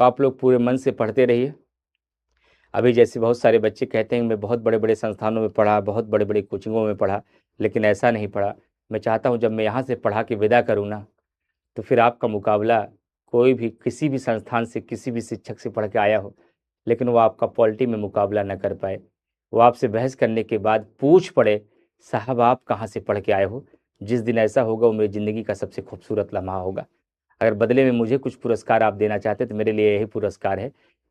तो आप लोग पूरे मन से पढ़ते रहिए। अभी जैसे बहुत सारे बच्चे कहते हैं मैं बहुत बड़े बड़े संस्थानों में पढ़ा, बहुत बड़े बड़े कोचिंगों में पढ़ा, लेकिन ऐसा नहीं पढ़ा। मैं चाहता हूँ जब मैं यहाँ से पढ़ा के विदा करूँ ना, तो फिर आपका मुकाबला कोई भी किसी भी संस्थान से, किसी भी शिक्षक से पढ़ के आया हो, लेकिन वो आपका पॉलिटी में मुकाबला ना कर पाए। वो आपसे बहस करने के बाद पूछ पड़े, साहब आप कहाँ से पढ़ के आए हो। जिस दिन ऐसा होगा वो मेरी ज़िंदगी का सबसे खूबसूरत लम्हा होगा। अगर बदले में मुझे कुछ पुरस्कार आप देना चाहते तो मेरे लिए यही पुरस्कार है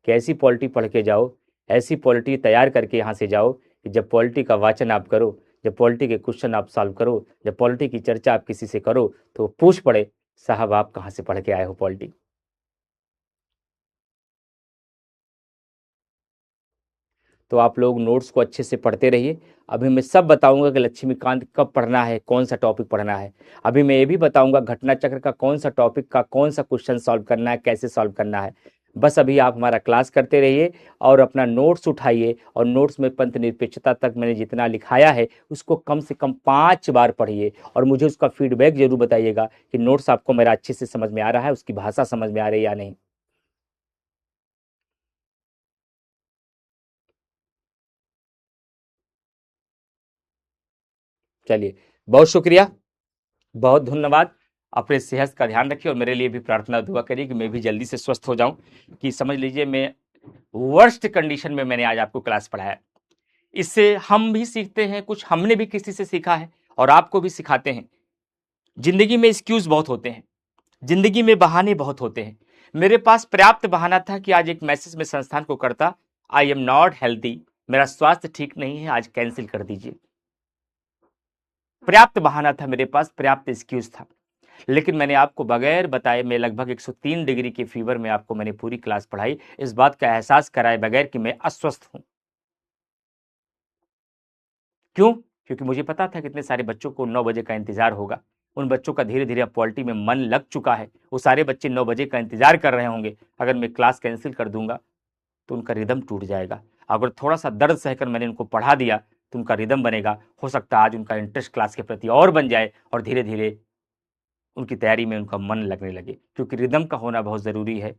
कि ऐसी पॉलिटी पढ़ के जाओ, ऐसी पॉलिटी तैयार करके यहाँ से जाओ कि जब पॉलिटी का वाचन आप करो, जब पॉलिटी के क्वेश्चन आप सॉल्व करो, जब पॉलिटी की चर्चा आप किसी से करो, तो पूछ पड़े, साहब आप कहाँ से पढ़ के आए हो पॉलिटी। तो आप लोग नोट्स को अच्छे से पढ़ते रहिए। अभी मैं सब बताऊंगा कि लक्ष्मीकांत कब पढ़ना है, कौन सा टॉपिक पढ़ना है। अभी मैं ये भी बताऊंगा घटना चक्र का कौन सा टॉपिक का कौन सा क्वेश्चन सॉल्व करना है, कैसे सॉल्व करना है। बस अभी आप हमारा क्लास करते रहिए और अपना नोट्स उठाइए, और नोट्स में पंथ निरपेक्षता तक मैंने जितना लिखाया है उसको कम से कम 5 बार पढ़िए, और मुझे उसका फीडबैक जरूर बताइएगा कि नोट्स आपको मेरा अच्छे से समझ में आ रहा है, उसकी भाषा समझ में आ रही है या नहीं। चलिए, बहुत शुक्रिया, बहुत धन्यवाद। अपने सेहत का ध्यान रखिए और मेरे लिए भी प्रार्थना दुआ करिए कि मैं भी जल्दी से स्वस्थ हो जाऊं। कि समझ लीजिए मैं वर्स्ट कंडीशन में मैंने आज आपको क्लास पढ़ाया। इससे हम भी सीखते हैं, कुछ हमने भी किसी से सीखा है और आपको भी सिखाते हैं। जिंदगी में एक्सक्यूज बहुत होते हैं, जिंदगी में बहाने बहुत होते हैं। मेरे पास पर्याप्त बहाना था कि आज एक मैसेज में संस्थान को करता, आई एम नॉट हेल्दी, मेरा स्वास्थ्य ठीक नहीं है, आज कैंसिल कर दीजिए। पर्याप्त बहाना था मेरे पास, पर्याप्त एक्सक्यूज था। लेकिन मैंने आपको बगैर बताए, मैं लगभग 103 डिग्री के फीवर में आपको मैंने पूरी क्लास पढ़ाई, इस बात का एहसास कराए बगैर कि मैं अस्वस्थ हूं। क्यों? क्योंकि मुझे पता था कि इतने सारे बच्चों को 9 बजे का इंतजार होगा। उन बच्चों का धीरे धीरे अब पॉलिटी में मन लग चुका है। वो सारे बच्चे 9 बजे का इंतजार कर रहे होंगे। अगर मैं क्लास कैंसिल कर दूंगा तो उनका रिदम टूट जाएगा। अगर थोड़ा सा दर्द सहकर मैंने उनको पढ़ा दिया तो उनका रिदम बनेगा। हो सकता है आज उनका इंटरेस्ट क्लास के प्रति और बन जाए और धीरे धीरे उनकी तैयारी में उनका मन लगने लगे। क्योंकि रिदम का होना बहुत ज़रूरी है,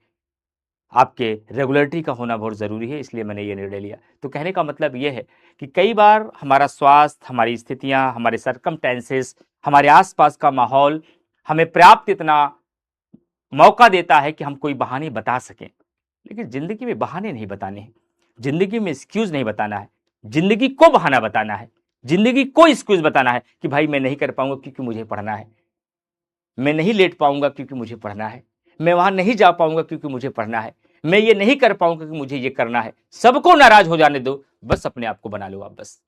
आपके रेगुलरिटी का होना बहुत ज़रूरी है, इसलिए मैंने ये निर्णय लिया। तो कहने का मतलब ये है कि कई बार हमारा स्वास्थ्य, हमारी स्थितियां, हमारे सरकमटेंसेस, हमारे आसपास का माहौल हमें पर्याप्त इतना मौका देता है कि हम कोई बहाने बता सकें। लेकिन जिंदगी में बहाने नहीं बताने हैं, जिंदगी में एक्सक्यूज नहीं बताना है, जिंदगी को बहाना बताना है, जिंदगी को एक्सक्यूज बताना है कि भाई मैं नहीं कर पाऊंगा क्योंकि मुझे पढ़ना है, मैं नहीं लेट पाऊंगा क्योंकि मुझे पढ़ना है, मैं वहां नहीं जा पाऊंगा क्योंकि मुझे पढ़ना है, मैं ये नहीं कर पाऊंगा क्योंकि मुझे ये करना है। सबको नाराज हो जाने दो, बस अपने आप को बना लो आप बस।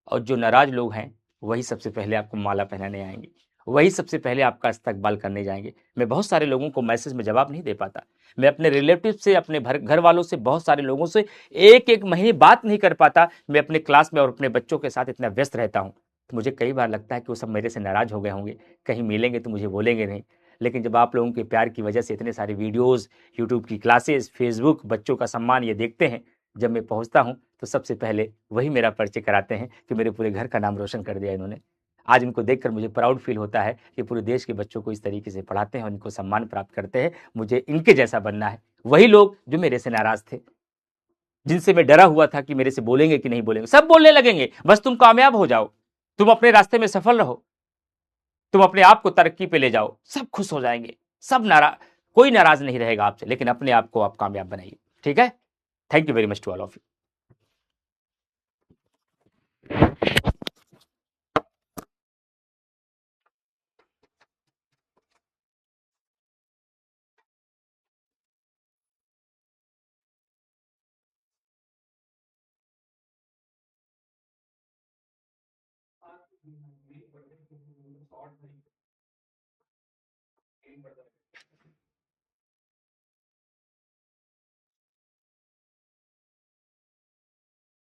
और जो नाराज लोग हैं वही सबसे पहले आपको माला पहनाने आएंगे, वही सबसे पहले आपका इस्तकबाल करने जाएंगे। मैं बहुत सारे लोगों को मैसेज में जवाब नहीं दे पाता। मैं अपने रिलेटिव से, अपने घर वालों से, बहुत सारे लोगों से एक एक महीने बात नहीं कर पाता। मैं अपने क्लास में और अपने बच्चों के साथ इतना व्यस्त रहता हूँ, तो मुझे कई बार लगता है कि वो सब मेरे से नाराज हो गए होंगे, कहीं मिलेंगे तो मुझे बोलेंगे नहीं। लेकिन जब आप लोगों के प्यार की वजह से इतने सारे वीडियोस, यूट्यूब की क्लासेस, फेसबुक, बच्चों का सम्मान ये देखते हैं, जब मैं पहुंचता हूं तो सबसे पहले वही मेरा परिचय कराते हैं कि मेरे पूरे घर का नाम रोशन कर दिया इन्होंने। आज इनको देखकर मुझे प्राउड फील होता है कि पूरे देश के बच्चों को इस तरीके से पढ़ाते हैं और इनको सम्मान प्राप्त करते हैं। मुझे इनके जैसा बनना है। वही लोग जो मेरे से नाराज थे, जिनसे मैं डरा हुआ था कि मेरे से बोलेंगे कि नहीं बोलेंगे, सब बोलने लगेंगे। बस तुम कामयाब हो जाओ, तुम अपने रास्ते में सफल रहो, तुम अपने आप को तरक्की पे ले जाओ, सब खुश हो जाएंगे। सब नाराज, कोई नाराज नहीं रहेगा आपसे, लेकिन अपने आप को आप कामयाब बनाइए। ठीक है? Thank you very much to all of you.